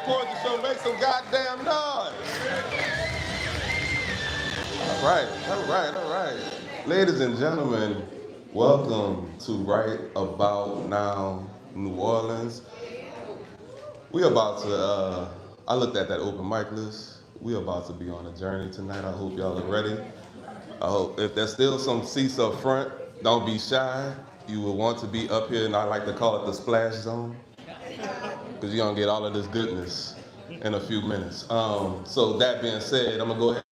Poetry Show. Make some goddamn noise. All right. Ladies and gentlemen, welcome to Right About Now, New Orleans. We about to, I looked at that open mic list. We about to be on a journey tonight. I hope y'all are ready. I hope if there's still some seats up front, don't be shy. You will want to be up here, and I like to call it the splash zone, because you're gonna get all of this goodness in a few minutes. So that being said, I'm gonna go ahead.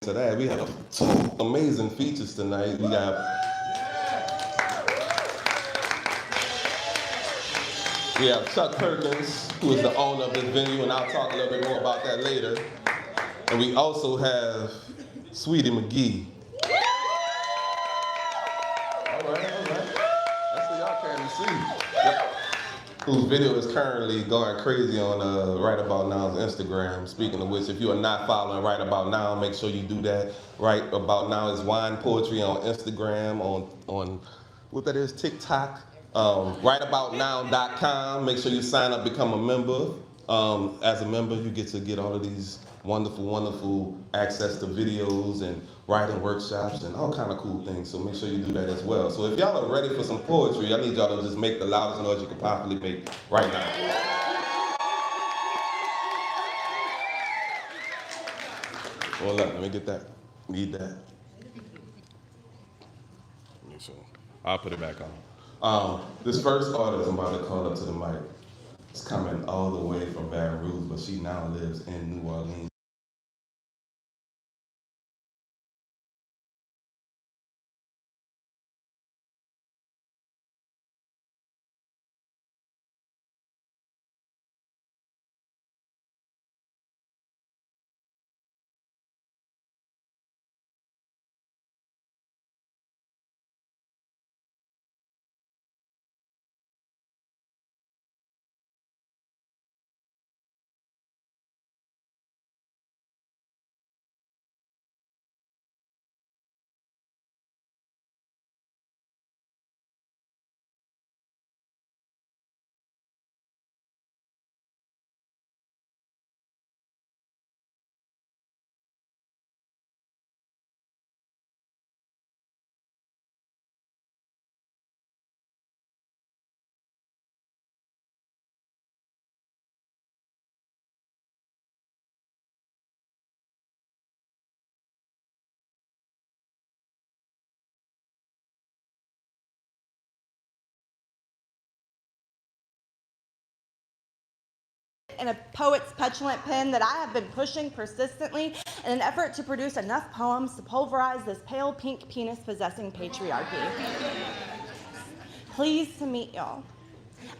To that, we have two amazing features tonight. We have Chuck Perkins, who is the owner of this venue, and I'll talk a little bit more about that later. And we also have Sweetie McGee. All right. That's what y'all can't see. Yep. Whose video is currently going crazy on Right About Now's Instagram. Speaking of which, if you are not following Right About Now, make sure you do that. Right About Now is wanpoetry on Instagram, on what that is, TikTok. Writeaboutnow.com. Make sure you sign up, become a member. As a member, you get to get all of these wonderful access to videos and writing workshops and all kind of cool things. So make sure you do that as well. So if y'all are ready for some poetry, I need y'all to just make the loudest noise you can possibly make right now. Hold up, let me get that. Need that. Make sure. I'll put it back on. This first artist I'm about to call up to the mic is coming all the way from Baton Rouge, but she now lives in New Orleans. In a poet's petulant pen that I have been pushing persistently in an effort to produce enough poems to pulverize this pale pink penis possessing patriarchy. Pleased to meet y'all.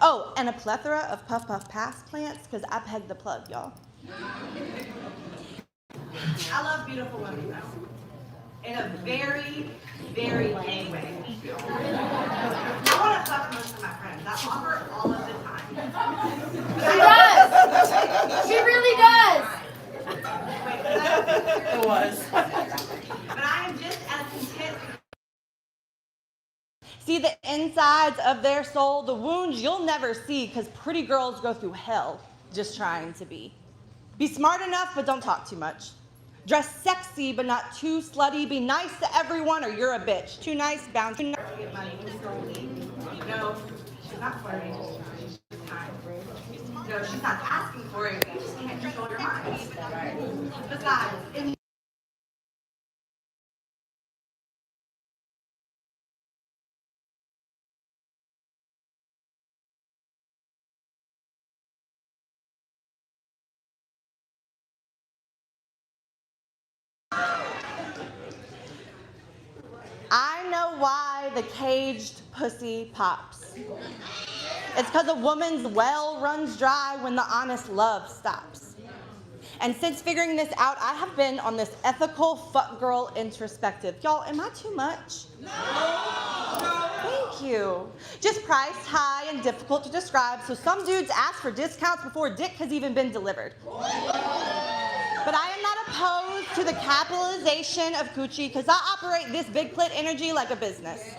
Oh, and a plethora of puff puff pass plants, because I pegged the plug, y'all. I love beautiful women, though. In a very, very gay way. I want to fuck most of my friends. I offer all of the time. She does! She really does! Wait, it was. But I am just as content. See, insides of their soul, the wounds you'll never see because pretty girls go through hell just trying to be. Be smart enough, but don't talk too much. Dress sexy, but not too slutty. Be nice to everyone or you're a bitch. Too nice, bound to get money, no, she's not flirting. She's kind. No, she's not asking for it. You just can't control your mind. Besides, I know why the caged pussy pops. It's because a woman's well runs dry when the honest love stops. And since figuring this out, I have been on this ethical fuck girl introspective. Y'all, am I too much? No! Thank you. Just priced high and difficult to describe, so some dudes ask for discounts before dick has even been delivered. But I am not opposed to the capitalization of coochie because I operate this big clit energy like a business.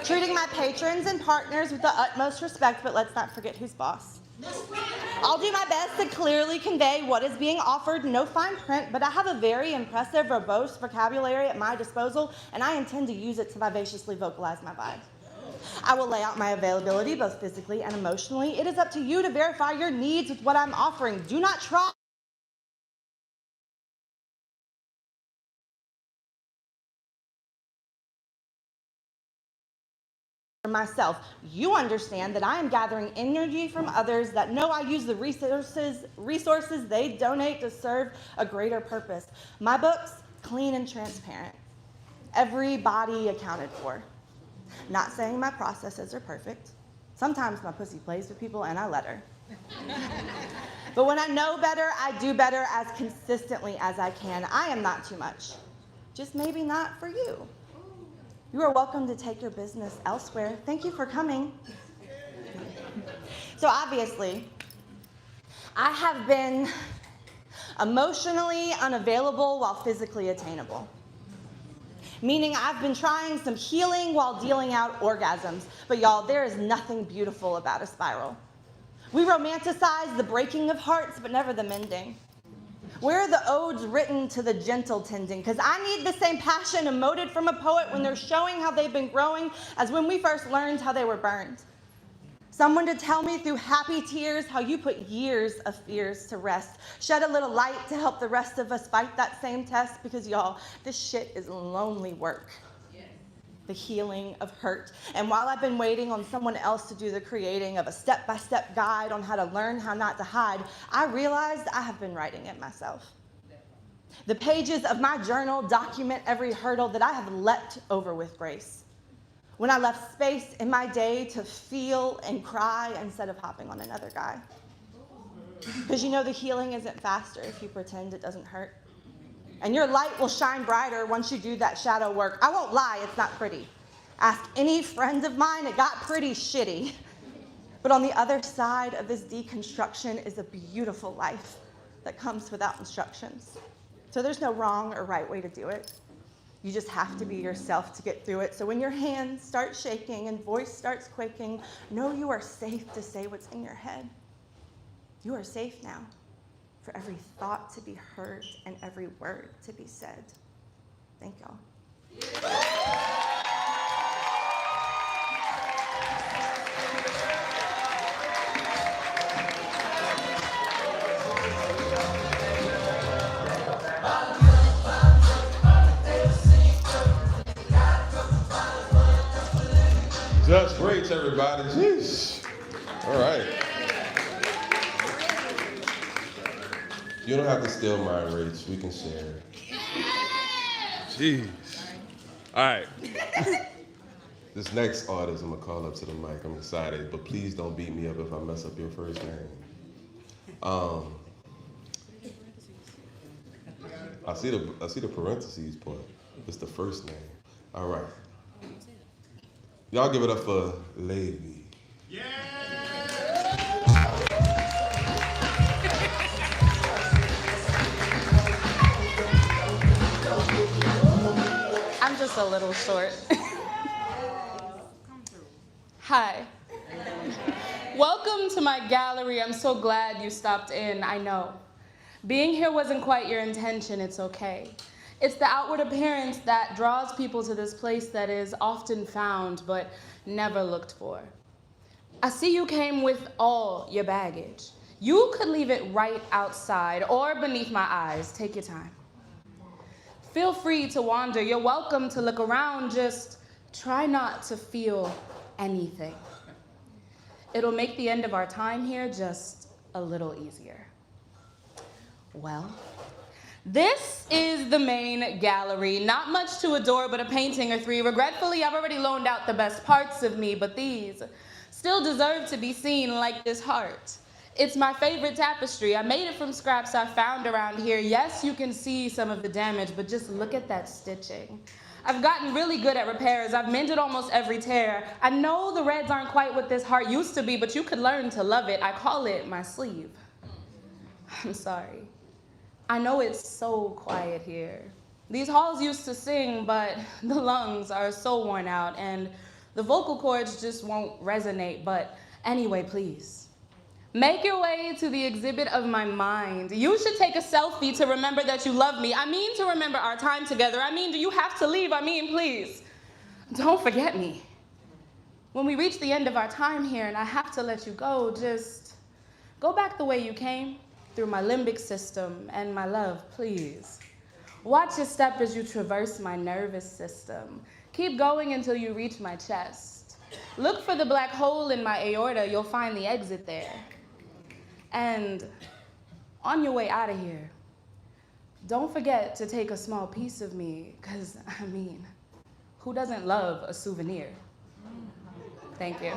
Treating my patrons and partners with the utmost respect, but let's not forget who's boss. I'll do my best to clearly convey what is being offered, no fine print, but I have a very impressive, verbose vocabulary at my disposal, and I intend to use it to vivaciously vocalize my vibe. I will lay out my availability, both physically and emotionally. It is up to you to verify your needs with what I'm offering. Do not try myself. You understand that I am gathering energy from others that know I use the resources they donate to serve a greater purpose. My book's clean and transparent. Everybody accounted for. Not saying my processes are perfect. Sometimes my pussy plays with people and I let her. But when I know better, I do better as consistently as I can. I am not too much. Just maybe not for you. You are welcome to take your business elsewhere. Thank you for coming. So obviously, I have been emotionally unavailable while physically attainable. Meaning I've been trying some healing while dealing out orgasms. But y'all, there is nothing beautiful about a spiral. We romanticize the breaking of hearts, but never the mending. Where are the odes written to the gentle tending? Because I need the same passion emoted from a poet when they're showing how they've been growing as when we first learned how they were burned. Someone to tell me through happy tears how you put years of fears to rest. Shed a little light to help the rest of us fight that same test because y'all, this shit is lonely work. The healing of hurt. And while I've been waiting on someone else to do the creating of a step-by-step guide on how to learn how not to hide, I realized I have been writing it myself. The pages of my journal document every hurdle that I have leapt over with grace. When I left space in my day to feel and cry instead of hopping on another guy. Because you know the healing isn't faster if you pretend it doesn't hurt. And your light will shine brighter once you do that shadow work. I won't lie, it's not pretty. Ask any friend of mine, it got pretty shitty. But on the other side of this deconstruction is a beautiful life that comes without instructions. So there's no wrong or right way to do it. You just have to be yourself to get through it. So when your hands start shaking and voice starts quaking, know you are safe to say what's in your head. You are safe now. For every thought to be heard and every word to be said. Thank y'all. Just great, everybody. Jeez. All right. You don't have to steal mine, Rach. We can share. Jeez. All right. This next artist I'm going to call up to the mic. I'm excited, but please don't beat me up if I mess up your first name. I see the parentheses part. It's the first name. All right. Y'all give it up for Levi. Yeah! I'm just a little short. Hi. Welcome to my gallery. I'm so glad you stopped in, I know. Being here wasn't quite your intention, it's okay. It's the outward appearance that draws people to this place that is often found but never looked for. I see you came with all your baggage. You could leave it right outside or beneath my eyes. Take your time. Feel free to wander. You're welcome to look around. Just try not to feel anything. It'll make the end of our time here just a little easier. Well, this is the main gallery. Not much to adore, but a painting or three. Regretfully, I've already loaned out the best parts of me, but these still deserve to be seen, like this heart. It's my favorite tapestry. I made it from scraps I found around here. Yes, you can see some of the damage, but just look at that stitching. I've gotten really good at repairs. I've mended almost every tear. I know the reds aren't quite what this heart used to be, but you could learn to love it. I call it my sleeve. I'm sorry. I know it's so quiet here. These halls used to sing, but the lungs are so worn out, and the vocal cords just won't resonate. But anyway, please. Make your way to the exhibit of my mind. You should take a selfie to remember that you love me. I mean to remember our time together. I mean, do you have to leave? I mean, please, don't forget me. When we reach the end of our time here and I have to let you go, just go back the way you came, through my limbic system and my love, please. Watch your step as you traverse my nervous system. Keep going until you reach my chest. Look for the black hole in my aorta. You'll find the exit there. And on your way out of here, don't forget to take a small piece of me, because, I mean, who doesn't love a souvenir? Thank you.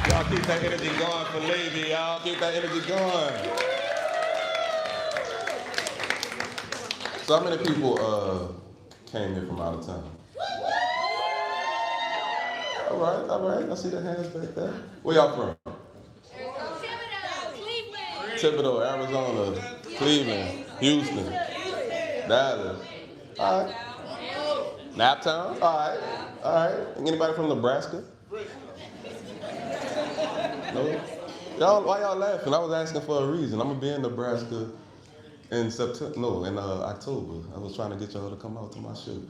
Y'all keep that energy going for Lady, y'all. Keep that energy going. So how many people came here from out of town? All right. I see the hands back there. Where y'all from? Thibodeau, Arizona, Cleveland, Houston, Dallas. All right. Naptown? All right. Anybody from Nebraska? No? Y'all, why y'all laughing? I was asking for a reason. I'm gonna be in Nebraska in October. I was trying to get y'all to come out to my show.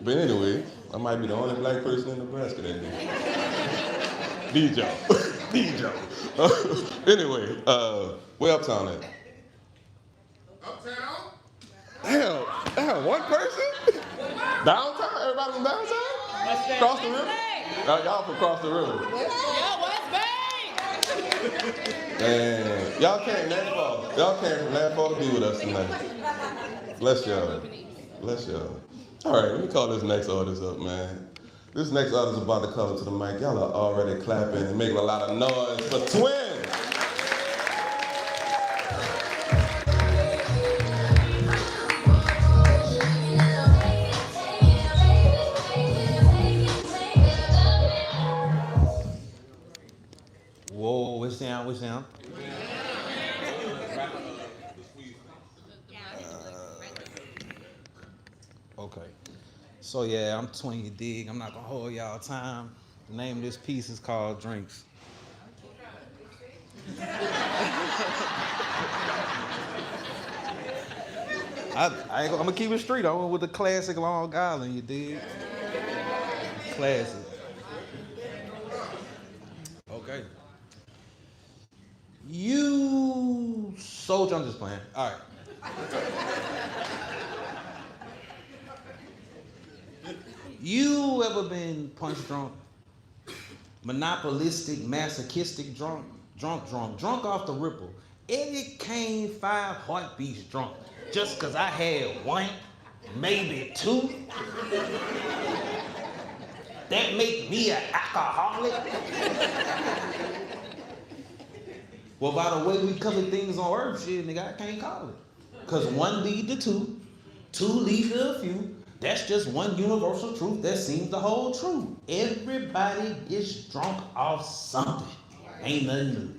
But anyway, I might be the only black person in Nebraska that day. DJ. Anyway, where Uptown at? Uptown? Damn, one person? Downtown? Everybody from downtown? Across the river? Y'all from across the river. Man, y'all came that far. Y'all came from that far to be with us tonight. Bless y'all. All right, let me call this next artist up, man. This next artist is about to come to the mic. Y'all are already clapping and making a lot of noise for Twin. Whoa, which sound? Okay. So yeah, I'm 20, you dig. I'm not gonna hold y'all time. The name of this piece is called Drinks. I'm gonna keep it straight. I went with the classic Long Island, you dig? Classic. Okay. You soldier, I'm just playing. All right. You ever been punch drunk? Monopolistic, masochistic drunk off the ripple. Eddie Kane 5 heartbeats drunk. Just cause I had one, maybe two. That make me an alcoholic? Well, by the way we cover things on earth, shit, nigga, I can't call it. Cause one lead to two lead to a few. That's just one universal truth that seems to hold true. Everybody gets drunk off something. Ain't nothing new.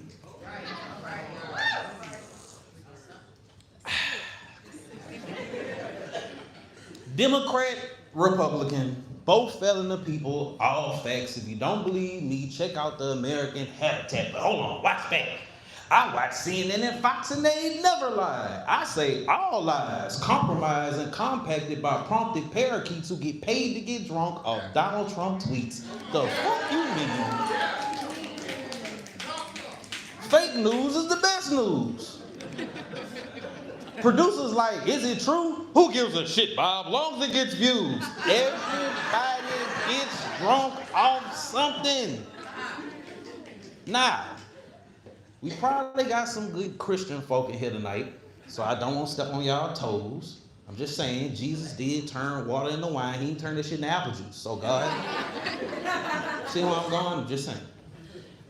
Democrat, Republican, both failing the people, all facts. If you don't believe me, check out the American Habitat. But hold on, watch back. I watch CNN and Fox and they ain't never lied. I say all lies, compromised and compacted by prompted parakeets who get paid to get drunk off Donald Trump tweets. The fuck you mean? Fake news is the best news. Producers like, is it true? Who gives a shit, Bob? Long as it gets views. Everybody gets drunk off something. Now, we probably got some good Christian folk in here tonight, so I don't want to step on y'all toes. I'm just saying, Jesus did turn water into wine. He didn't turn this shit into apple juice. So God, see where I'm going? I'm just saying.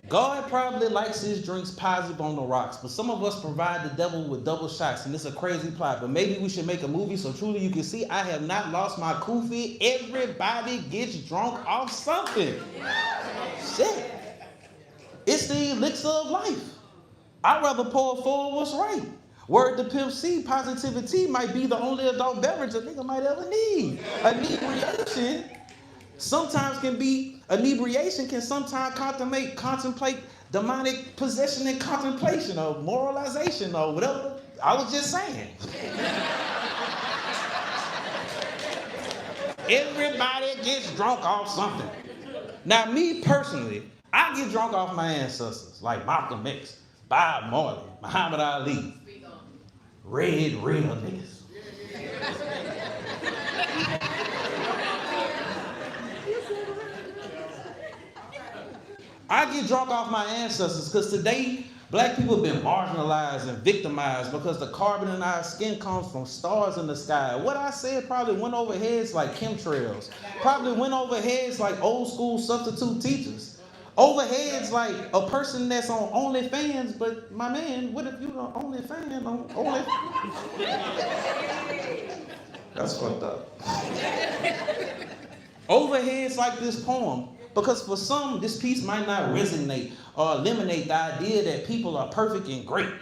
God probably likes his drinks positive on the rocks, but some of us provide the devil with double shots, and it's a crazy plot. But maybe we should make a movie so truly you can see I have not lost my kufi. Everybody gets drunk off something. Shit. It's the elixir of life. I'd rather pour forward what's right. Word to Pimp C, positivity might be the only adult beverage a nigga might ever need. Inebriation can sometimes contemplate demonic possession and contemplation or moralization or whatever. I was just saying. Everybody gets drunk off something. Now, me personally, I get drunk off my ancestors, like Malcolm X, Bob Marley, Muhammad Ali. Red, real niggas. I get drunk off my ancestors because today, black people have been marginalized and victimized because the carbon in our skin comes from stars in the sky. What I said probably went over heads like chemtrails. Probably went over heads like old school substitute teachers. Over heads like a person that's on OnlyFans, but my man, what if you the only fan on OnlyFans? That's fucked up. Over heads like this poem, because for some, this piece might not resonate or eliminate the idea that people are perfect and great.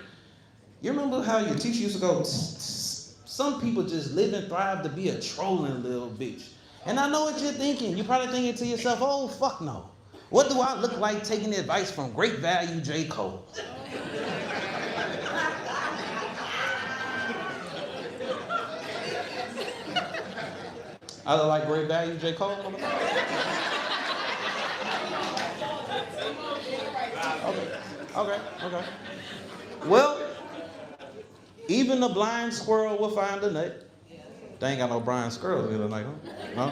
You remember how your teacher used to go, some people just live and thrive to be a trolling little bitch. And I know what you're thinking. You're probably thinking to yourself, oh, fuck no. What do I look like taking advice from great value J. Cole? I look like great value J. Cole? Okay. Well, even the blind squirrel will find a nut. They ain't got no blind squirrels here tonight, huh?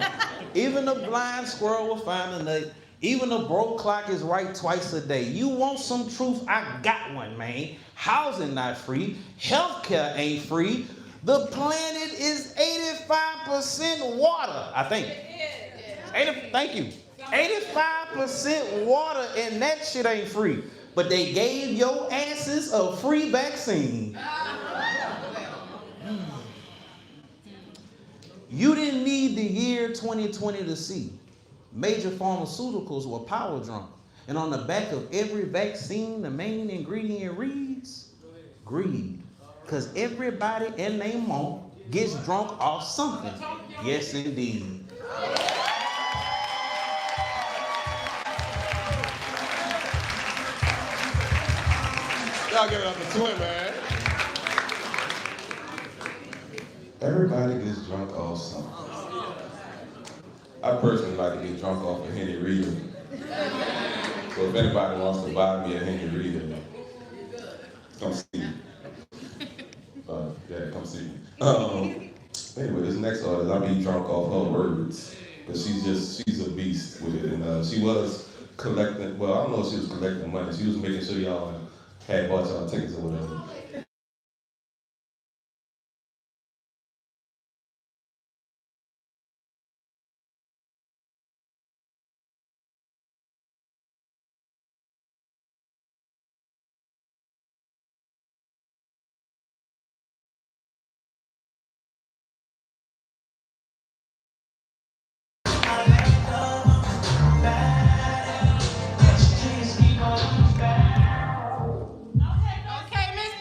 Even the blind squirrel will find a nut. Even a broke clock is right twice a day. You want some truth? I got one, man. Housing not free. Healthcare ain't free. The planet is 85% water, I think. Thank you. 85% water, and that shit ain't free. But they gave your asses a free vaccine. You didn't need the year 2020 to see. Major pharmaceuticals were power drunk. And on the back of every vaccine, the main ingredient reads, greed. Because everybody and their mom gets drunk off something. Yes, indeed. Y'all give it up for Twin, man. Everybody gets drunk off something. I personally like to get drunk off a Henny Reader. So if anybody wants to buy me a Henny Reader, come see me. Come see me. Anyway, this next artist, I be drunk off her words. But she's a beast with it. And she was collecting, well, I don't know if she was collecting money. She was making sure y'all had bought y'all tickets or whatever. Okay, Miss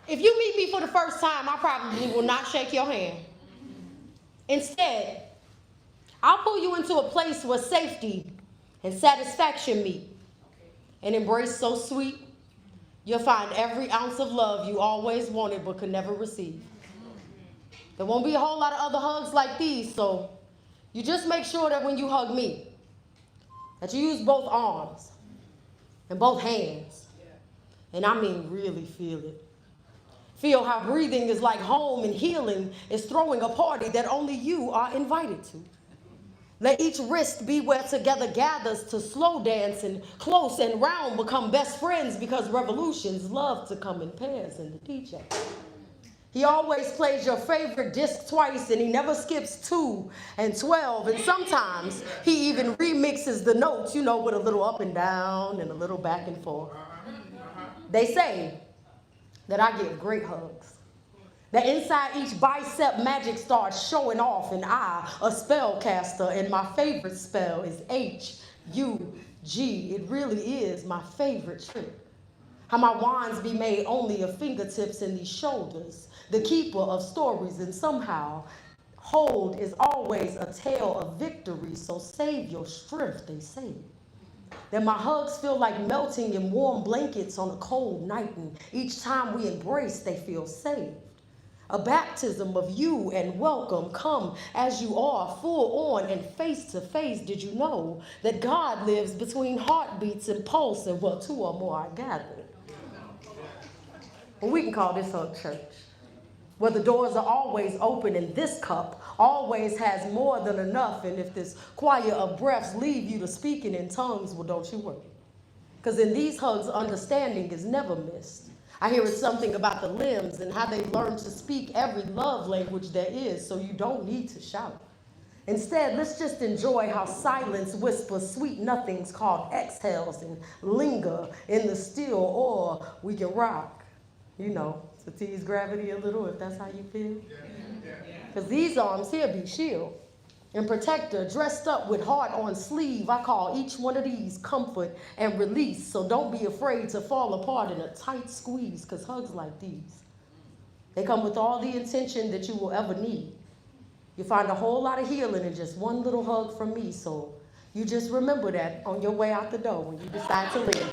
If you meet me for the first time, I probably will not shake your hand. Instead, I'll pull you into a place where safety and satisfaction meet. An embrace so sweet, you'll find every ounce of love you always wanted but could never receive. There won't be a whole lot of other hugs like these, so you just make sure that when you hug me, that you use both arms and both hands. And I mean really feel it. Feel how breathing is like home and healing is throwing a party that only you are invited to. Let each wrist be where together gathers to slow dance, and close and round become best friends, because revolutions love to come in pairs in the DJ. He always plays your favorite disc twice, and he never skips 2 and 12, and sometimes he even remixes the notes, you know, with a little up and down and a little back and forth. They say that I give great hugs. That inside each bicep magic starts showing off, and I, a spellcaster, and my favorite spell is H-U-G. It really is my favorite trick. How my wands be made only of fingertips and these shoulders, the keeper of stories, and somehow hold is always a tale of victory, so save your strength, they say. That my hugs feel like melting in warm blankets on a cold night, and each time we embrace, they feel saved. A baptism of you and welcome, come as you are, full on and face to face. Did you know that God lives between heartbeats and pulse, and well, 2 or more are gathered? Well, we can call this hug church, where the doors are always open and this cup always has more than enough. And if this choir of breaths leave you to speaking in tongues, well, don't you worry. Because in these hugs, understanding is never missed. I hear it's something about the limbs and how they learn to speak every love language there is, so you don't need to shout. Instead, let's just enjoy how silence whispers sweet nothings called exhales and linger in the still, or we can rock, you know, to tease gravity a little if that's how you feel. Because these arms here be shield and protector, dressed up with heart on sleeve. I call each one of these comfort and release, so don't be afraid to fall apart in a tight squeeze, because hugs like these, they come with all the intention that you will ever need. You find a whole lot of healing in just one little hug from me, so you just remember that on your way out the door when you decide to leave.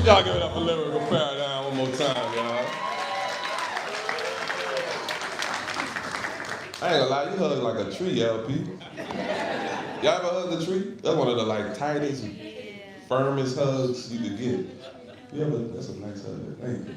Y'all give it up for Lyrical Paradigm one more time, y'all. I ain't gonna lie, you hug like a tree, LP. Y'all ever hug a tree? That's one of the like tightest, firmest hugs you could get. You ever? That's a nice hug. Thank you.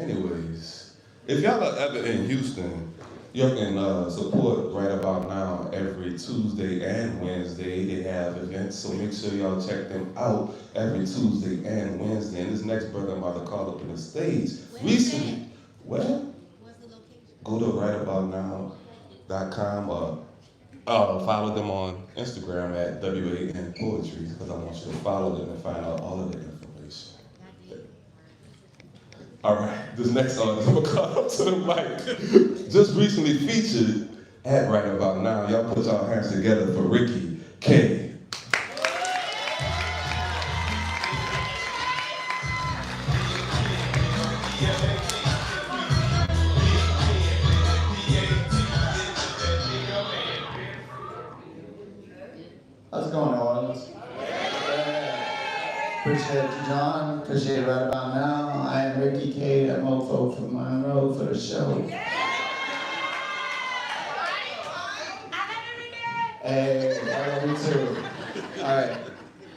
Anyways, if y'all are ever in Houston, you can support right about now every Tuesday and Wednesday. They have events, so make sure y'all check them out every Tuesday and Wednesday. And this next brother I'm about to call up on the stage. Recently, well, go to rightaboutnow.com or follow them on Instagram at wanpoetry, because I want you to follow them and find out all of their information. All right, this next artist I'm gonna call up to the mic. Just recently featured at Right About Now. Y'all put y'all hands together for Ricky K. How's it going, New Orleans? Appreciate you, John. Appreciate it right about now. I am Ricky K, that mofo from Monroe for the show. Hey, I love you too. All right,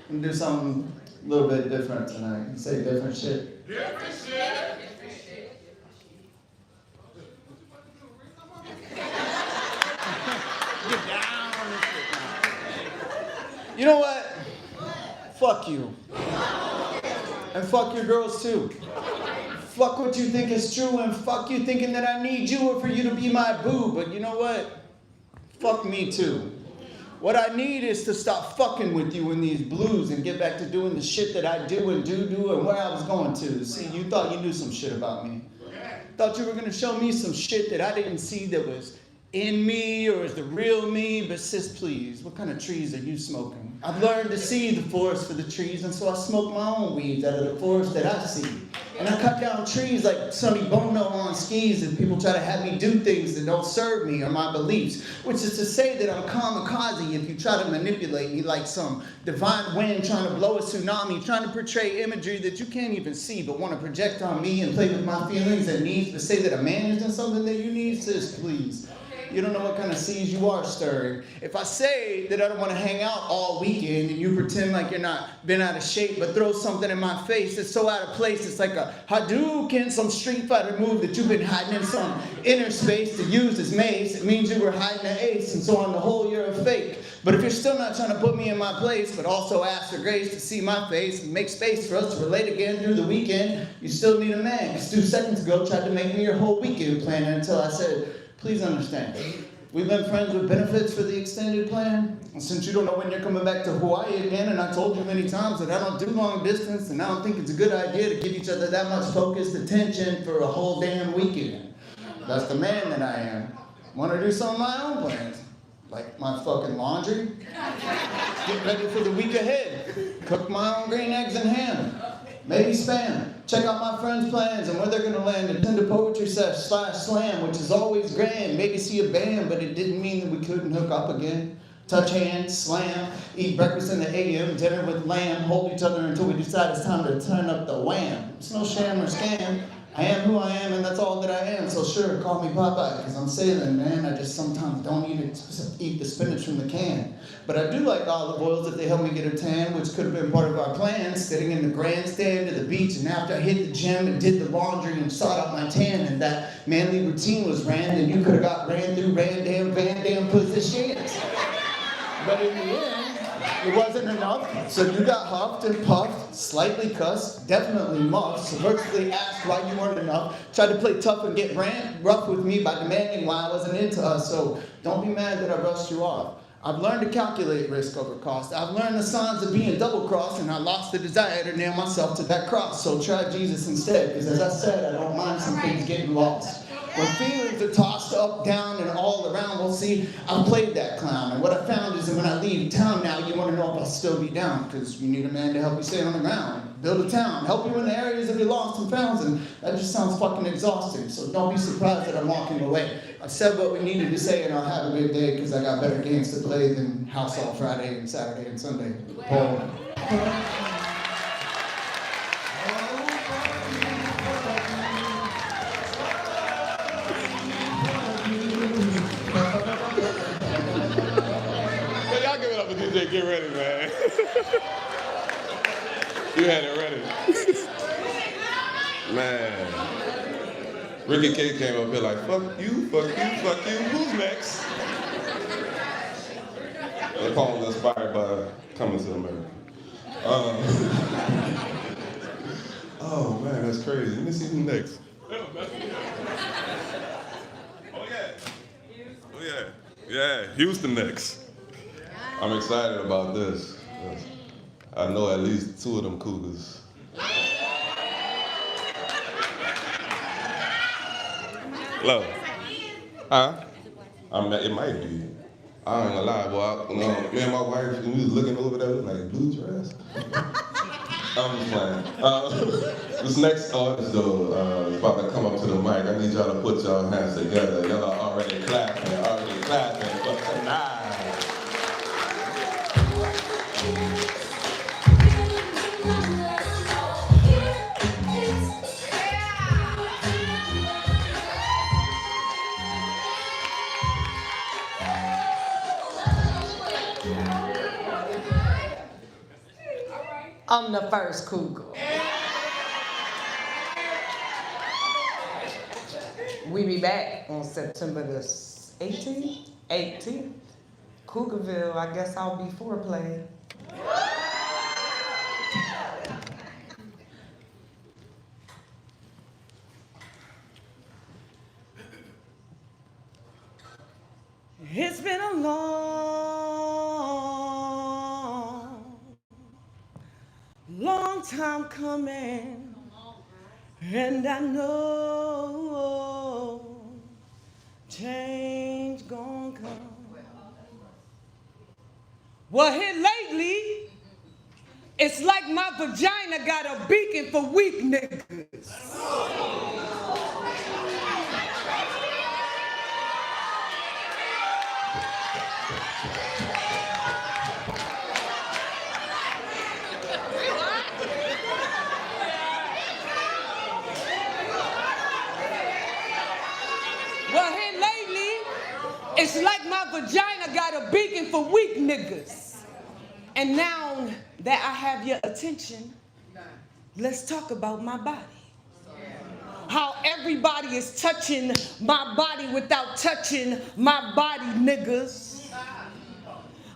I'm gonna do something a little bit different tonight. Can you say different shit? Different shit. You know what? Fuck you. And fuck your girls too. Fuck what you think is true, and fuck you thinking that I need you or for you to be my boo. But you know what? Fuck me too. What I need is to stop fucking with you in these blues and get back to doing the shit that I do and do and where I was going to. See, you thought you knew some shit about me. Thought you were gonna show me some shit that I didn't see that was in me or is the real me, but sis, please, what kind of trees are you smoking? I've learned to see the forest for the trees, and so I smoke my own weeds out of the forest that I see. And I cut down trees like Sonny Bono on skis, and people try to have me do things that don't serve me or my beliefs, which is to say that I'm kamikaze if you try to manipulate me like some divine wind trying to blow a tsunami, trying to portray imagery that you can't even see, but want to project on me and play with my feelings and needs, but say that a man isn't something that you need, sis, please. You don't know what kind of seeds you are stirring. If I say that I don't want to hang out all weekend and you pretend like you're not been out of shape but throw something in my face that's so out of place, it's like a Hadouken, some Street Fighter move that you've been hiding in some inner space to use as mace, it means you were hiding an ace, and so on the whole you're a fake. But if you're still not trying to put me in my place, but also ask for grace to see my face and make space for us to relate again through the weekend, you still need a man. Because 2 seconds ago tried to make me your whole weekend plan until I said, please understand, we've been friends with benefits for the extended plan. And since you don't know when you're coming back to Hawaii again, and I told you many times that I don't do long distance, and I don't think it's a good idea to give each other that much focused attention for a whole damn weekend. That's the man that I am. Want to do some of my own plans. Like my fucking laundry. Get ready for the week ahead. Cook my own green eggs and ham. Maybe spam. Check out my friends' plans and where they're gonna land. Attend a poetry /slam, which is always grand. Maybe see a band, but it didn't mean that we couldn't hook up again. Touch hands, slam, eat breakfast in the AM, dinner with lamb, hold each other until we decide it's time to turn up the wham. It's no sham or scam. I am who I am, and that's all that I am. So sure, call me Popeye, because I'm sailing, man. I just sometimes don't eat the spinach from the can. But I do like olive oils if they help me get a tan, which could have been part of our plan, sitting in the grandstand at the beach, and after I hit the gym and did the laundry and sought out my tan, and that manly routine was ran, then you could have got ran through Van Damme positions. But in the end, it wasn't enough, so you got huffed and puffed, slightly cussed, definitely muffed, subversively asked why you weren't enough, tried to play tough and get rough with me by demanding why I wasn't into us, so don't be mad that I brushed you off. I've learned to calculate risk over cost. I've learned the signs of being double-crossed, and I lost the desire to nail myself to that cross, so try Jesus instead, because as I said, I don't mind some things getting lost. When feelings are tossed up, down, and all around, well, see, I've played that clown. And what I found is that when I leave town now, you want to know if I'll still be down, because you need a man to help you stay on the ground, build a town, help you in the areas of your lost and founds, and that just sounds fucking exhausting. So don't be surprised that I'm walking away. I've said what we needed to say, and I'll have a good day, because I got better games to play than house all Friday and Saturday and Sunday. Paul. DJ, get ready, man. You had it ready. Man. Ricky K came up here like, fuck you, fuck you, fuck you. Who's next? The poem was inspired by Coming to America. Oh, man, that's crazy. Let me see who's next. Oh, yeah. Yeah, Houston next. I'm excited about this. I know at least 2 of them cougars. Hello. Huh? It might be. I ain't gonna lie, boy. Me and my wife, we was looking over there, like, blue dress. I'm just playing. This next artist, though, is about to come up to the mic. I need y'all to put y'all hands together. Y'all are already clapping, but tonight. I'm the first cougar. We be back on September the 18th. Cougarville, I guess I'll be foreplay. It's been a long time coming, and I know change gonna come. Well, here lately, it's like my vagina got a beacon for weak niggas. Well, here lately, it's like my vagina got a beacon for weak niggas. And now that I have your attention, let's talk about my body. How everybody is touching my body without touching my body, niggas.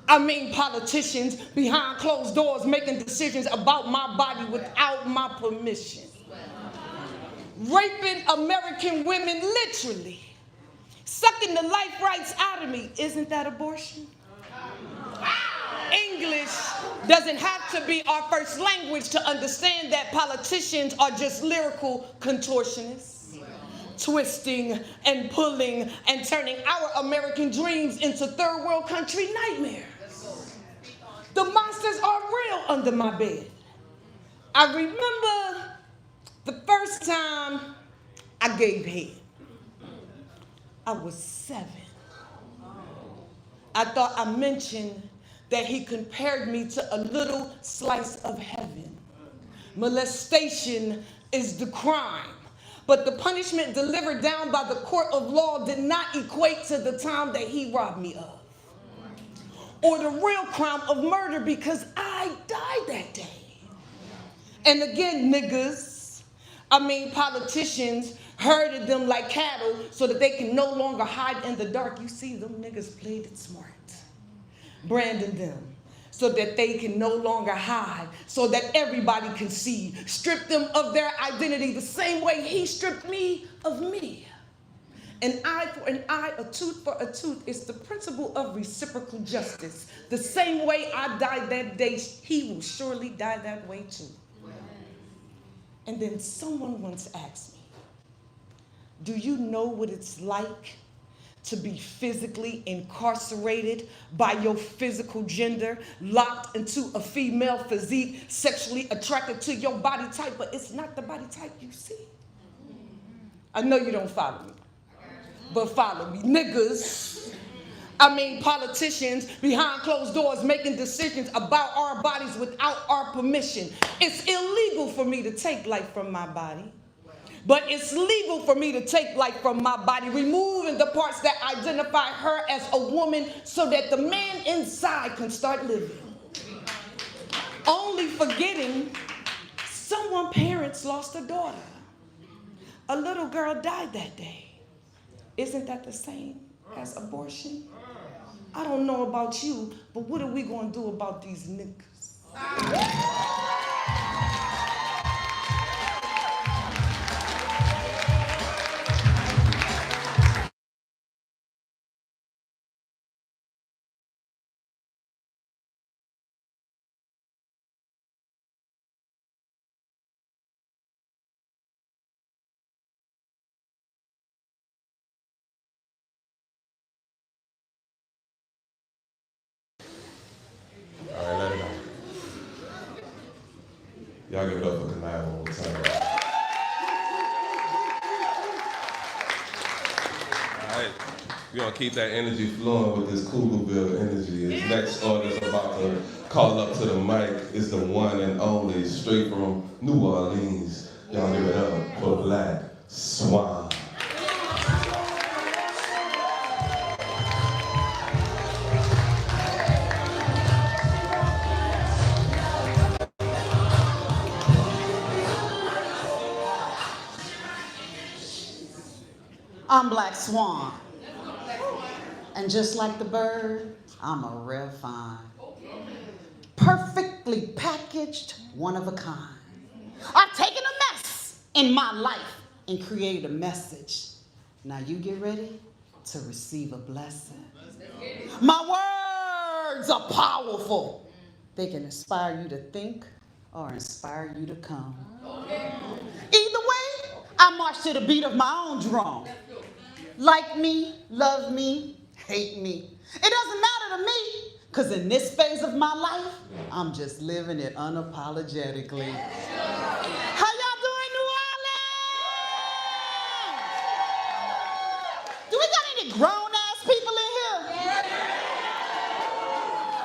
I mean politicians behind closed doors making decisions about my body without my permission. Raping American women literally. Sucking the life rights out of me. Isn't that abortion? English doesn't have to be our first language to understand that politicians are just lyrical contortionists, twisting and pulling and turning our American dreams into third world country nightmares. The monsters are real under my bed. I remember the first time I gave head. I was 7. I thought I mentioned that he compared me to a little slice of heaven. Molestation is the crime, but the punishment delivered down by the court of law did not equate to the time that he robbed me of, or the real crime of murder, because I died that day. And again, niggas, I mean politicians, herded them like cattle so that they can no longer hide in the dark. You see, them niggas played it smart. Branding them so that they can no longer hide, so that everybody can see. Strip them of their identity the same way he stripped me of me. An eye for an eye, a tooth for a tooth is the principle of reciprocal justice. The same way I died that day, he will surely die that way too. And then someone once asked me, do you know what it's like to be physically incarcerated by your physical gender, locked into a female physique, sexually attracted to your body type, but it's not the body type you see? I know you don't follow me, but follow me. Niggas, I mean politicians behind closed doors making decisions about our bodies without our permission. It's illegal for me to take life from my body. But it's legal for me to take life from my body, removing the parts that identify her as a woman so that the man inside can start living. Only forgetting someone's parents lost a daughter. A little girl died that day. Isn't that the same as abortion? I don't know about you, but what are we going to do about these niggas? All right, let it out. Y'all give it up for Climax one more time. All right, we're gonna keep that energy flowing with this Cougarville energy. This next artist about to call up to the mic is the one and only, straight from New Orleans. Y'all give it up for Black Swan. I'm Black Swan. And just like the bird, I'm a rare find. Perfectly packaged, one of a kind. I've taken a mess in my life and created a message. Now you get ready to receive a blessing. My words are powerful. They can inspire you to think or inspire you to come. Either way, I march to the beat of my own drum. Like me, love me, hate me. It doesn't matter to me, because in this phase of my life, I'm just living it unapologetically. How y'all doing, New Orleans? Do we got any grown-ass people in here?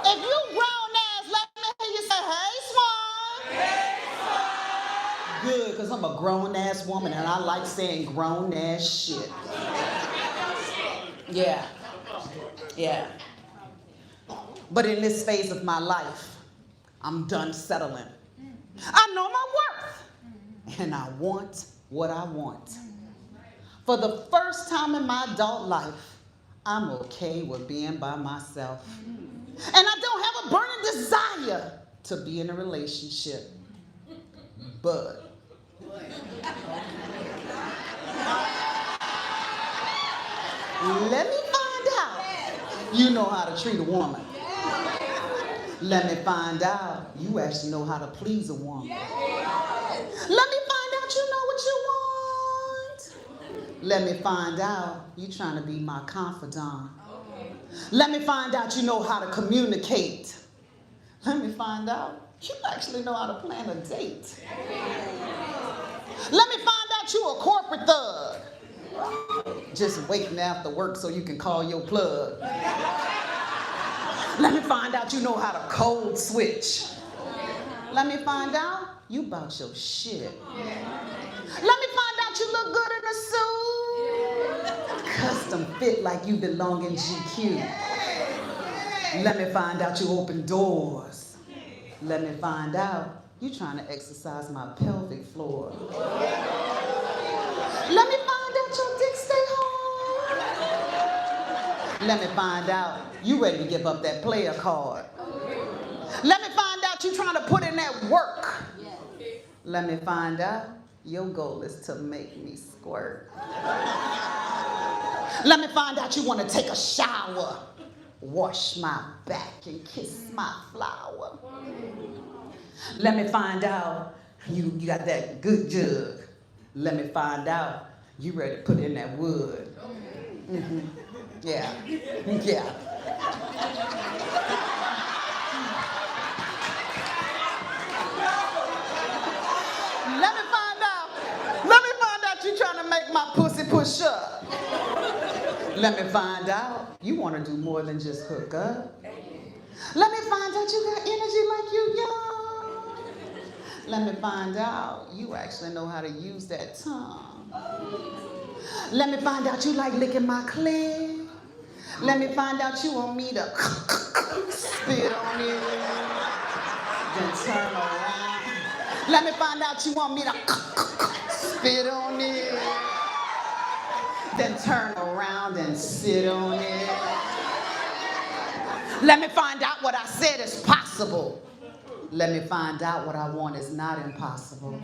If you grown-ass, let me hear you say, hey, Swan. Good, because I'm a grown-ass woman and I like saying grown-ass shit. Yeah. But in this phase of my life, I'm done settling. I know my worth, and I want what I want. For the first time in my adult life, I'm okay with being by myself. And I don't have a burning desire to be in a relationship. But let me find out you know how to treat a woman. Let me find out you actually know how to please a woman. Let me find out you know what you want. Let me find out you trying to be my confidant. Let me find out you know how to communicate. Let me find out you actually know how to plan a date. Let me find out you a corporate thug. Just waiting after work so you can call your plug. Let me find out you know how to code switch. Let me find out you about your shit. Let me find out you look good in a suit. Custom fit like you belong in GQ. Let me find out you open doors. Let me find out you trying to exercise my pelvic floor. Let me find out your dick stay hard. Let me find out you ready to give up that player card. Let me find out you trying to put in that work. Let me find out your goal is to make me squirt. Let me find out you want to take a shower, wash my back and kiss my flower. Let me find out you got that good jug. Let me find out you ready to put in that wood. Mm-hmm. Yeah. Let me find out you trying to make my pussy push up. Let me find out you want to do more than just hook up. Let me find out you got energy like you young. Let me find out you actually know how to use that tongue. Let me find out you like licking my clit. Let me find out you want me to spit on it, then turn around. Let me find out you want me to spit on it, then turn around and sit on it. Let me find out what I said is possible. Let me find out what I want is not impossible.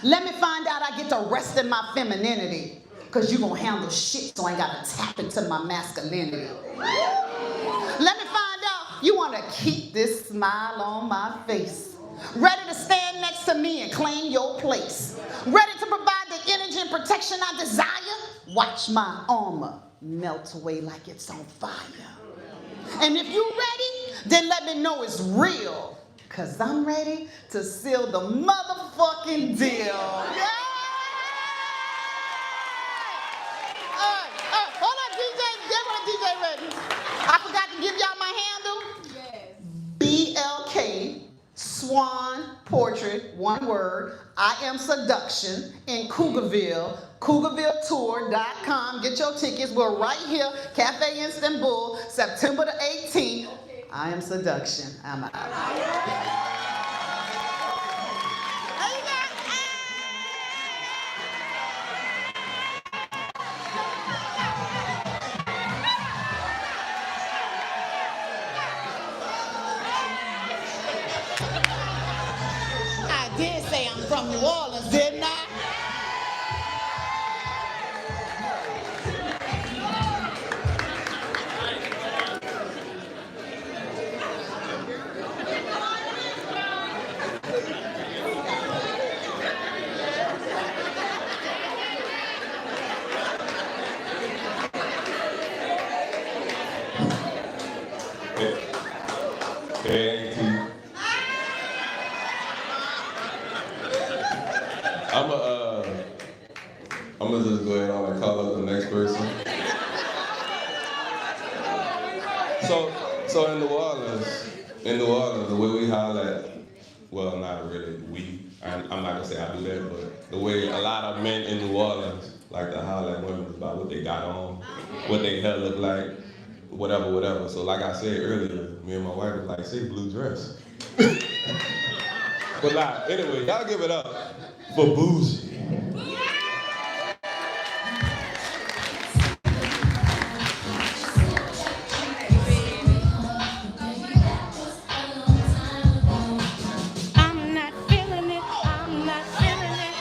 Let me find out I get to rest in my femininity. Because you're going to handle shit so I ain't got to tap into my masculinity. Let me find out you want to keep this smile on my face. Ready to stand next to me and claim your place. Ready to provide the energy and protection I desire. Watch my armor melt away like it's on fire. And if you're ready, then let me know it's real. Because I'm ready to seal the motherfucking deal. Yeah! Hold on, DJ. Get my DJ ready. I forgot to give y'all my handle. BLK, Swan Portrait, one word. I am Seduction in Cougarville. CougarvilleTour.com. Get your tickets. We're right here, Cafe Istanbul, September the 18th. I am Seduction. I'm out. I did say I'm from New Orleans, didn't I? I'm gonna just go ahead on and call up the next person. So in New Orleans, the way we holler at, well, not really we. I'm not gonna say I do that, but the way a lot of men in New Orleans like to holler at women is about what they got on, what their hair look like, whatever. So like I said earlier, me and my wife was like, say blue dress. But nah, anyway, y'all give it up for Bougie. I'm not feeling it. I'm not feeling it.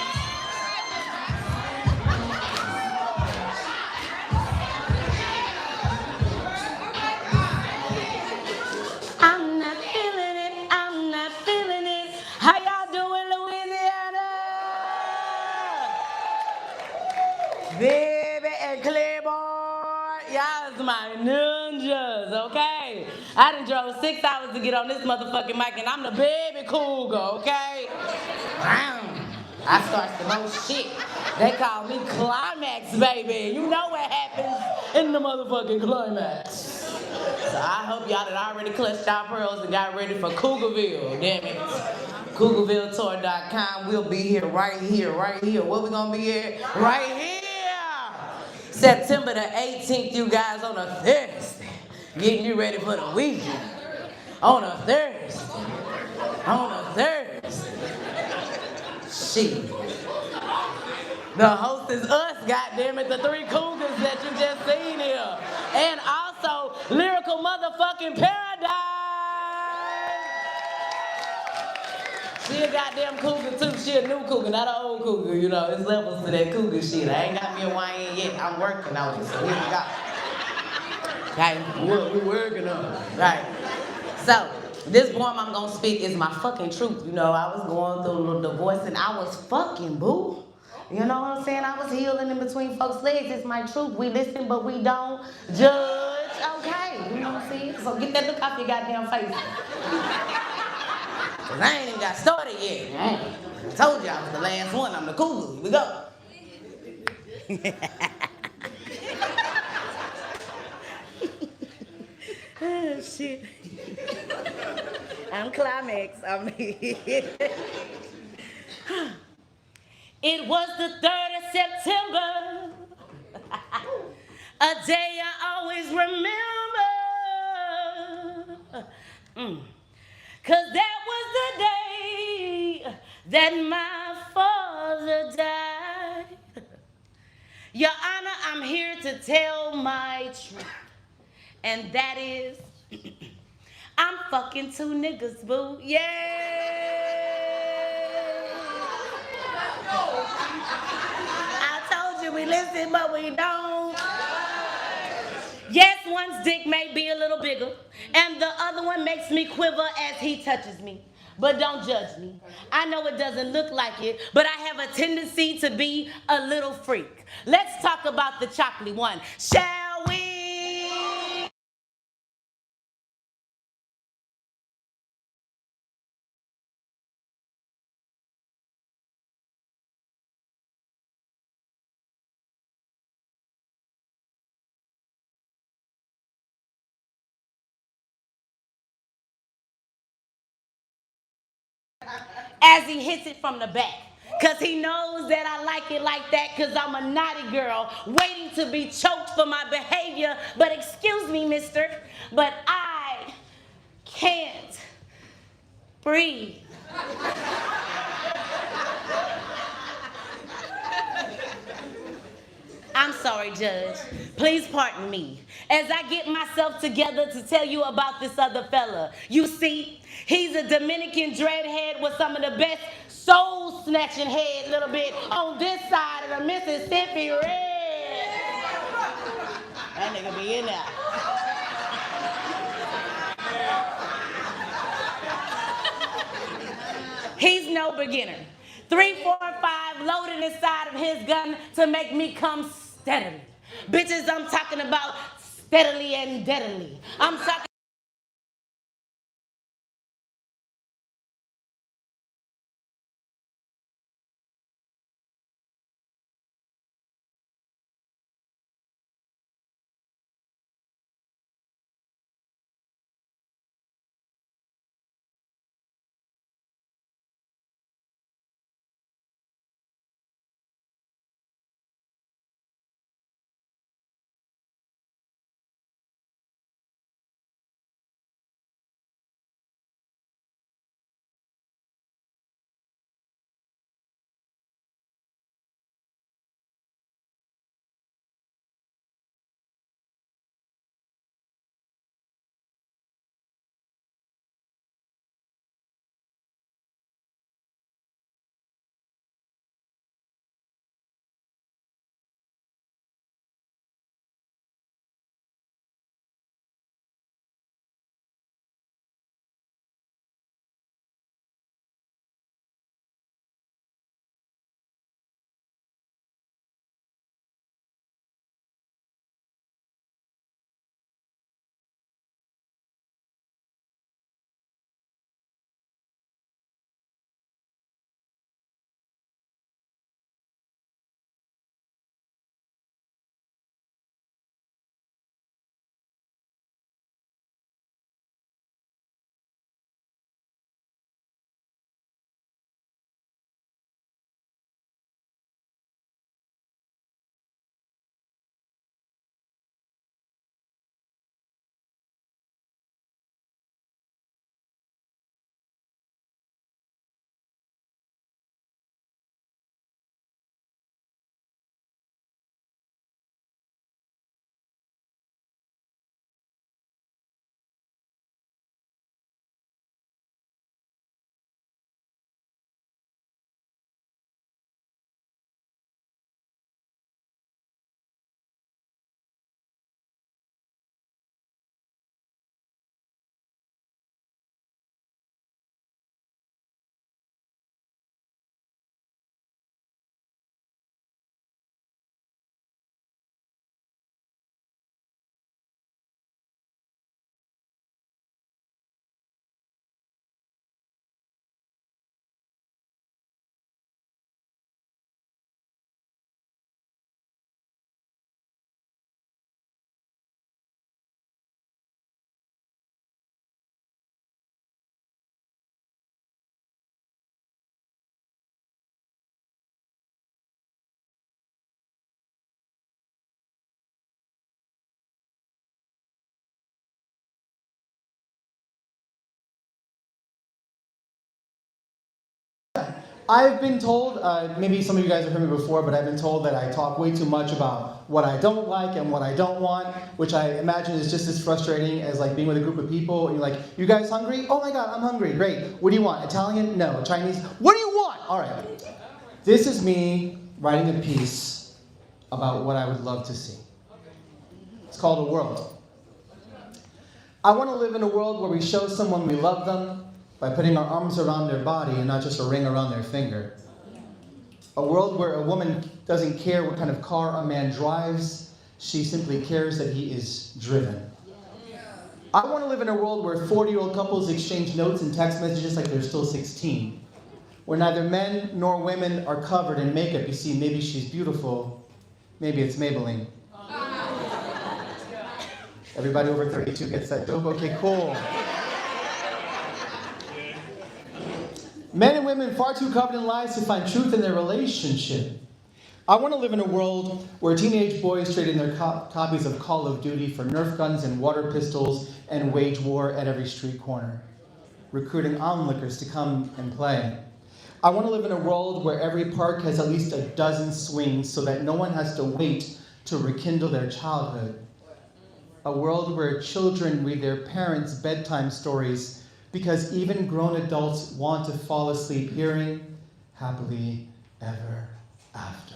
I'm not feeling it. I'm not feeling it. How y'all doing, Louisiana? Baby and Claiborne, y'all is my ninjas, okay? I done drove 6 hours to get on this motherfucking mic, and I'm the baby cougar, okay? I start the most shit. They call me Climax, baby. You know what happens in the motherfucking Climax. So I hope y'all that already clutched our pearls and got ready for Cougarville, damn it. CougarvilleTour.com. We'll be here, right here. What we gonna be at? Right here. September the 18th, you guys, on a Thursday. Getting you ready for the weekend. On a Thursday. Shit. The host is us, goddammit, the 3 cougars that you just seen here. And also, Lyrical Motherfucking Paradise. She a goddamn cougar too. She a new cougar, not an old cougar, you know. It's levels to that cougar shit. I ain't got me a YN yet. I'm working on it, so here we go. Okay, we working on it. Right. So, this poem I'm gonna speak is my fucking truth. You know, I was going through the divorce and I was fucking boo. You know what I'm saying? I was healing in between folks' legs. It's my truth. We listen, but we don't judge. Okay, you know what I'm saying? So get that look off your goddamn face. Cause I ain't even got started yet. I told you I was the last one. I'm the cougar. Here we go. Oh, shit. I'm Climax. It was the 3rd of September, a day I always remember. Cause that was the day that my father died. Your Honor, I'm here to tell my truth. And that is, I'm fucking 2 niggas, boo. Yeah. I told you we listen, but we don't. Yes, one's dick may be a little bigger, and the other one makes me quiver as he touches me. But don't judge me. I know it doesn't look like it, but I have a tendency to be a little freak. Let's talk about the chocolate one, shall we? As he hits it from the back. Cause he knows that I like it like that, cause I'm a naughty girl waiting to be choked for my behavior. But excuse me, mister, but I can't breathe. I'm sorry, Judge. Please pardon me as I get myself together to tell you about this other fella. You see, he's a Dominican dreadhead with some of the best soul-snatching head, little bit, on this side of the Mississippi Red. That nigga be in there. He's no beginner. 3, 4, 5 loaded inside of his gun to make me come steadily. Bitches, I'm talking about steadily and deadly. I'm talking I've been told, maybe some of you guys have heard me before, but I've been told that I talk way too much about what I don't like and what I don't want, which I imagine is just as frustrating as like being with a group of people and you're like, you guys hungry? Oh my God, I'm hungry, great. What do you want, Italian? No. Chinese? What do you want? All right. This is me writing a piece about what I would love to see. It's called A World. I want to live in a world where we show someone we love them by putting our arms around their body and not just a ring around their finger. A world where a woman doesn't care what kind of car a man drives, she simply cares that he is driven. I want to live in a world where 40-year-old couples exchange notes and text messages like they're still 16. Where neither men nor women are covered in makeup. You see, maybe she's beautiful, maybe it's Maybelline. Everybody over 32 gets that joke? Okay, cool. Men and women far too covered in lies to find truth in their relationship. I want to live in a world where teenage boys trade in their copies of Call of Duty for Nerf guns and water pistols and wage war at every street corner, recruiting onlookers to come and play. I want to live in a world where every park has at least a dozen swings so that no one has to wait to rekindle their childhood. A world where children read their parents' bedtime stories because even grown adults want to fall asleep hearing happily ever after.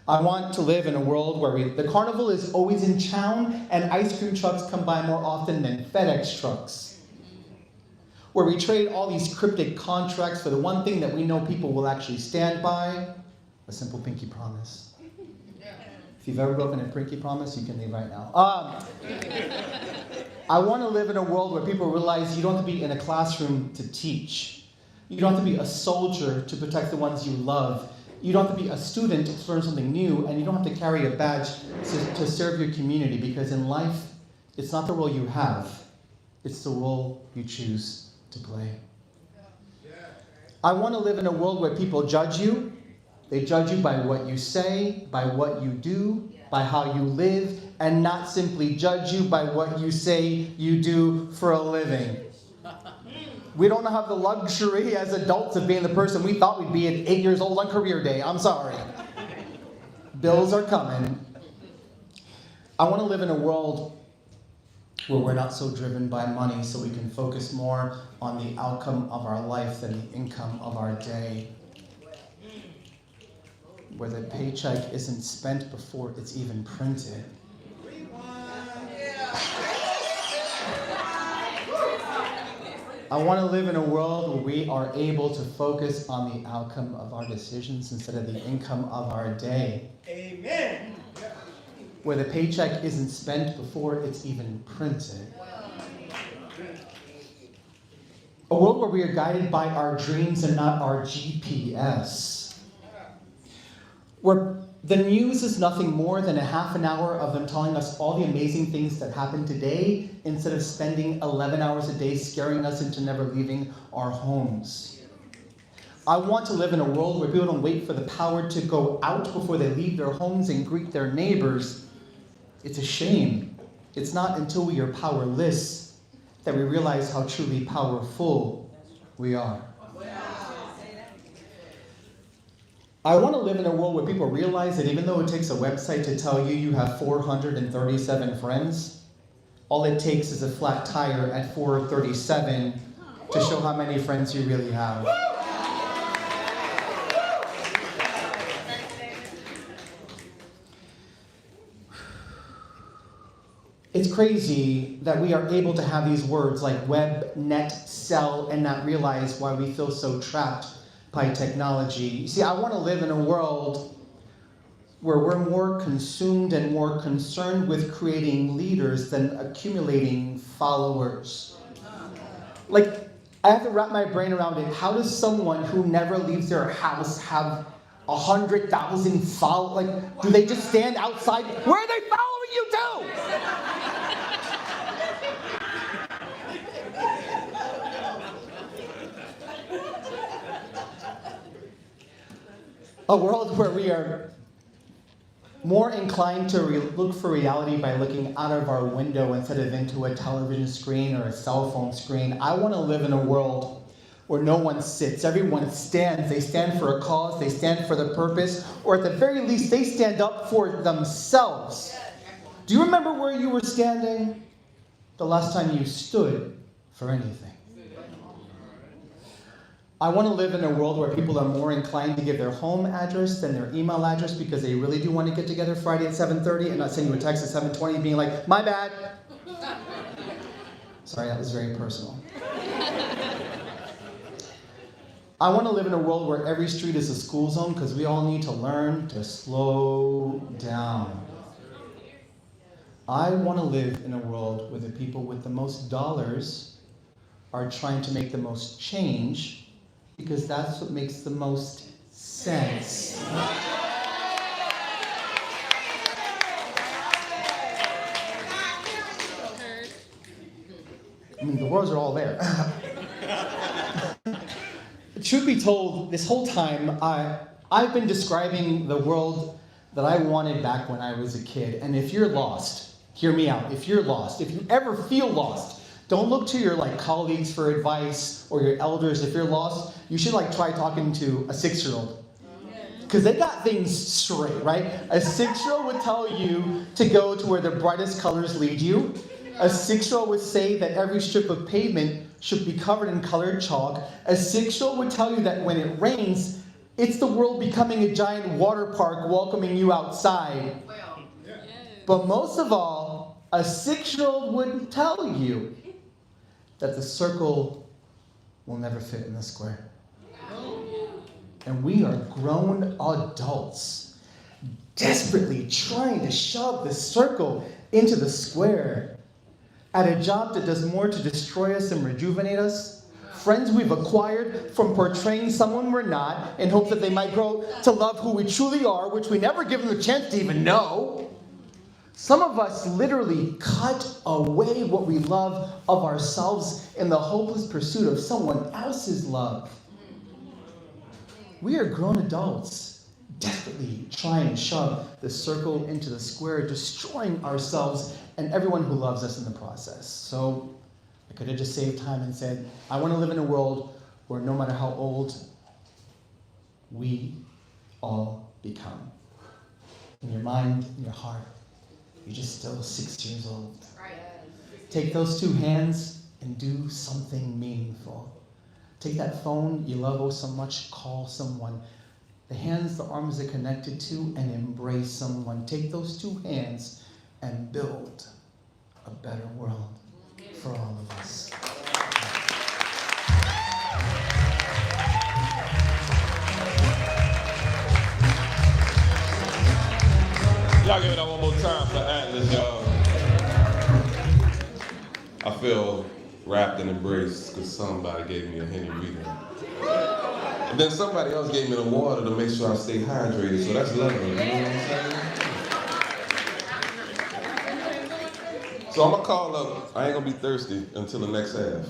I want to live in a world where the carnival is always in town and ice cream trucks come by more often than FedEx trucks. Where we trade all these cryptic contracts for the one thing that we know people will actually stand by, a simple pinky promise. If you've ever broken a pinky promise, you can leave right now. I want to live in a world where people realize you don't have to be in a classroom to teach. You don't have to be a soldier to protect the ones you love. You don't have to be a student to learn something new, and you don't have to carry a badge to serve your community, because in life, it's not the role you have, it's the role you choose to play. I want to live in a world where people judge you. They judge you by what you say, by what you do, by how you live, and not simply judge you by what you say you do for a living. We don't have the luxury as adults of being the person we thought we'd be at 8 years old on career day. I'm sorry. Bills are coming. I want to live in a world where we're not so driven by money so we can focus more on the outcome of our life than the income of our day. Where the paycheck isn't spent before it's even printed. I want to live in a world where we are able to focus on the outcome of our decisions instead of the income of our day. Amen. Where the paycheck isn't spent before it's even printed. A world where we are guided by our dreams and not our GPS. Where the news is nothing more than a half an hour of them telling us all the amazing things that happened today instead of spending 11 hours a day scaring us into never leaving our homes. I want to live in a world where people don't wait for the power to go out before they leave their homes and greet their neighbors. It's a shame. It's not until we are powerless that we realize how truly powerful we are. I want to live in a world where people realize that even though it takes a website to tell you you have 437 friends, all it takes is a flat tire at 437 to show how many friends you really have. It's crazy that we are able to have these words like web, net, sell, and not realize why we feel so trapped by technology. You see, I want to live in a world where we're more consumed and more concerned with creating leaders than accumulating followers. Like, I have to wrap my brain around it. How does someone who never leaves their house have 100,000 followers? Like, do they just stand outside? Where are they following you to? A world where we are more inclined to look for reality by looking out of our window instead of into a television screen or a cell phone screen. I want to live in a world where no one sits. Everyone stands. They stand for a cause. They stand for the purpose. Or at the very least, they stand up for themselves. Do you remember where you were standing the last time you stood for anything? I want to live in a world where people are more inclined to give their home address than their email address because they really do want to get together Friday at 7:30 and not send you a text at 7:20 being like, my bad. Sorry, that was very personal. I want to live in a world where every street is a school zone because we all need to learn to slow down. I want to live in a world where the people with the most dollars are trying to make the most change because that's what makes the most sense. I mean, the words are all there. Truth be told, this whole time, I've been describing the world that I wanted back when I was a kid. And if you're lost, hear me out. If you're lost, if you ever feel lost, don't look to your colleagues for advice or your elders. If you're lost, you should try talking to a 6-year-old. Because they got things straight, right? A 6-year-old would tell you to go to where the brightest colors lead you. A 6-year-old would say that every strip of pavement should be covered in colored chalk. A 6-year-old would tell you that when it rains, it's the world becoming a giant water park welcoming you outside. But most of all, a 6-year-old would tell you that the circle will never fit in the square. And we are grown adults desperately trying to shove the circle into the square at a job that does more to destroy us and rejuvenate us. Friends we've acquired from portraying someone we're not in hopes that they might grow to love who we truly are, which we never give them the chance to even know. Some of us literally cut away what we love of ourselves in the hopeless pursuit of someone else's love. We are grown adults, desperately trying to shove the circle into the square, destroying ourselves and everyone who loves us in the process. So I could have just saved time and said, I want to live in a world where no matter how old we all become, in your mind, in your heart, you're just still 6 years old. Take those 2 hands and do something meaningful. Take that phone you love oh so much, call someone. The hands, the arms they're connected to, and embrace someone. Take those 2 hands and build a better world for all of us. Y'all give it up one more time for Atlas, y'all. I feel wrapped and embraced because somebody gave me a Henny reading. And then somebody else gave me the water to make sure I stay hydrated, so that's lovely, you know what I'm saying? So I'm gonna call up, I ain't gonna be thirsty until the next half.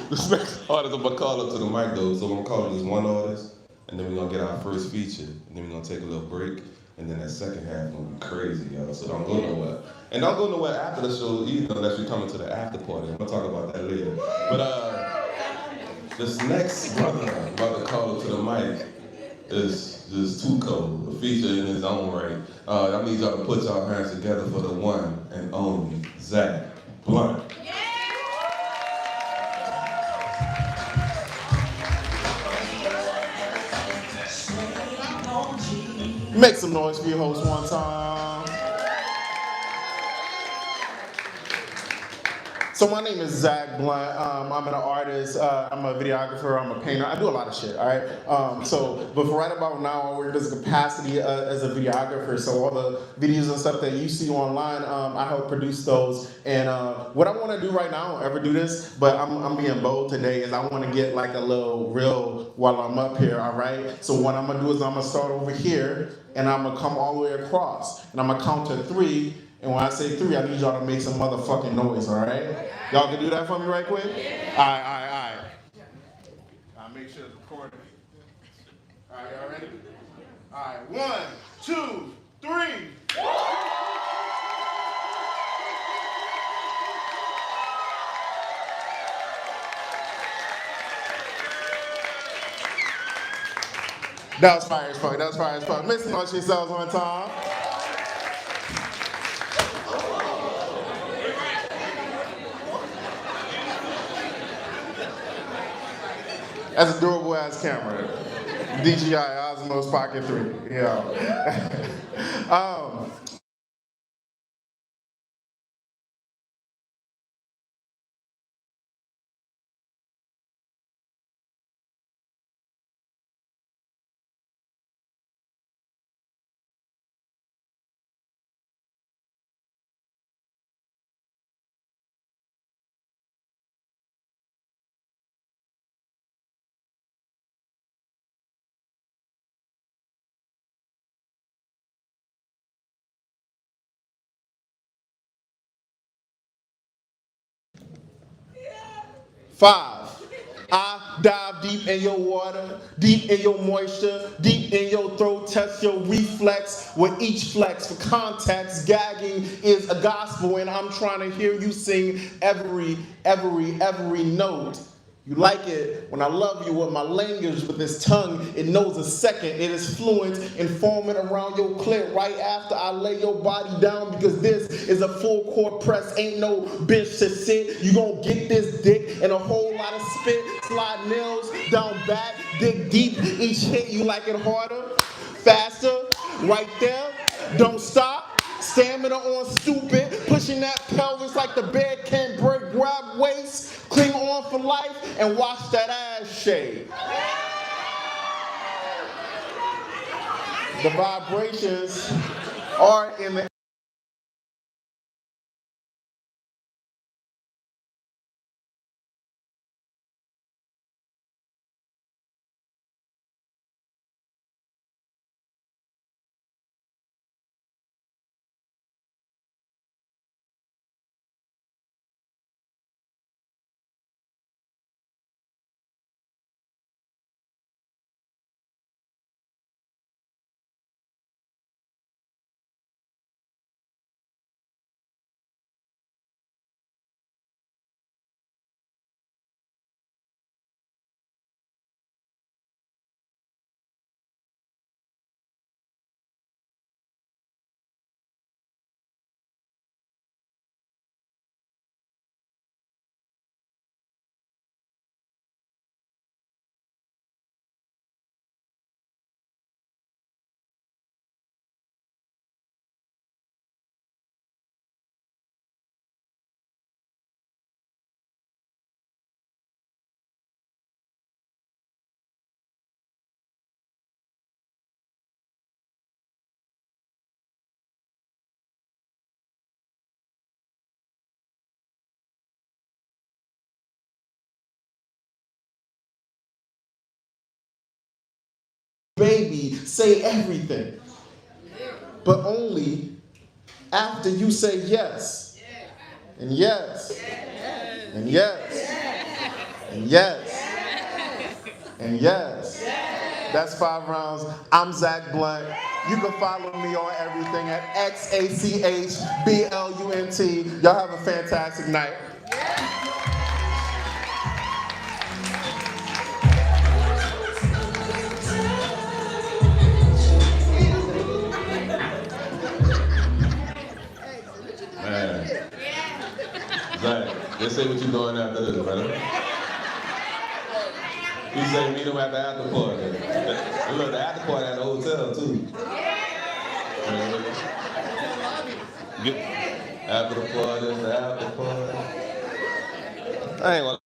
This next artist I'm gonna call up to the mic though, so I'm gonna call up this one artist, and then we're gonna get our first feature, and then we're gonna take a little break, and then that second half is gonna be crazy, y'all, so don't go nowhere. And don't go nowhere after the show either, unless you're coming to the after party. I'm gonna talk about that later. But this next brother I'm about to call up to the mic is too cold, a feature in his own right. I need y'all to put y'all hands together for the one and only Zach Blunt. Make some noise for your host one time. So my name is Zach Blunt. I'm an artist. I'm a videographer. I'm a painter. I do a lot of shit. All right. But for right about now, I work as a capacity as a videographer. So all the videos and stuff that you see online, I help produce those. And what I want to do right now, I don't ever do this, but I'm being bold today, is I want to get like a little reel while I'm up here. All right. So what I'm gonna do is I'm gonna start over here, and I'm gonna come all the way across, and I'm gonna count to 3. And when I say 3, I need y'all to make some motherfucking noise, all right? Y'all can do that for me right quick? All right. I'll make sure it's recorded. All right, y'all ready? All right, 1, 2, 3. That was fire as fuck. That was fire as fuck. Make some noise for yourselves one time. That's a durable ass camera. DJI Osmos Pocket 3. Yeah. Five. I dive deep in your water, deep in your moisture, deep in your throat, test your reflex with each flex. For context, gagging is a gospel, and I'm trying to hear you sing every note. You like it when I love you with my language, with this tongue, it knows a second. It is fluent in forming around your clit right after I lay your body down, because this is a full court press. Ain't no bench to sit. You gon' get this dick and a whole lot of spit. Slide nails down back, dig deep. Each hit you like it harder, faster, right there. Don't stop. Stamina on stupid, pushing that pelvis like the bed can't break. Grab waist, cling on for life, and watch that ass shake. The vibrations are in the baby, say everything, but only after you say yes, and yes, and yes, and yes, and yes. That's 5 rounds. I'm Zach Blunt. You can follow me on everything at XACHBLUNT. Y'all have a fantastic night. Man. Zach, let's say what you doing after this, brother. He said meet him at the after party. Look, the after party at the hotel too. Get after the party, the after party. I ain't gonna.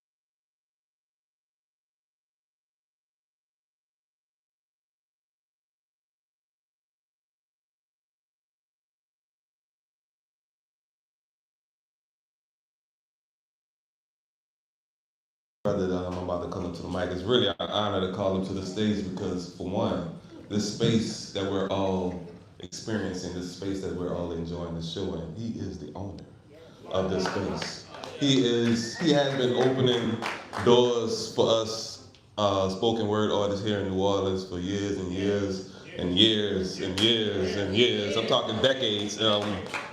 Brother, I'm about to come up to the mic. It's really an honor to call him to the stage because, for one, this space that we're all experiencing, this space that we're all enjoying the show in, he is the owner of this space. He has been opening doors for us spoken word artists here in New Orleans for years and years and years and years and years. I'm talking decades.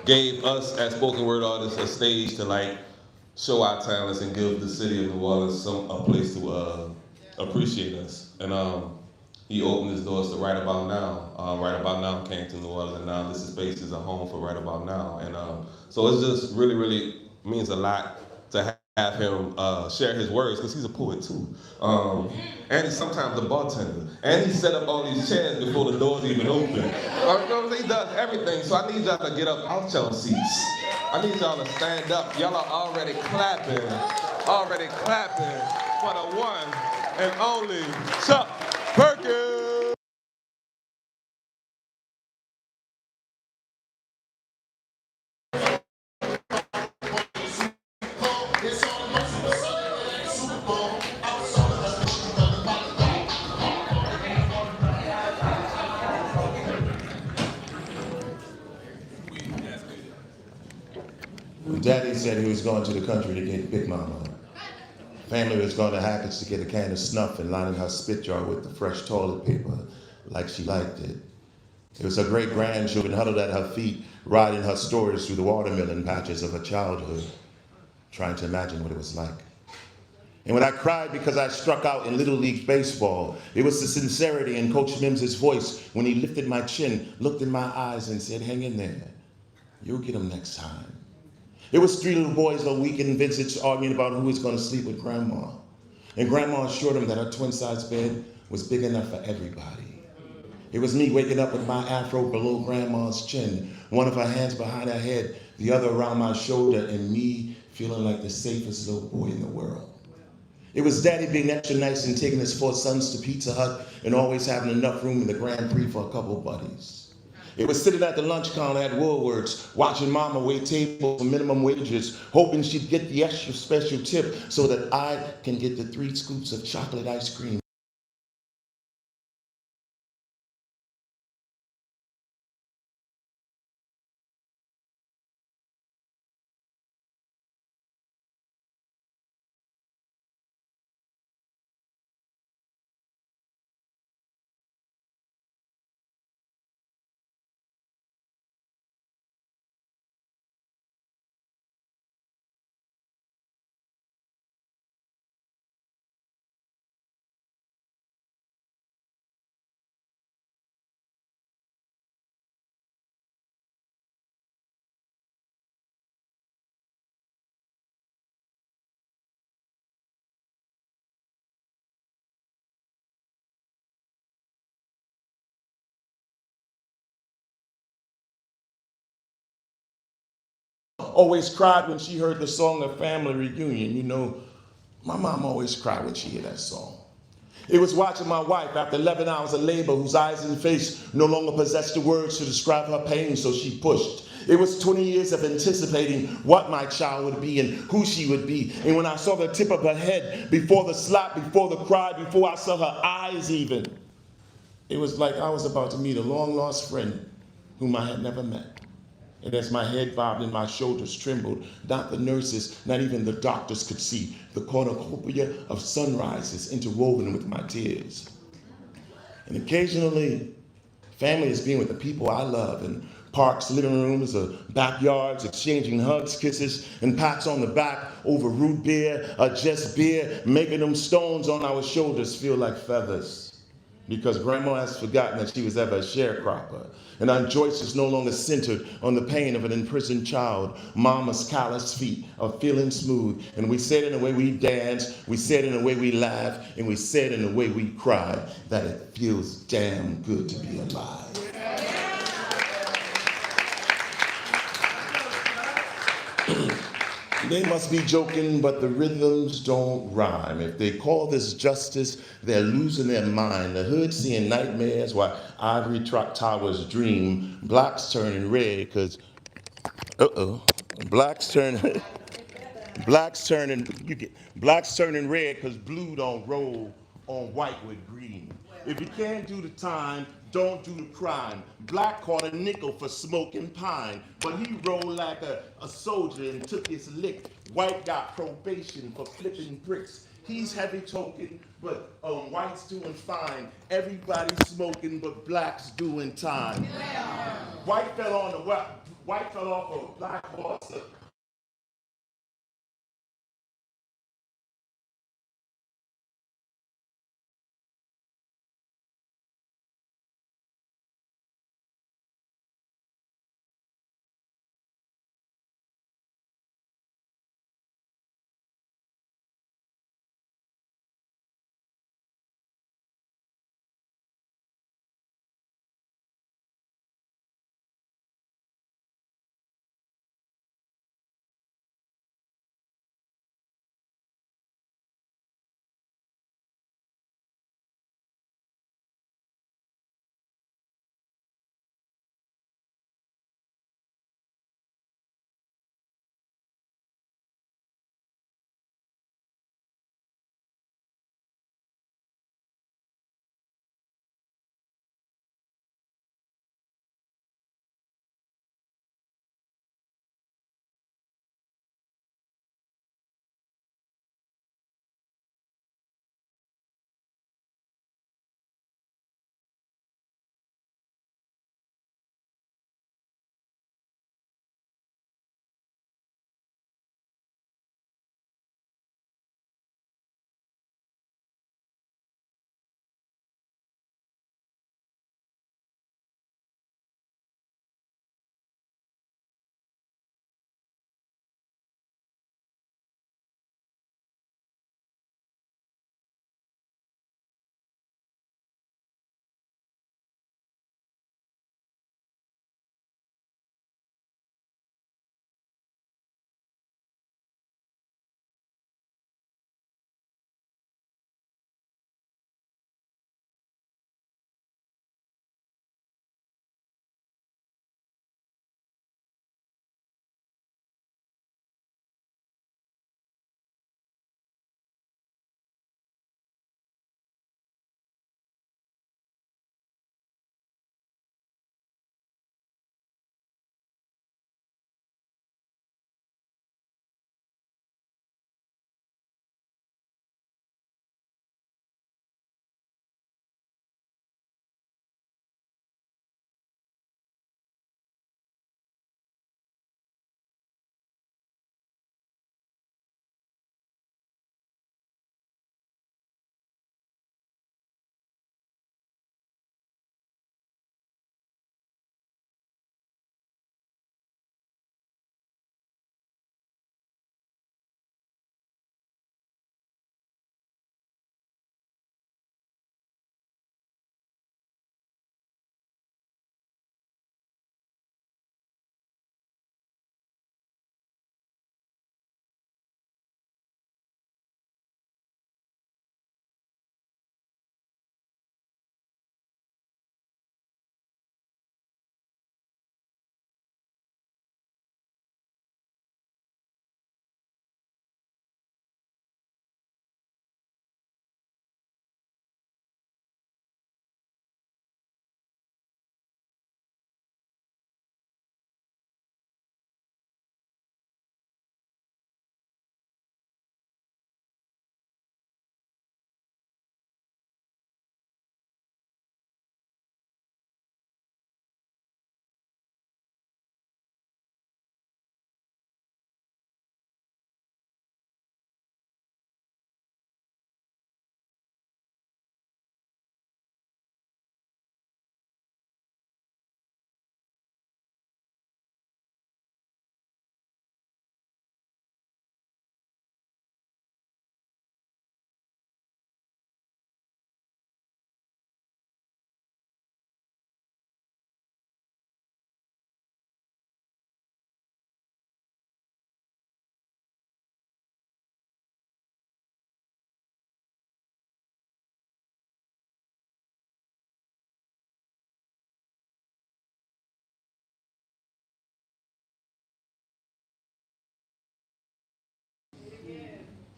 Gave us as spoken word artists a stage to show our talents and give the city of New Orleans a place to appreciate us. And he opened his doors to Right About Now. Right About Now came to New Orleans, and now this space is a home for Right About Now. And so it's just really, really means a lot to have him share his words, because he's a poet too. And he's sometimes a bartender. And he set up all these chairs before the doors even open. He does everything. So I need y'all to get up out your seats. I need y'all to stand up. Y'all are already clapping for the one and only Chuck Perkins. Daddy said he was going to the country to get Big Mama. Family was going to Hackett's to get a can of snuff and lining her spit jar with the fresh toilet paper like she liked it. It was her great-grandchildren huddled at her feet, riding her stories through the watermelon patches of her childhood, trying to imagine what it was like. And when I cried because I struck out in Little League Baseball, it was the sincerity in Coach Mims's voice when he lifted my chin, looked in my eyes, and said, "Hang in there. You'll get them next time." It was three little boys a week in Vintage arguing about who was going to sleep with Grandma. And Grandma assured them that her twin-size bed was big enough for everybody. It was me waking up with my afro below Grandma's chin, one of her hands behind her head, the other around my shoulder, and me feeling like the safest little boy in the world. It was Daddy being extra nice and taking his 4 sons to Pizza Hut and always having enough room in the Grand Prix for a couple buddies. It was sitting at the lunch counter at Woolworths, watching Mama wait tables for minimum wages, hoping she'd get the extra special tip so that I can get the 3 scoops of chocolate ice cream. Always cried when she heard the song of Family Reunion. You know, my mom always cried when she heard that song. It was watching my wife after 11 hours of labor, whose eyes and face no longer possessed the words to describe her pain, so she pushed. It was 20 years of anticipating what my child would be and who she would be. And when I saw the tip of her head, before the slap, before the cry, before I saw her eyes even, it was like I was about to meet a long-lost friend whom I had never met. And as my head bobbed and my shoulders trembled, not the nurses, not even the doctors could see the cornucopia of sunrises interwoven with my tears. And occasionally, family is being with the people I love in parks, living rooms, or backyards, exchanging hugs, kisses, and pats on the back over root beer or just beer, making them stones on our shoulders feel like feathers. Because Grandma has forgotten that she was ever a sharecropper. And our Joyce is no longer centered on the pain of an imprisoned child. Mama's calloused feet are feeling smooth. And we said in the way we dance, we said in the way we laugh, and we said in the way we cry, that it feels damn good to be alive. They must be joking, but the rhythms don't rhyme. If they call this justice, they're losing their mind. The hood seeing nightmares while ivory towers dream. Blacks turning red, because, blacks turning, blacks turning red because blue don't roll on white with green. If you can't do the time, don't do the crime. Black caught a nickel for smoking pine, but he rolled like a soldier and took his lick. White got probation for flipping bricks. He's heavy token, but white's doing fine. Everybody's smoking, but black's doing time. White fell off a black horse.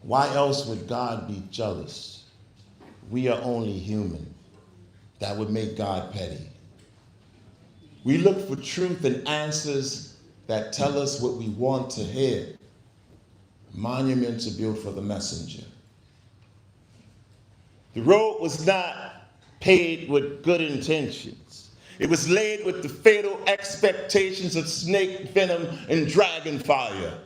Why else would God be jealous? We are only human. That would make God petty. We look for truth and answers that tell us what we want to hear. Monuments are built for the messenger. The road was not paved with good intentions. It was laid with the fatal expectations of snake venom and dragon fire.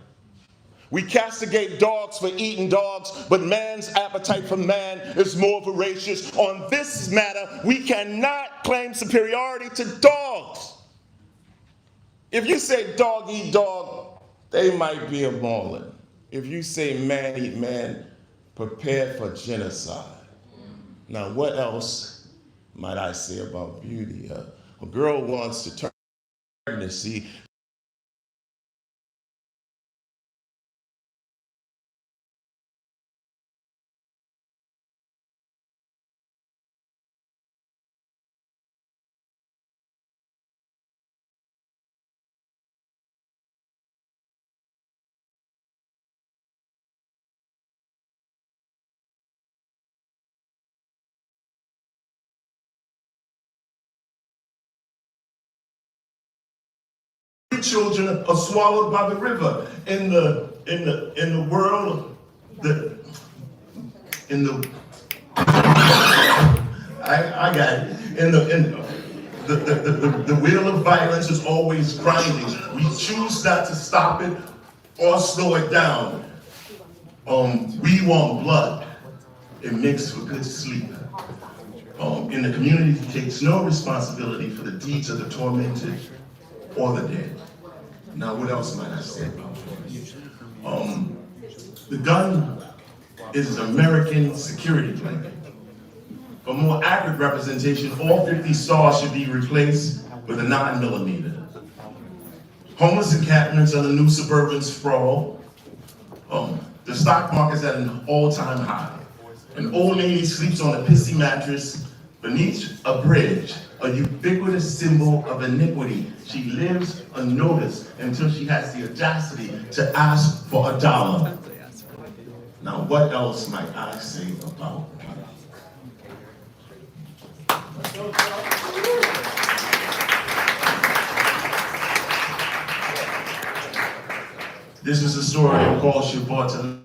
We castigate dogs for eating dogs, but man's appetite for man is more voracious. On this matter, we cannot claim superiority to dogs. If you say dog eat dog, they might be a Marlin. If you say man eat man, prepare for genocide. Now, what else might I say about beauty? A girl wants to turn pregnancy. Children are swallowed by the river. In the world, I got it. The wheel of violence is always grinding. We choose not to stop it or slow it down. We want blood. It makes for good sleep. In the community takes no responsibility for the deeds of the tormented or the dead. Now, what else might I say about this? The gun is an American security blanket. For more accurate representation, all 50 stars should be replaced with a 9mm. Homeless encampments are the new suburban sprawl. The stock market's at an all-time high. An old lady sleeps on a pissy mattress beneath a bridge, a ubiquitous symbol of iniquity. She lives unnoticed until she has the audacity to ask for $1. Now, what else might I say about beauty? This is a story called She Bought to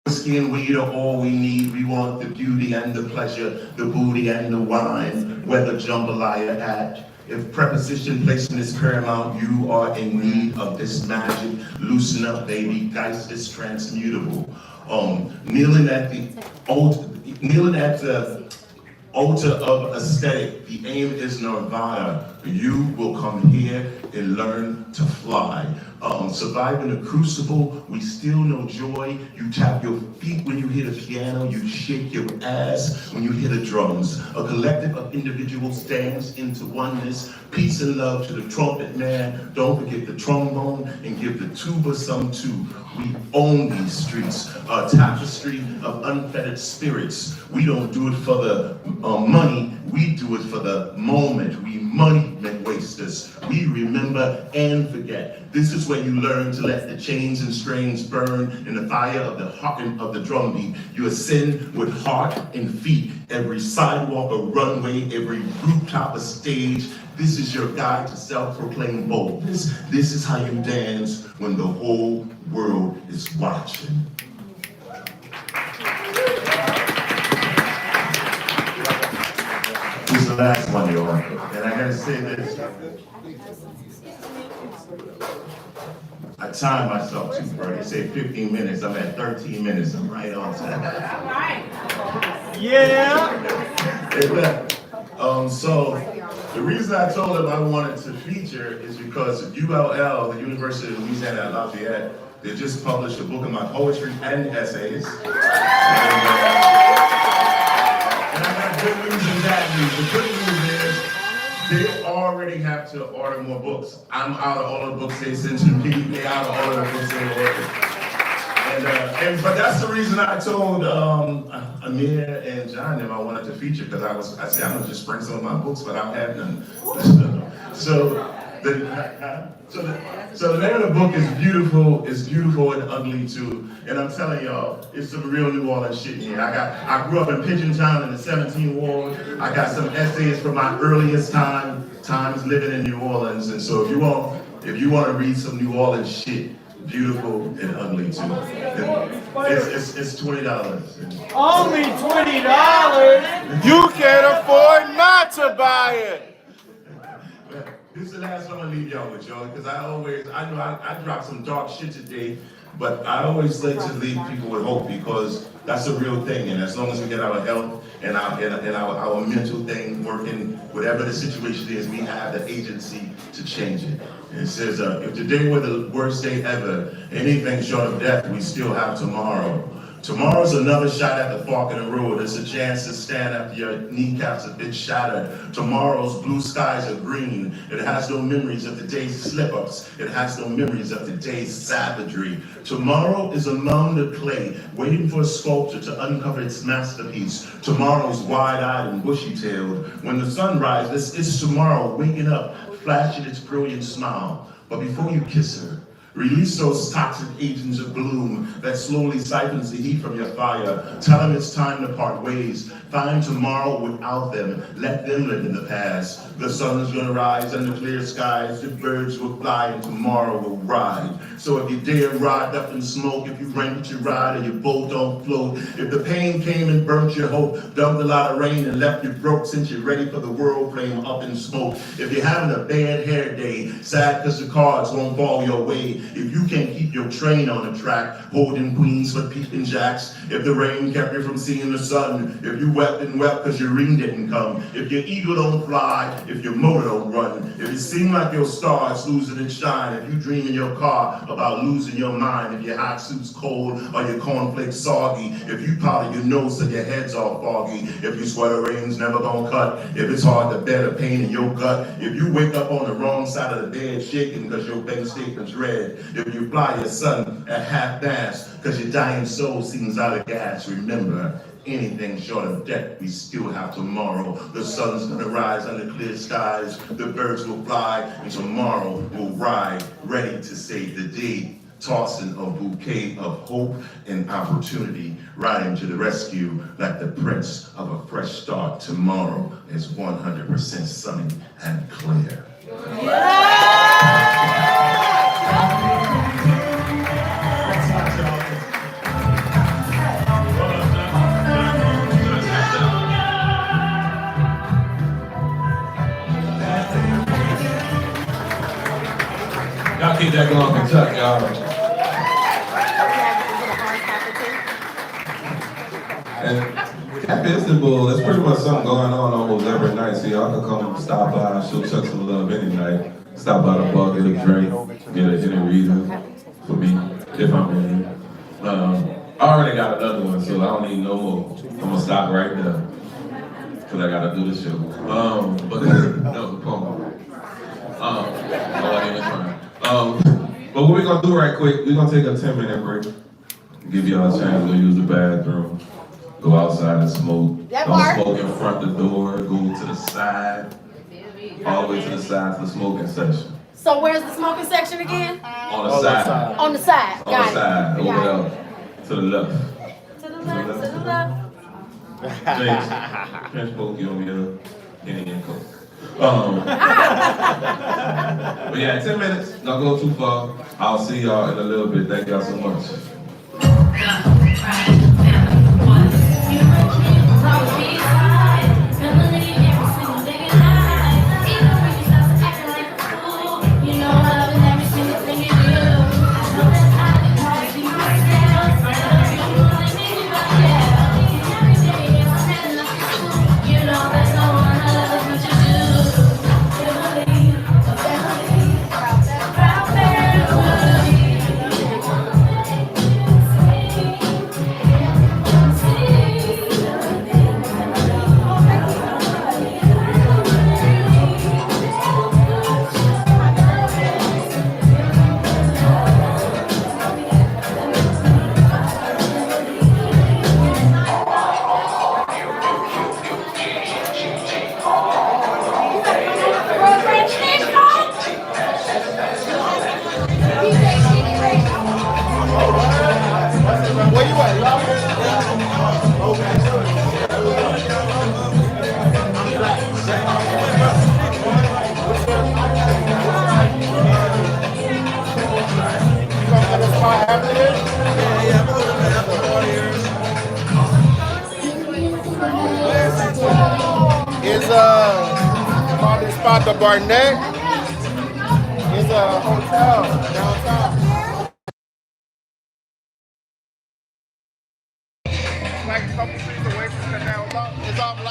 Whiskey and weed are all we need. We want the beauty and the pleasure, the booty and the wine, where the jambalaya at. If preposition placement is paramount, you are in need of this magic. Loosen up, baby. Geist is transmutable. Kneeling at the altar of aesthetic, the aim is nirvana. You will come here and learn to fly. Surviving the crucible, we still know joy. You tap your feet when you hit a piano, you shake your ass when you hit the drums. A collective of individuals dance into oneness. Peace and love to the trumpet man. Don't forget the trombone and give the tuba some too. We own these streets, a tapestry of unfettered spirits. We don't do it for the money, we do it for the moment. We money wasters. We remember and forget. This is where you learn to let the chains and strings burn in the fire of the heart of the drumbeat. You ascend with heart and feet. Every sidewalk a runway, every rooftop a stage. This is your guide to self-proclaimed boldness. This is how you dance when the whole world is watching. This is the last one, y'all. And I gotta say this. I timed myself too, bro. They say 15 minutes. I'm at 13 minutes. I'm right on time. Yeah. So the reason I told him I wanted to feature is because ULL, the University of Louisiana at Lafayette, they just published a book of my poetry and essays. And I got good news and bad news. The good news is they already have to order more books. I'm out of all the books they sent to me. They out of all the books they ordered. But that's the reason I told Amir and John them I wanted to feature, because I said I'm gonna just bring some of my books, but I don't have none. So So the name of the book is Beautiful. It's beautiful and ugly too. And I'm telling y'all, it's some real New Orleans shit here. I grew up in Pigeon Town in the 17th Ward. I got some essays from my earliest times living in New Orleans. And so if you want to read some New Orleans shit, beautiful and ugly too. It's $20. Only $20? You can't afford not to buy it. This is the last one I'm gonna leave y'all with, y'all, because I know I dropped some dark shit today, but I always like to leave people with hope because that's a real thing, and as long as we get our health and our mental thing working, whatever the situation is, we have the agency to change it. And it says, if today were the worst day ever, anything short of death, we still have tomorrow. Tomorrow's another shot at the fork in the road. It's a chance to stand after your kneecaps have been shattered. Tomorrow's blue skies are green. It has no memories of the day's slip-ups. It has no memories of the day's savagery. Tomorrow is a mound of clay, waiting for a sculptor to uncover its masterpiece. Tomorrow's wide-eyed and bushy-tailed. When the sun rises, it's tomorrow waking up, flashing its brilliant smile. But before you kiss her, release those toxic agents of gloom that slowly siphons the heat from your fire. Tell them it's time to part ways. Find tomorrow without them. Let them live in the past. The sun is gonna rise under clear skies. The birds will fly and tomorrow will ride. So if you dare ride up in smoke, if you rent your ride and your boat don't float, if the pain came and burnt your hope, dumped a lot of rain and left you broke since you're ready for the world flame up in smoke, if you're having a bad hair day, sad because the cards won't fall your way, if you can't keep your train on the track, holding queens for peeping jacks, if the rain kept you from seeing the sun, if you wept and wept because your ring didn't come, if your eagle don't fly, if your motor don't run, if it seemed like your star is losing its shine, if you dream in your car about losing your mind, if your hot suit's cold or your cornflakes soggy, if you powder your nose so your head's all foggy, if your sweater rain's never gonna cut, if it's hard to bear the pain in your gut, if you wake up on the wrong side of the bed shaking because your bank statement's red, if you fly your son at half-mast because your dying soul seems out of gas, remember, anything short of death, we still have tomorrow. The sun's gonna rise under clear skies, the birds will fly, and tomorrow will ride, ready to save the day, tossing a bouquet of hope and opportunity, riding to the rescue like the prince of a fresh start. Tomorrow is 100% sunny and clear. Y'all keep that going, Kentucky, y'all. And Cafe Istanbul, there's pretty much something going on almost every night, so y'all can come stop by, show Chuck some love any night. Stop by the bar, get a drink, get any reason for me, if I'm in here. I already got another one, so I don't need no more. I'm gonna stop right there, because I gotta do the show. But that was a poem. I wasn't even trying. But what we're gonna do right quick, we're gonna take a 10-minute break. Give y'all a chance to go use the bathroom, go outside and smoke. Don't smoke in front of the door, go to the side, all the way to the side for the smoking section. So where's the smoking section again? On the side. On the side. On the side, over there, to the left. To the left, to the left. James Pokey over here, Henny and Coke. But yeah, 10 minutes, don't go too far. I'll see y'all in a little bit. Thank y'all so much. It's called this spot the Barnett. It's a hotel downtown. Like a couple streets away from the canal. It's off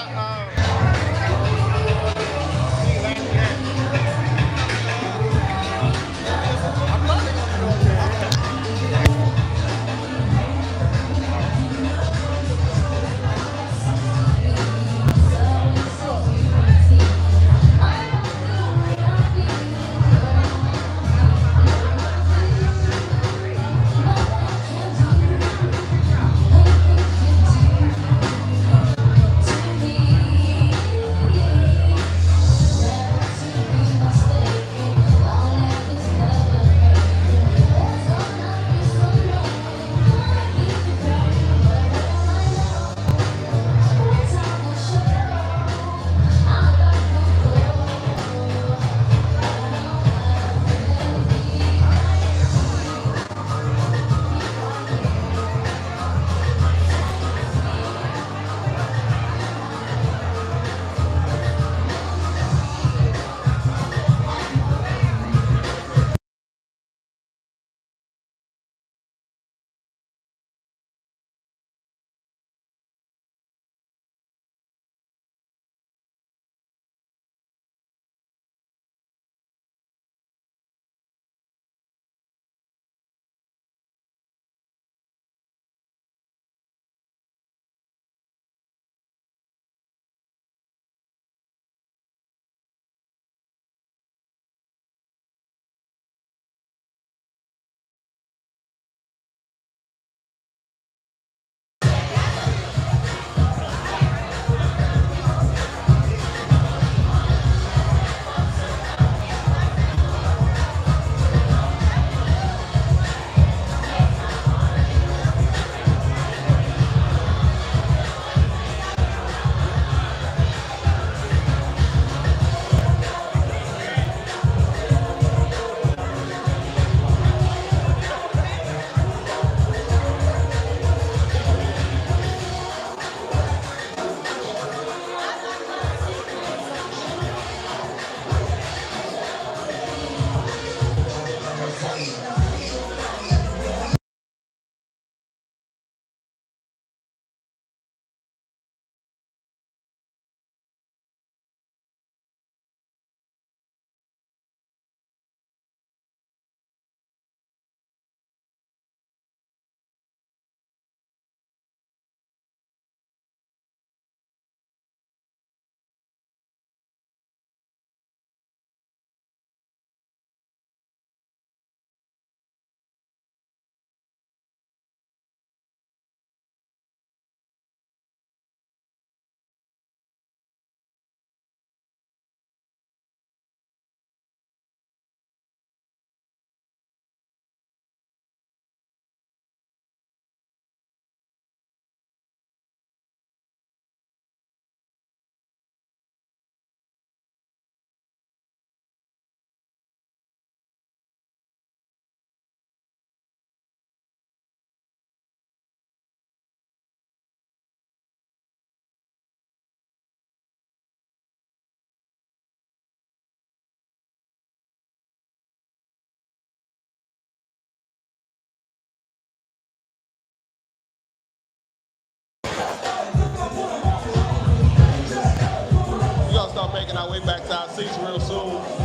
We're gonna start making our way back to our seats real soon.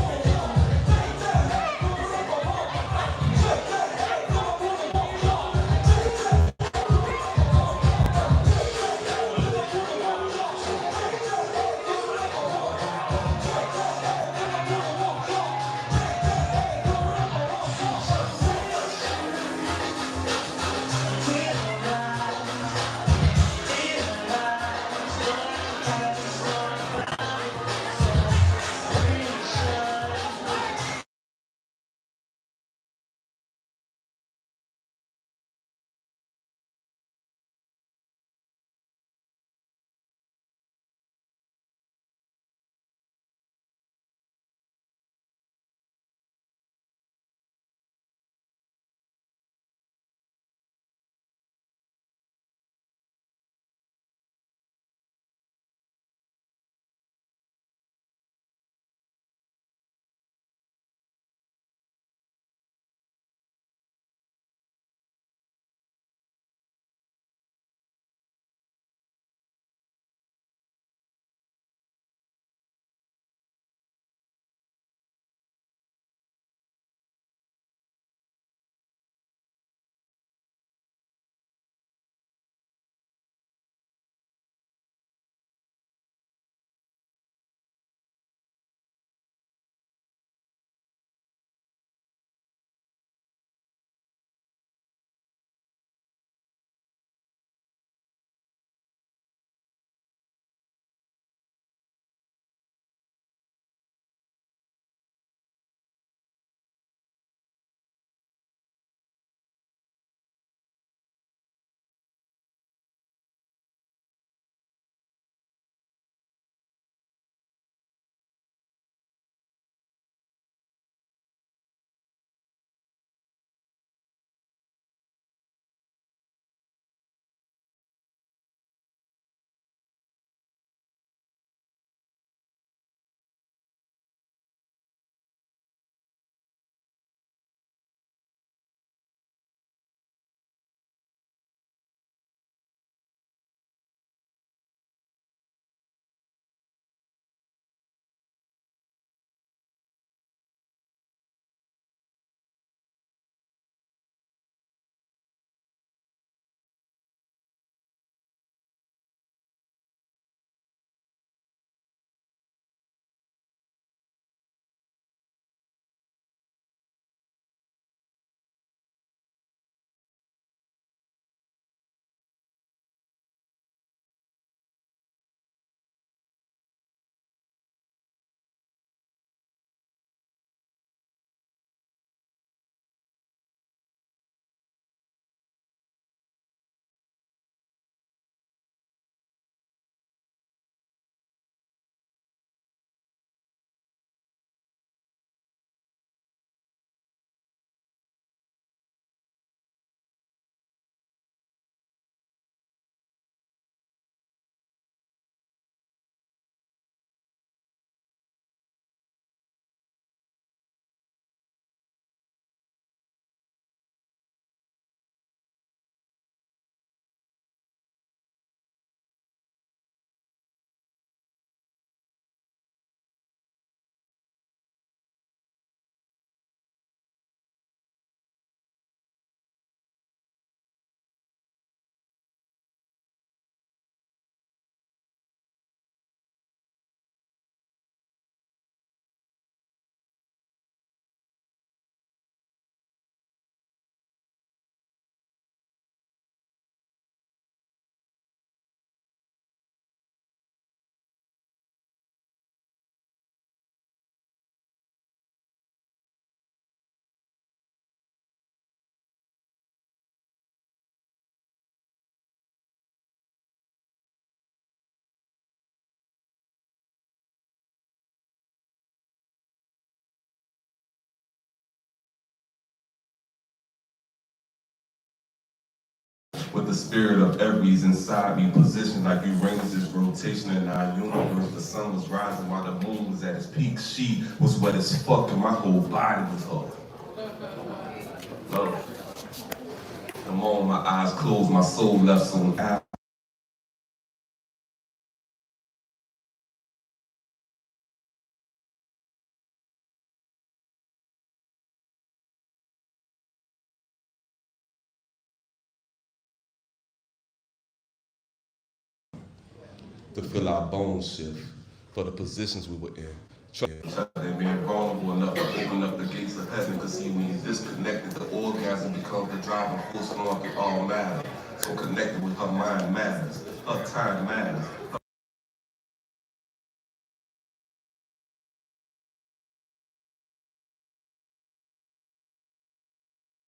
with the spirit of Aries inside me, positioned like Uranus' rotation in our universe. The sun was rising while the moon was at its peak. She was wet as fuck and my whole body was her. Love. The moment my eyes closed, my soul left soon after. To feel our bones shift for the positions we were in. And being vulnerable enough to open up the gates of heaven, because see, when you're disconnected, the orgasm becomes the driving force along it all matters. So connected with her mind matters, her time matters.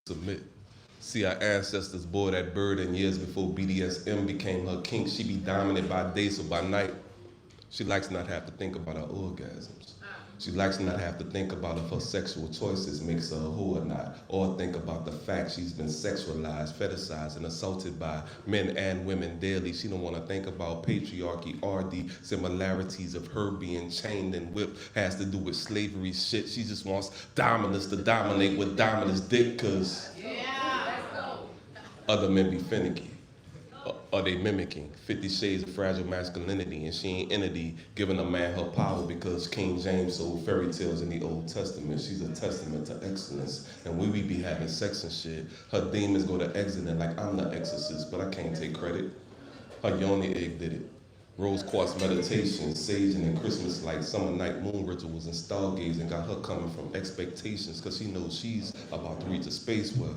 Submit. See, our ancestors bore that burden years before BDSM became her kink. She be dominant by day, so by night, she likes to not have to think about her orgasms. She likes to not have to think about if her sexual choices makes her a whore or not, or think about the fact she's been sexualized, fetishized, and assaulted by men and women daily. She don't want to think about patriarchy or the similarities of her being chained and whipped has to do with slavery shit. She just wants dominance to dominate with dominance dick, cause other men be finicky. Are they mimicking 50 shades of fragile masculinity, and she ain't entity giving a man her power because King James sold fairy tales in the Old Testament. She's a testament to excellence. And when we be having sex and shit, her demons go to exiting like I'm the exorcist, but I can't take credit. Her yoni egg did it. Rose quartz meditation, saging and Christmas light, summer night moon rituals and stargazing got her coming from expectations, because she knows she's about to reach a space where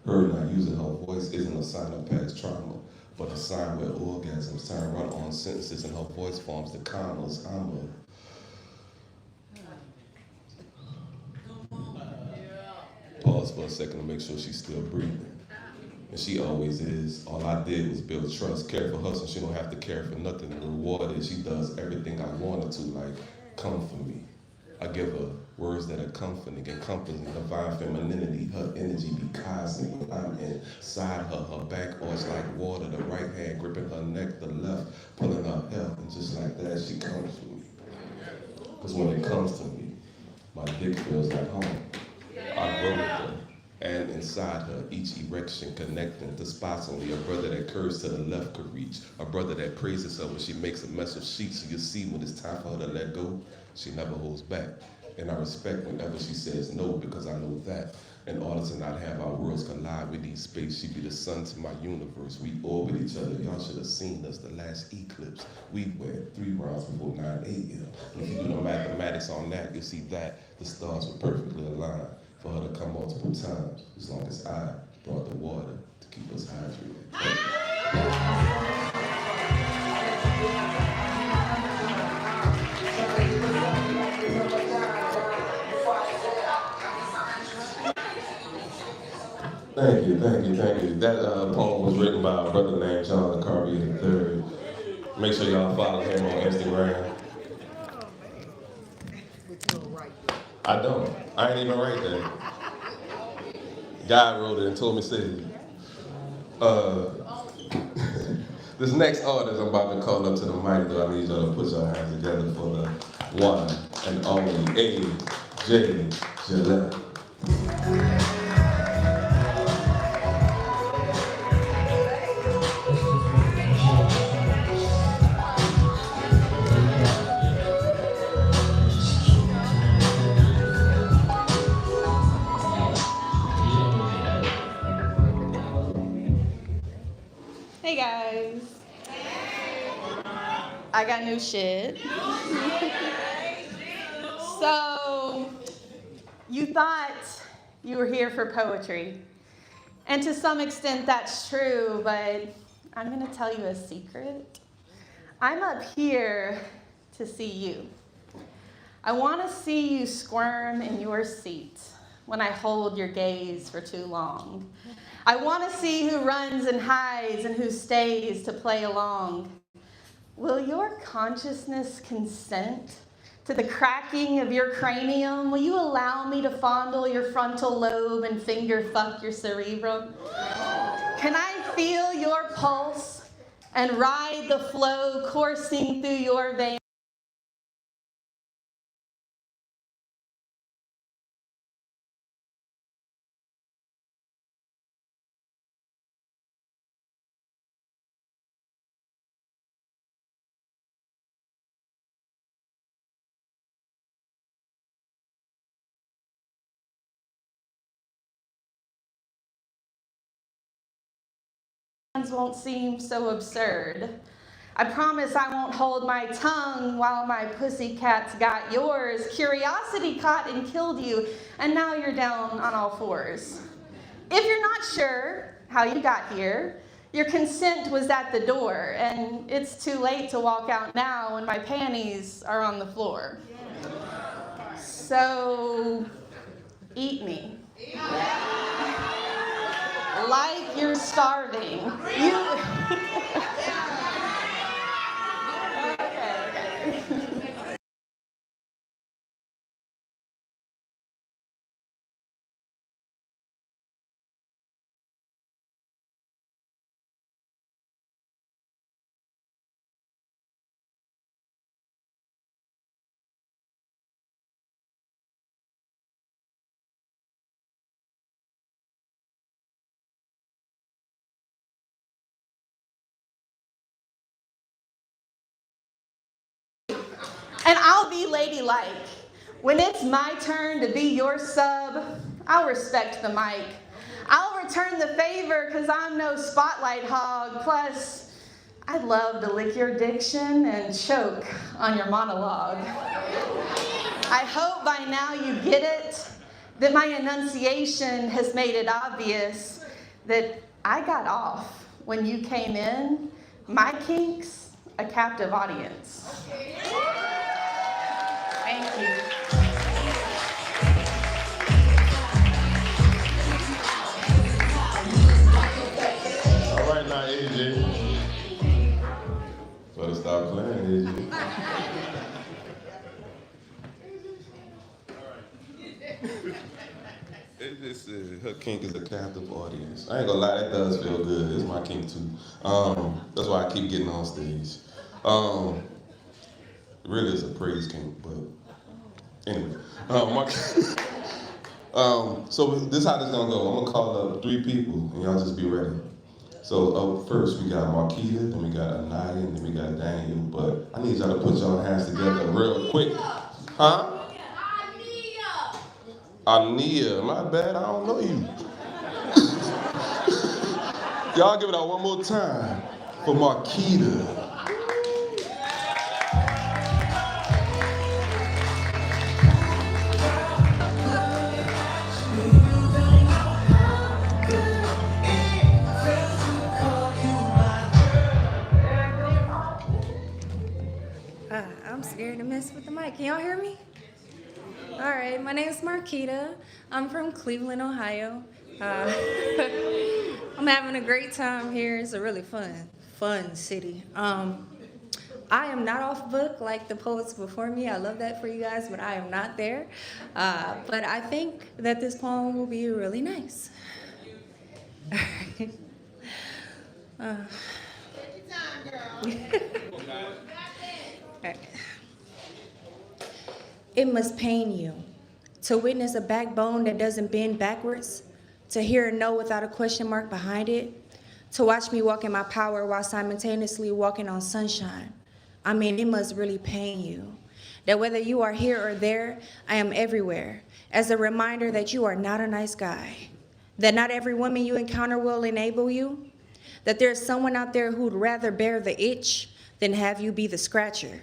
her not using her voice isn't a sign of past trauma, but a sign where orgasms turn run-on sentences and her voice forms the commas. Pause for a second to make sure she's still breathing. And she always is. All I did was build trust, care for her so she don't have to care for nothing. The reward is she does everything I want her to, like come for me. I give her words that are comforting, encompassing divine femininity. Her energy be cosmic when I'm inside her. Her back arch like water, the right hand gripping her neck, the left pulling her hair. And just like that, she comes for me. Because when it comes to me, my dick feels like home. I grow with her. And inside her, each erection connecting to spots only a brother that curves to the left could reach. A brother that praises her when she makes a mess of sheets. So you see when it's time for her to let go, she never holds back. And I respect whenever she says no, because I know that in order to not have our worlds collide with these space, she be the sun to my universe. We orbit each other. Y'all should have seen us the last eclipse. We went 3 rounds before 9 a.m. And if you do the mathematics on that, you'll see that the stars were perfectly aligned for her to come multiple times, as long as I brought the water to keep us hydrated. Thank you, thank you, thank you. That poem was written by a brother named John Carvey III. Make sure y'all follow him on Instagram. I don't. I ain't even write that. God wrote it and told me to say it. This next artist I'm about to call up to the mic, though, I need y'all to put your hands together for the one and only A.J. Gillette. Hey guys. I got new shit. So, you thought you were here for poetry. And to some extent that's true, but I'm gonna tell you a secret. I'm up here to see you. I wanna see you squirm in your seat when I hold your gaze for too long. I want to see who runs and hides and who stays to play along. Will your consciousness consent to the cracking of your cranium? Will you allow me to fondle your frontal lobe and finger fuck your cerebrum? Can I feel your pulse and ride the flow coursing through your veins. Won't seem so absurd. I promise I won't hold my tongue while my pussycats got yours. Curiosity caught and killed you, and now you're down on all fours. If you're not sure how you got here, your consent was at the door, and it's too late to walk out now when my panties are on the floor. So, eat me. Like you're starving. And I'll be ladylike. When it's my turn to be your sub, I'll respect the mic. I'll return the favor because I'm no spotlight hog. Plus, I'd love to lick your diction and choke on your monologue. I hope by now you get it, that my enunciation has made it obvious that I got off when you came in. My kink's a captive audience. Thank you. All right now, AJ. Better stop playing, AJ. It just said her kink is a captive audience. I ain't gonna lie, that does feel good. It's my kink too. That's why I keep getting on stage. Really is a praise kink, but anyway. So this is how this is gonna go. I'm gonna call up 3 people, and y'all just be ready. So up first we got Marquita, then we got Anaya, and then we got Daniel. But I need y'all to put y'all hands together real quick. Huh? Ania, my bad, I don't know you. Y'all give it out one more time for Marquita. I'm scared to mess with the mic. Can y'all hear me? All right, my name is Marquita. I'm from Cleveland, Ohio. I'm having a great time here. It's a really fun city. I am not off book like the poets before me. I love that for you guys, but I am not there. But I think that this poem will be really nice. It must pain you to witness a backbone that doesn't bend backwards, to hear a no without a question mark behind it, to watch me walk in my power while simultaneously walking on sunshine. I mean, it must really pain you that whether you are here or there, I am everywhere, as a reminder that you are not a nice guy, that not every woman you encounter will enable you, that there's someone out there who'd rather bear the itch than have you be the scratcher,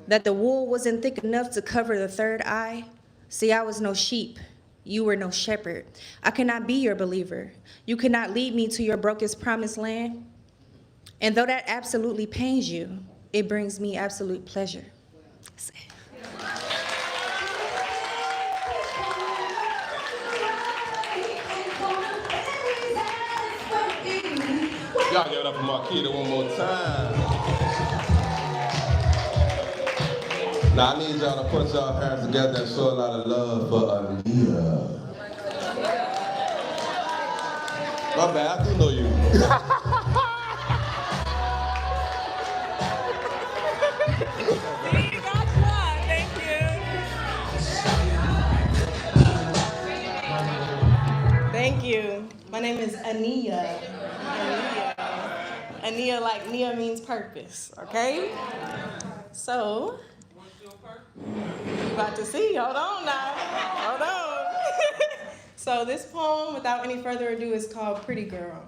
that the wool wasn't thick enough to cover the third eye. See, I was no sheep. You were no shepherd. I cannot be your believer. You cannot lead me to your brokest promised land. And though that absolutely pains you, it brings me absolute pleasure. Y'all give it up for Marquita one more time. Now I need y'all to put y'all hands together and show a lot of love for Ania. My bad, I do know you. name is Ania. Ania, like Nia means purpose, okay? So, you about to see, hold on now, hold on. So this poem, without any further ado, is called Pretty Girl.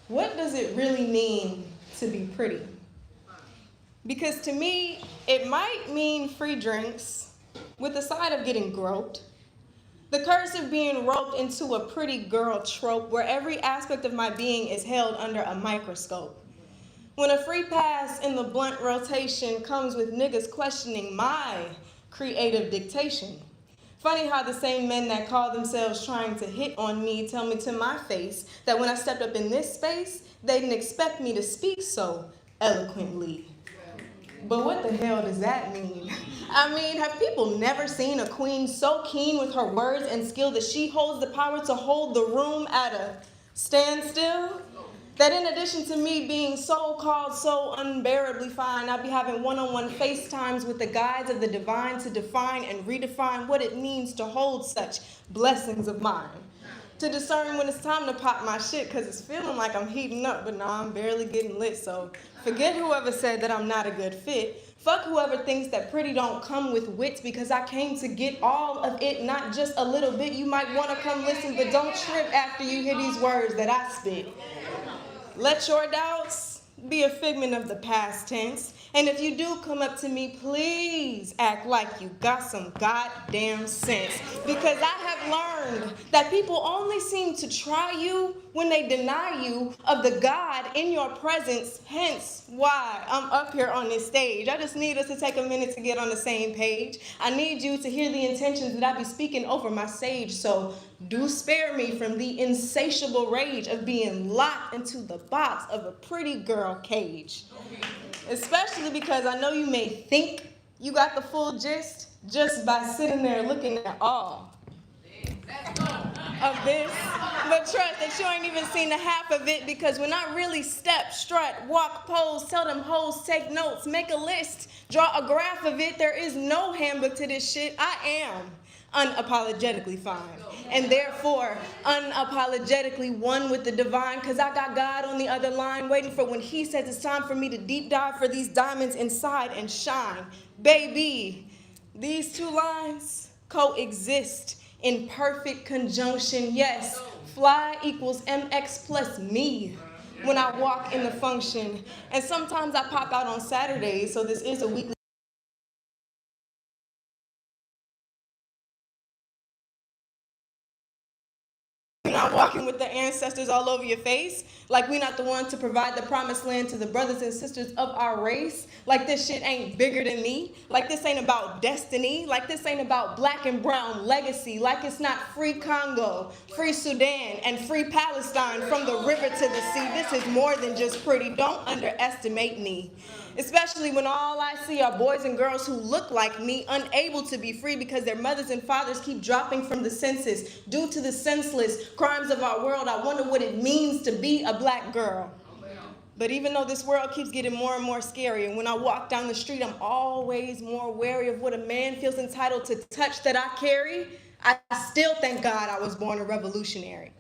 What does it really mean to be pretty? Because to me, it might mean free drinks with the side of getting groped. The curse of being roped into a pretty girl trope where every aspect of my being is held under a microscope. When a free pass in the blunt rotation comes with niggas questioning my creative dictation. Funny how the same men that call themselves trying to hit on me tell me to my face that when I stepped up in this space, they didn't expect me to speak so eloquently. But what the hell does that mean? I mean, have people never seen a queen so keen with her words and skill that she holds the power to hold the room at a standstill? That in addition to me being so-called so unbearably fine, I'll be having one-on-one FaceTimes with the guides of the divine to define and redefine what it means to hold such blessings of mine. To discern when it's time to pop my shit, because it's feeling like I'm heating up, but now I'm barely getting lit, so forget whoever said that I'm not a good fit. Fuck whoever thinks that pretty don't come with wits, because I came to get all of it, not just a little bit. You might want to come listen, but don't trip after you hear these words that I spit. Let your doubts be a figment of the past tense. And if you do come up to me, please act like you got some goddamn sense. Because I have learned that people only seem to try you when they deny you of the God in your presence. Hence why I'm up here on this stage. I just need us to take a minute to get on the same page. I need you to hear the intentions that I be speaking over my sage. So do spare me from the insatiable rage of being locked into the box of a pretty girl cage. Especially because I know you may think you got the full gist just by sitting there looking at all of this. But trust that you ain't even seen the half of it, because when I really step, strut, walk, pose, tell them hoes, take notes, make a list, draw a graph of it, there is no handbook to this shit. I am unapologetically fine, and therefore unapologetically one with the divine, because I got God on the other line waiting for when he says it's time for me to deep dive for these diamonds inside and shine. Baby, these two lines coexist in perfect conjunction. Yes, fly equals MX plus me when I walk in the function. And sometimes I pop out on Saturdays, so this is a weekly. Not walking with the ancestors all over your face, like we not the one to provide the promised land to the brothers and sisters of our race, like this shit ain't bigger than me, like this ain't about destiny, like this ain't about black and brown legacy, like it's not free Congo, free Sudan, and free Palestine from the river to the sea. This is more than just pretty. Don't underestimate me. Especially when all I see are boys and girls who look like me, unable to be free because their mothers and fathers keep dropping from the census due to the senseless crimes of our world. I wonder what it means to be a black girl. But even though this world keeps getting more and more scary, and when I walk down the street, I'm always more wary of what a man feels entitled to touch that I carry, I still thank God I was born a revolutionary.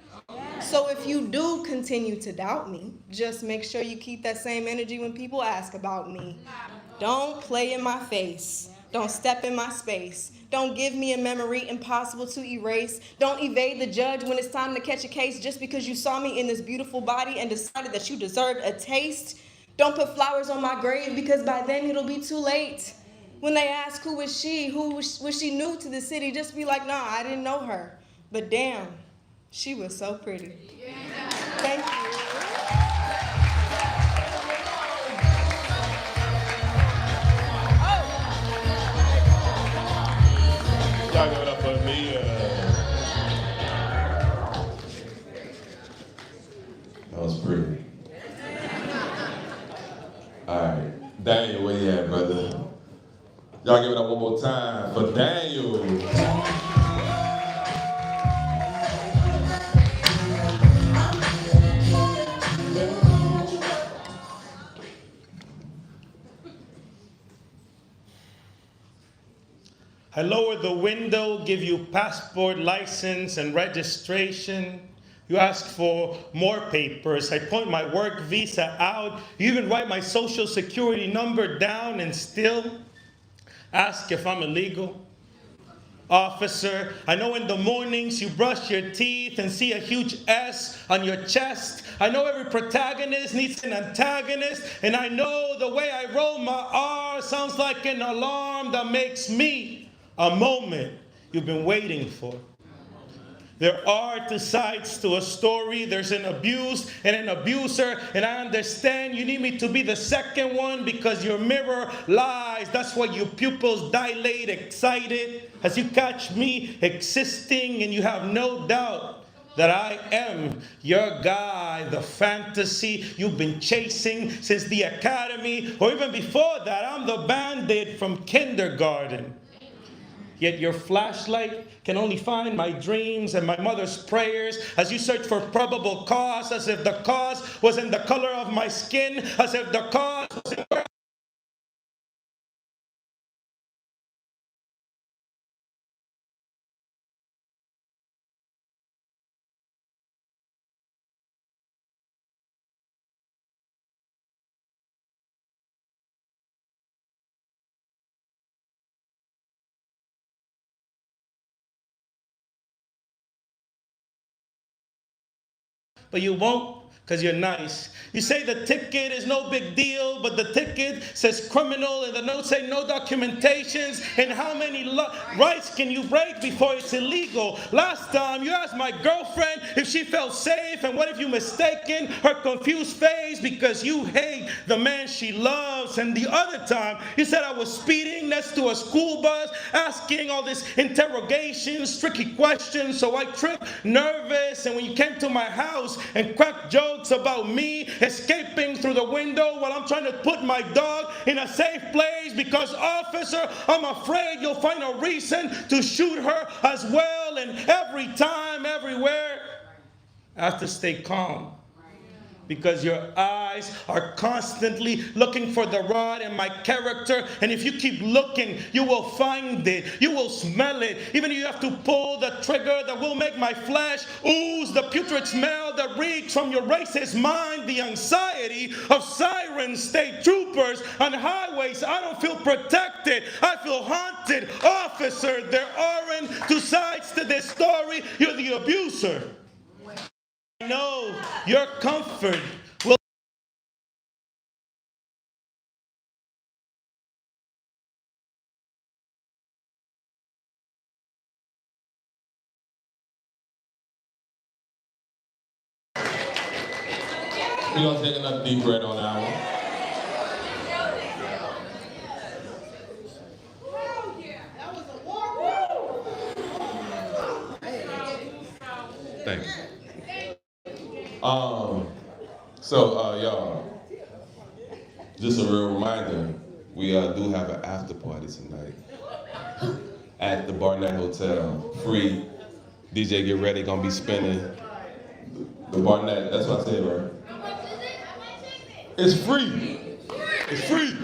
So if you do continue to doubt me, just make sure you keep that same energy when people ask about me. Don't play in my face. Don't step in my space. Don't give me a memory impossible to erase. Don't evade the judge when it's time to catch a case just because you saw me in this beautiful body and decided that you deserved a taste. Don't put flowers on my grave, because by then it'll be too late. When they ask who was she new to the city, just be like, nah, I didn't know her. But damn, she was so pretty. Thank you. Y'all give it up for me. That was pretty. All right, Daniel, where you at, brother? Y'all give it up one more time for Daniel. How I lower the window, give you passport, license, and registration. You ask for more papers. I point my work visa out. You even write my social security number down and still ask if I'm illegal. Officer, I know in the mornings you brush your teeth and see a huge S on your chest. I know every protagonist needs an antagonist, and I know the way I roll my R sounds like an alarm that makes me a moment you've been waiting for. There are two sides to a story. There's an abused and an abuser, and I understand you need me to be the second one because your mirror lies. That's why your pupils dilate excited as you catch me existing, and you have no doubt that I am your guy, the fantasy you've been chasing since the academy, or even before that. I'm the bandit from kindergarten. Yet your flashlight can only find my dreams and my mother's prayers as you search for probable cause, as if the cause was in the color of my skin, as if the cause was in where. But you won't, because you're nice. You say the ticket is no big deal, but the ticket says criminal and the notes say no documentations. And how many rights can you break before it's illegal? Last time you asked my girlfriend if she felt safe, and what if you mistaken her confused face because you hate the man she loves? And the other time you said I was speeding next to a school bus, asking all these interrogations, tricky questions, so I tripped, nervous, and when you came to my house and cracked jokes about me escaping through the window while I'm trying to put my dog in a safe place because, officer, I'm afraid you'll find a reason to shoot her as well. And every time, everywhere, I have to stay calm because your eyes are constantly looking for the rod in my character. And if you keep looking, you will find it. You will smell it. Even if you have to pull the trigger that will make my flesh ooze the putrid smell that reeks from your racist mind. The anxiety of sirens, state troopers on highways. I don't feel protected. I feel haunted. Officer, there aren't two sides to this story. You're the abuser. I know your comfort will. We're gonna take another deep breath on that one. Thank you. Y'all, just a real reminder, we do have an after party tonight at the Barnett Hotel. Free. DJ get ready, gonna be spinning. The Barnett, that's what I said, right? It's free. It's free.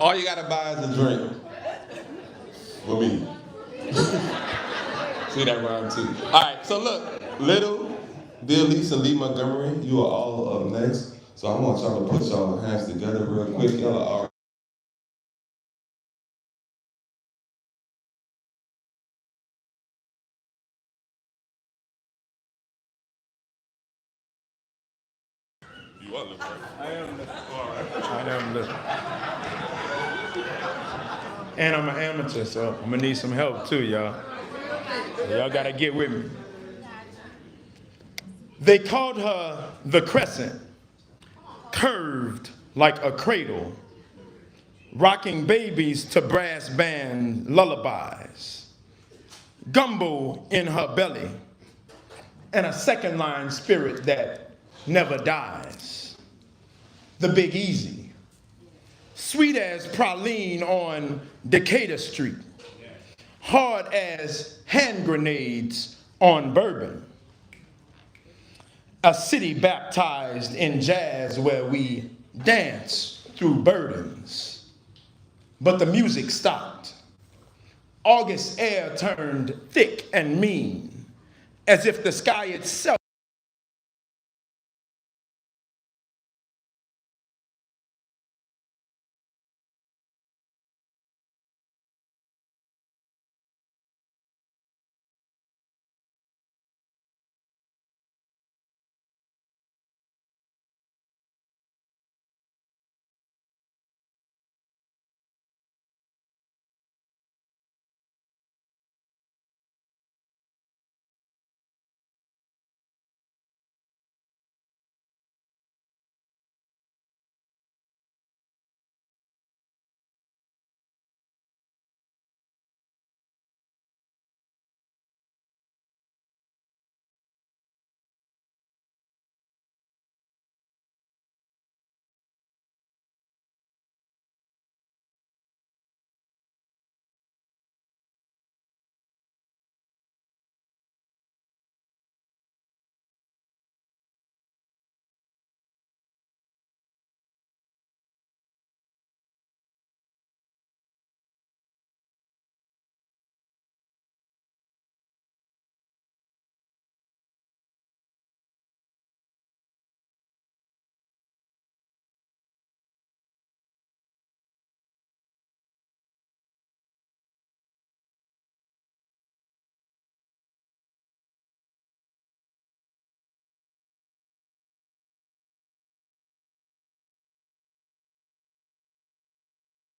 All you gotta buy is a drink. For me. See that rhyme too. All right, so look, Little, Dear Lisa, Lee Montgomery, you are all up next. So I want y'all to put y'all hands together real quick. Y'all are all. You are Little, right? I am Little. All right. I am Little. And I'm an amateur, so I'm gonna need some help too, y'all. So y'all gotta get with me. They called her the Crescent, curved like a cradle, rocking babies to brass band lullabies, gumbo in her belly, and a second line spirit that never dies. The Big Easy, sweet as praline on Decatur Street, hard as hand grenades on Bourbon. A city baptized in jazz where we dance through burdens. but the music stopped. August air turned thick and mean, as if the sky itself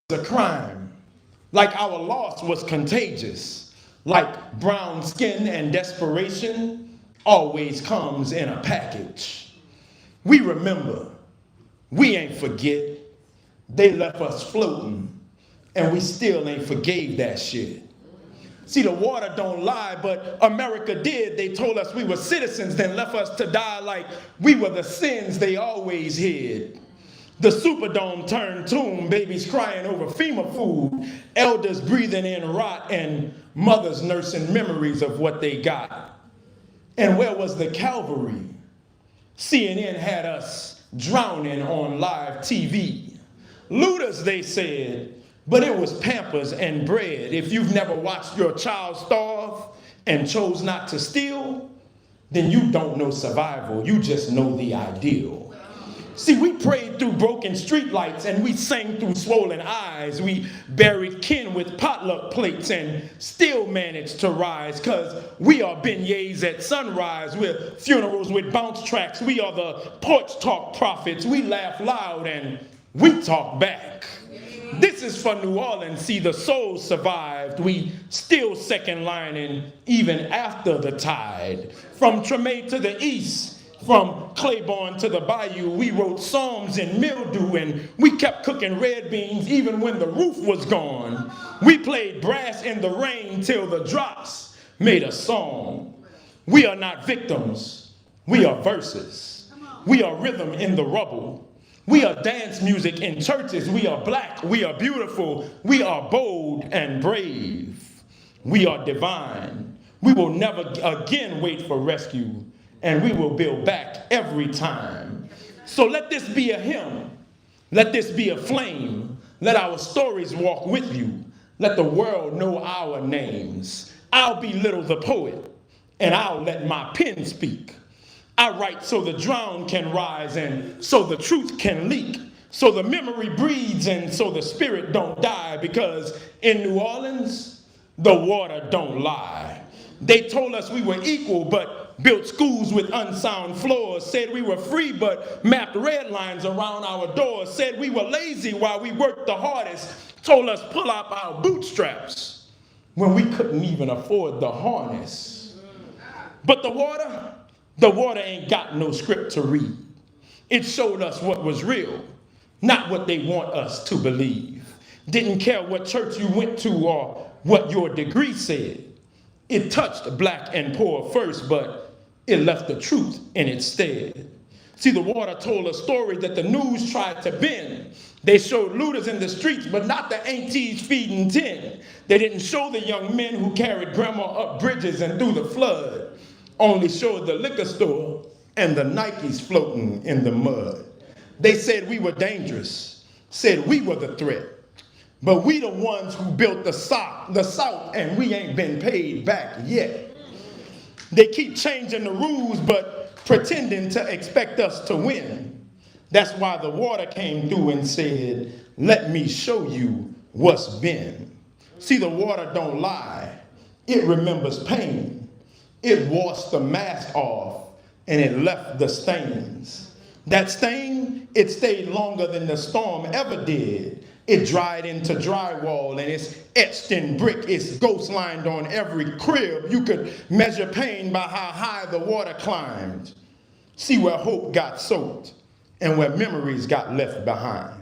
was a crime, like our loss was contagious, like brown skin and desperation always comes in a package. We remember, we ain't forget, they left us floating, and we still ain't forgave that shit. See, the water don't lie, but America did. They told us we were citizens, then left us to die like we were the sins they always hid. The Superdome turned tomb, babies crying over FEMA food, elders breathing in rot, and mothers nursing memories of what they got. And where was the Calvary? CNN had us drowning on live TV. Looters, they said, but it was Pampers and bread. If you've never watched your child starve and chose not to steal, then you don't know survival, you just know the ideal. See, we prayed through broken streetlights and we sang through swollen eyes. We buried kin with potluck plates and still managed to rise, cause we are beignets at sunrise. We're funerals with bounce tracks. We are the porch talk prophets. We laugh loud and we talk back. This is for New Orleans. See, the soul survived. We still second lining even after the tide. From Treme to the east, from Claiborne to the bayou, we wrote psalms in mildew, and we kept cooking red beans even when the roof was gone. We played brass in the rain till the drops made a song. We are not victims, we are verses. We are rhythm in the rubble. We are dance music in churches. We are black, we are beautiful, we are bold and brave. We are divine. We will never again wait for rescue, and we will build back every time. So let this be a hymn. Let this be a flame. Let our stories walk with you. Let the world know our names. I'll belittle the poet, and I'll let my pen speak. I write so the drowned can rise, and so the truth can leak, so the memory breathes, and so the spirit don't die, because in New Orleans, the water don't lie. They told us we were equal, but built schools with unsound floors, said we were free, but mapped red lines around our doors, said we were lazy while we worked the hardest, told us pull up our bootstraps when we couldn't even afford the harness. But the water ain't got no script to read. It showed us what was real, not what they want us to believe. Didn't care what church you went to or what your degree said. It touched black and poor first, but it left the truth in its stead. See, the water told a story that the news tried to bend. They showed looters in the streets, but not the aunties feeding tin. They didn't show the young men who carried grandma up bridges and through the flood. Only showed the liquor store and the Nikes floating in the mud. They said we were dangerous, said we were the threat. But we the ones who built the South, and we ain't been paid back yet. They keep changing the rules, but pretending to expect us to win. That's why the water came through and said, let me show you what's been. See, the water don't lie. It remembers pain. It washed the mask off, and it left the stains. That stain, it stayed longer than the storm ever did. It dried into drywall, and it's etched in brick. It's ghost lined on every crib. You could measure pain by how high the water climbed. See where hope got soaked and where memories got left behind.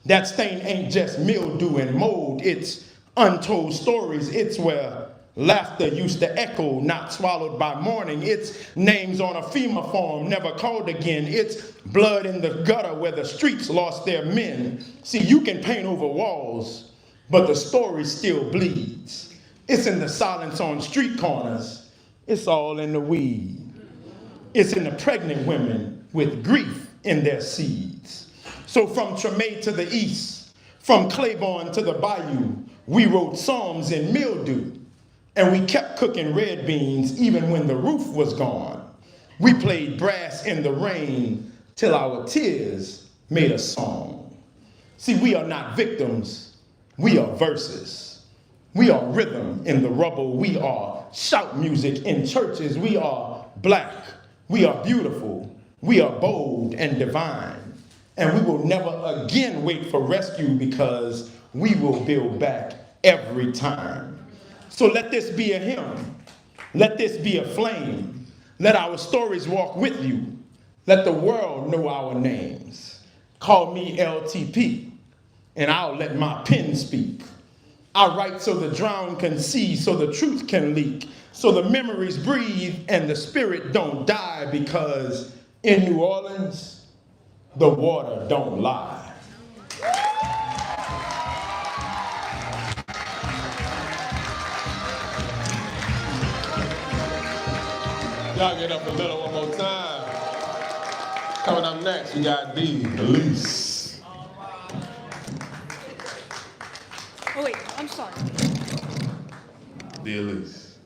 That stain ain't just mildew and mold. It's untold stories. It's where laughter used to echo, not swallowed by mourning. It's names on a FEMA form, never called again. It's blood in the gutter where the streets lost their men. See, you can paint over walls, but the story still bleeds. It's in the silence on street corners. It's all in the weed. It's in the pregnant women with grief in their seeds. So from Tremay to the east, from Claiborne to the bayou, we wrote psalms in mildew. And we kept cooking red beans even when the roof was gone. We played brass in the rain till our tears made a song. See, we are not victims, we are verses. We are rhythm in the rubble. We are shout music in churches. We are black. We are beautiful. We are bold and divine. And we will never again wait for rescue because we will build back every time. So let this be a hymn. Let this be a flame. Let our stories walk with you. Let the world know our names. Call me LTP, and I'll let my pen speak. I write so the drowned can see, so the truth can leak, so the memories breathe and the spirit don't die, because in New Orleans, the water don't lie. Y'all get up a little one more time. Coming up next, we got D. Elise. Oh wait, I'm sorry. D. Elise.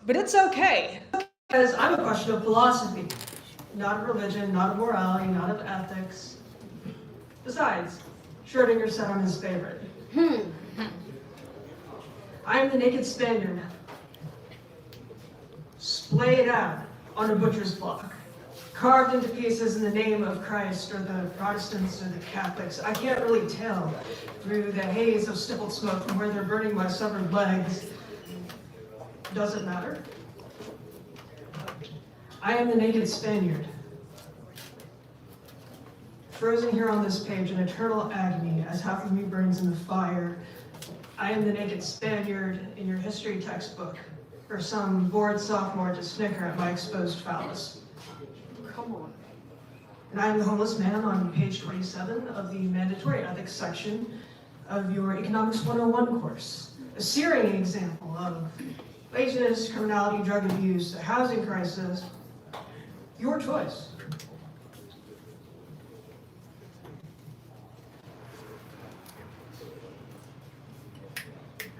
But it's okay. Because I'm a question of philosophy, not of religion, not of morality, not of ethics. Besides, Schrödinger said I'm his favorite. I am the naked Spaniard, splayed out on a butcher's block, carved into pieces in the name of Christ or the Protestants or the Catholics. I can't really tell through the haze of stippled smoke from where they're burning my severed legs. Does it matter? I am the naked Spaniard, frozen here on this page in eternal agony as half of me burns in the fire. I am the naked Spaniard in your history textbook, or some bored sophomore to snicker at my exposed phallus. Come on. And I am the homeless man on page 27 of the mandatory ethics section of your Economics 101 course. A searing example of laziness, criminality, drug abuse, a housing crisis. Your choice.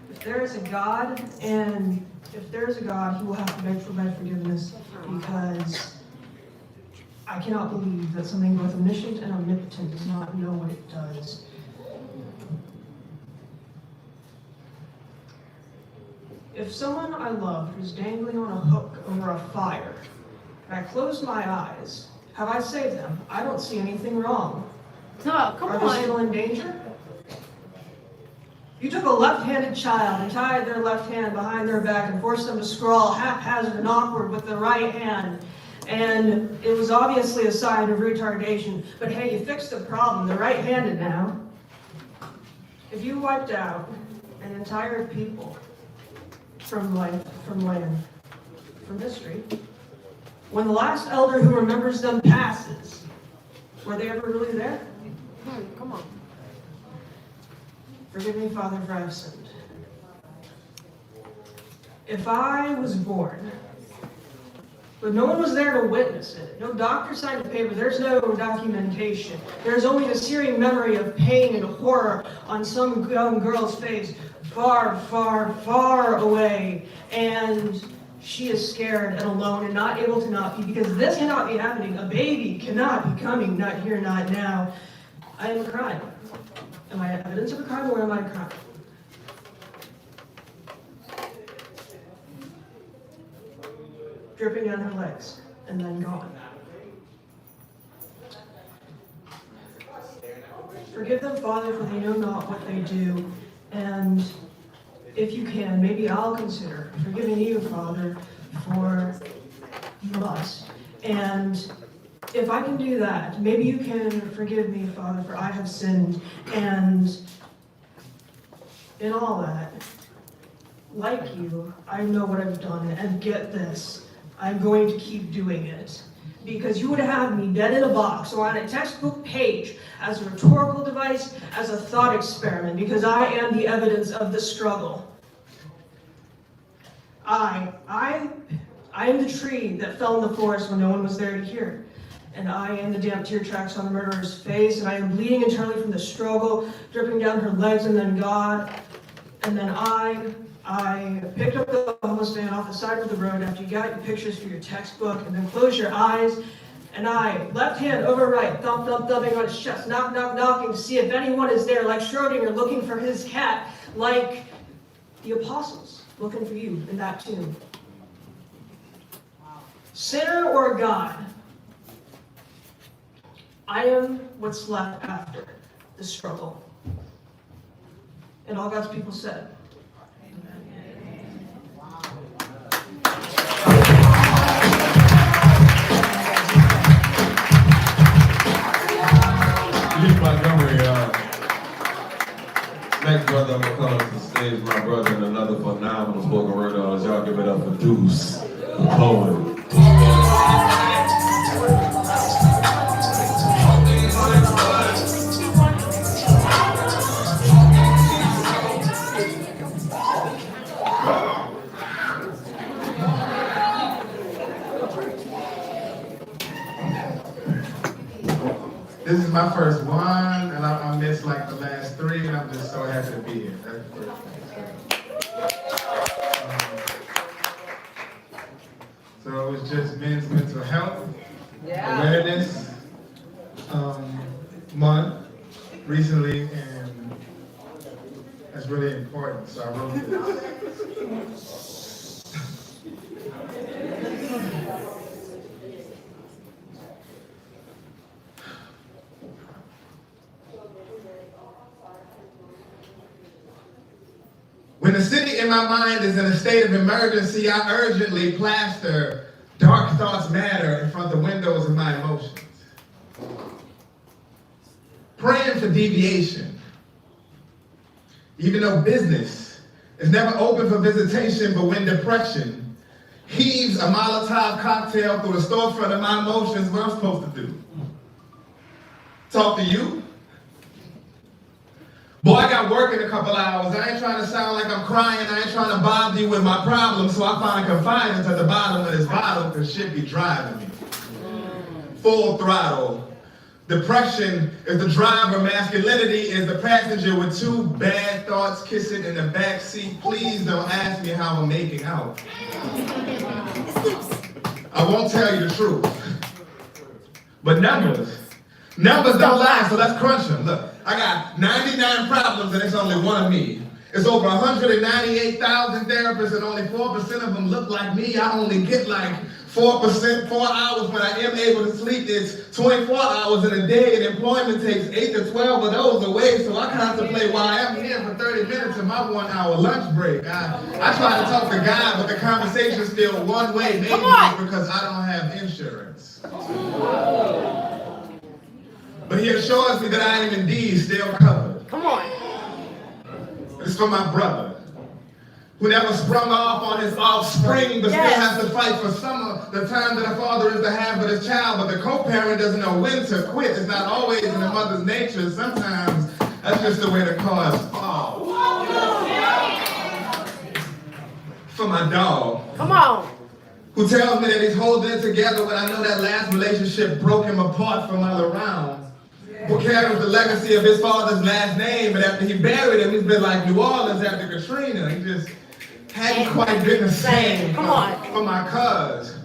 If there is a God, and if there is a God, he will have to beg for my forgiveness, because I cannot believe that something both omniscient and omnipotent does not know what it does. If someone I love is dangling on a hook over a fire, and I close my eyes, have I saved them? I don't see anything wrong. No, come Are on. they still in danger? You took a left-handed child and tied their left hand behind their back and forced them to scrawl haphazard and awkward with the right hand. And it was obviously a sign of retardation. But hey, you fixed the problem. They're right-handed now. If you wiped out an entire people from life, from land, from history, when the last elder who remembers them passes, were they ever really there? Come on. Forgive me, Father, for I've sinned. If I was born, but no one was there to witness it, no doctor signed a paper, there's no documentation, there's only the searing memory of pain and horror on some young girl's face, far, far, far away, and she is scared and alone and not able to not be, because this cannot be happening. A baby cannot be coming, not here, not now. I am a crime. Am I evidence of a crime, or am I a crime? Dripping down her legs and then gone. Forgive them, Father, for they know not what they do. And if you can, maybe I'll consider forgiving you, Father, for you must. And if I can do that, maybe you can forgive me, Father, for I have sinned. And in all that, like you, I know what I've done. And get this, I'm going to keep doing it. Because you would have me dead in a box or on a textbook page as a rhetorical device, as a thought experiment, because I am the evidence of the struggle. I am the tree that fell in the forest when no one was there to hear. And I am the damp tear tracks on the murderer's face, and I am bleeding internally from the struggle, dripping down her legs, and then God. And then I picked up the homeless man off the side of the road after you got your pictures for your textbook, and then closed your eyes, and I, left hand over right, thump, thump, thumping on his chest, knock, knock, knocking to see if anyone is there, like Schrödinger looking for his cat, like the apostles looking for you in that tomb. Sinner or God, I am what's left after the struggle. And all God's people said, Montgomery, next brother I'm gonna call up to the stage, my brother, and another phenomenal spoken word artist. Y'all give it up for Deuce, the poet. This is my first one, and I missed like the last three, and I'm just so happy to be here. That's the first thing. ago. It's just Men's Mental Health Awareness Month recently, and that's really important. So I wrote this. When the city in my mind is in a state of emergency, I urgently plaster dark thoughts matter in front of the windows of my emotions. Praying for deviation. Even though business is never open for visitation, but when depression heaves a Molotov cocktail through the storefront of my emotions, what I'm supposed to do? Talk to you? Boy, I got work in a couple hours. I ain't trying to sound like I'm crying. I ain't trying to bother you with my problems, so I find confinement at the bottom of this bottle because shit be driving me. Full throttle. Depression is the driver. Masculinity is the passenger with two bad thoughts kissing in the back seat. Please don't ask me how I'm making out. I won't tell you the truth. But numbers don't lie, so let's crunch them. Look. I got 99 problems and it's only one of me. It's over 198,000 therapists and only 4% of them look like me. I only get like 4%, 4 hours when I am able to sleep. It's 24 hours in a day and employment takes 8 to 12 of those away. So I contemplate why I'm here for 30 minutes in my 1 hour lunch break. I try to talk to God, but the conversation's still one way, maybe it's because I don't have insurance. But he assures me that I am indeed still covered. Come on. It's for my brother, who never sprung off on his offspring, but still has to fight for some of the time that a father is to have with his child, but the co-parent doesn't know when to quit. It's not always in the mother's nature. Sometimes that's just the way the cards fall. For my dog. Come on. Who tells me that he's holding it together when I know that last relationship broke him apart from all around. Who carries the legacy of his father's last name, but after he buried him, he's been like New Orleans after Katrina. He just hadn't quite been the same. Come on. For my cuz,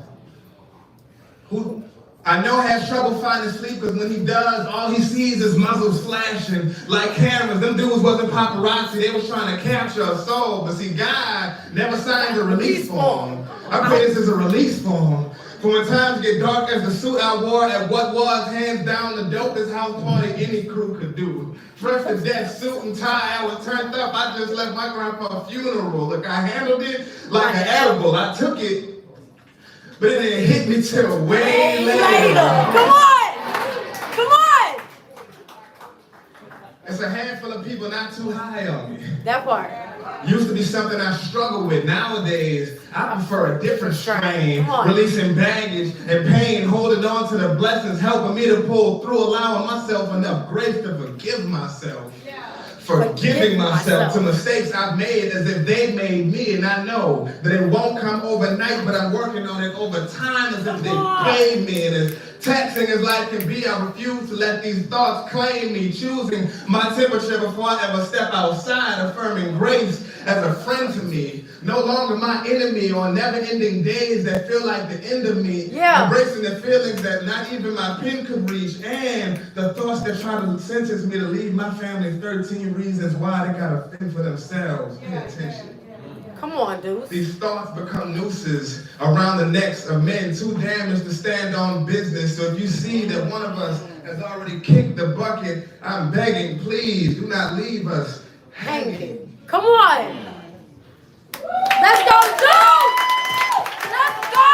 who I know has trouble finding sleep because when he does, all he sees is muzzles flashing like cameras. Them dudes wasn't paparazzi, they was trying to capture a soul. But see, God never signs a release form. I pray this is a release form. For when times get dark as the suit I wore at what was, hands down, the dopest house party any crew could do. Fresh to death, suit and tie, I was turned up. I just left my grandpa's funeral. Look, I handled it like an edible. I took it, but it didn't hit me till way later. Come on! Come on! It's a handful of people not too high on me. That part. Used to be something I struggled with. Nowadays, I prefer a different strain. Releasing baggage and pain, holding on to the blessings, helping me to pull through, allowing myself enough grace to forgive myself. Forgiving myself to mistakes I've made as if they made me, and I know that it won't come overnight, but I'm working on it over time as if they paid me. And as taxing as life can be, I refuse to let these thoughts claim me, choosing my temperature before I ever step outside, affirming grace as a friend to me, no longer my enemy on never-ending days that feel like the end of me, embracing the feelings that not even my pen could reach, and the thoughts that try to sentence me to leave my family 13 reasons why they gotta think for themselves. Pay attention. Come on, dude. These thoughts become nooses around the necks of men too damaged to stand on business. So if you see that one of us has already kicked the bucket, I'm begging, please do not leave us hanging. Come on. Let's go, dude. Let's go.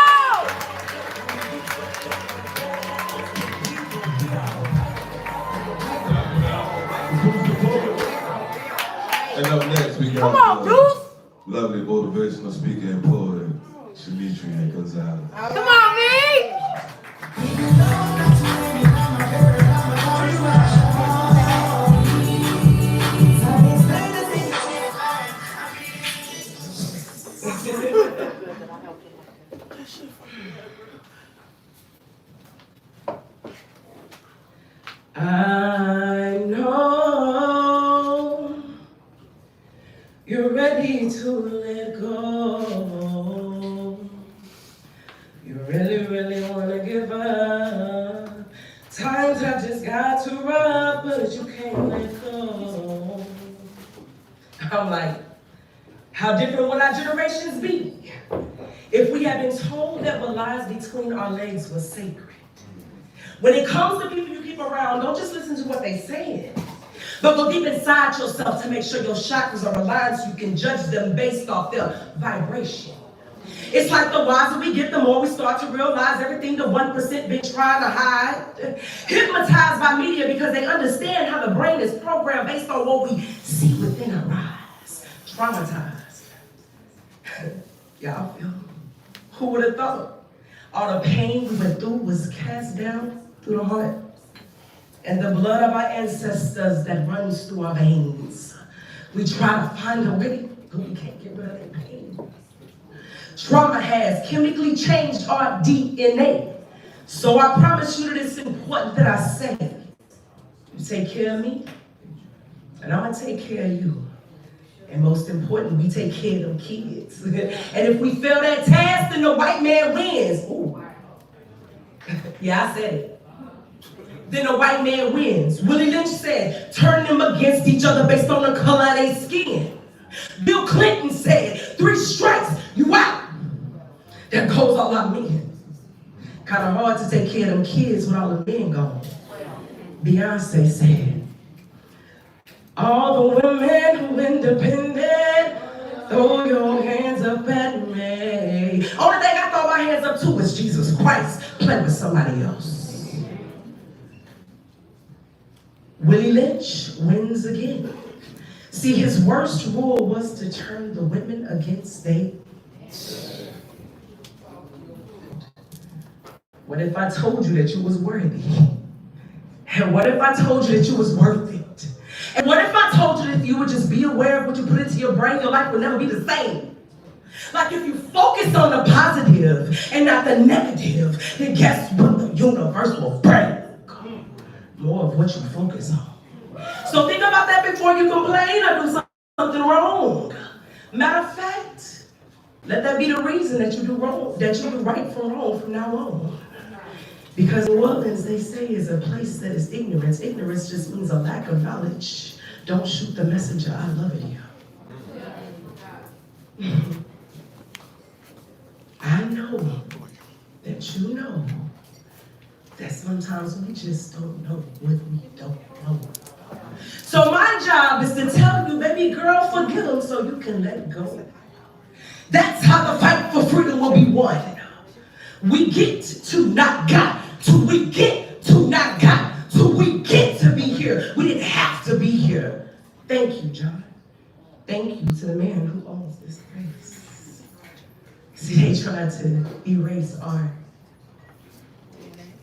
And up next, we got Come on, dude. lovely motivational speaker and poet, Shanitrian Gonzalez. Come on, me. I know you're ready to let go. got to run, but you can't let go. I'm like, how different would our generations be if we had been told that what lies between our legs was sacred? When it comes to people you keep around, don't just listen to what they say, but go deep inside yourself to make sure your chakras are aligned so you can judge them based off their vibration. It's like the wiser we get, the more we start to realize everything the 1% been trying to hide. Hypnotized by media because they understand how the brain is programmed based on what we see within our eyes. Traumatized. Y'all feel? Who would have thought all the pain we went through was cast down through the heart? And the blood of our ancestors that runs through our veins. We try to find a way, but we can't get rid of that pain. Trauma has chemically changed our DNA. So I promise you that it's important that I say, you take care of me, and I'm gonna take care of you. And most important, we take care of them kids. And if we fail that task, then the white man wins. Ooh. Yeah, I said it. Then the white man wins. Willie Lynch said, turn them against each other based on the color of their skin. Bill Clinton said, 3 strikes, you out. That goes all our men. Kind of hard to take care of them kids when all the men gone. Beyonce said, all the women who independent, throw your hands up at me. Only thing I throw my hands up to is Jesus Christ playing with somebody else. Willie Lynch wins again. See, his worst rule was to turn the women against they. What if I told you that you was worthy? And what if I told you that you was worth it? And what if I told you that if you would just be aware of what you put into your brain, your life would never be the same? Like if you focus on the positive and not the negative, then guess what the universe will bring? More of what you focus on. So think about that before you complain or do something wrong. Matter of fact, let that be the reason that you do wrong, that you do right from wrong from now on. Because New Orleans, they say, is a place that is ignorance. Ignorance just means a lack of knowledge. Don't shoot the messenger, I love it here. I know that you know that sometimes we just don't know what we don't know. So my job is to tell you, baby girl, forgive them so you can let go. That's how the fight for freedom will be won. We get to not got to, we get to not got to, we get to be here. We didn't have to be here. Thank you, John. Thank you to the man who owns this place. See, they tried to erase art.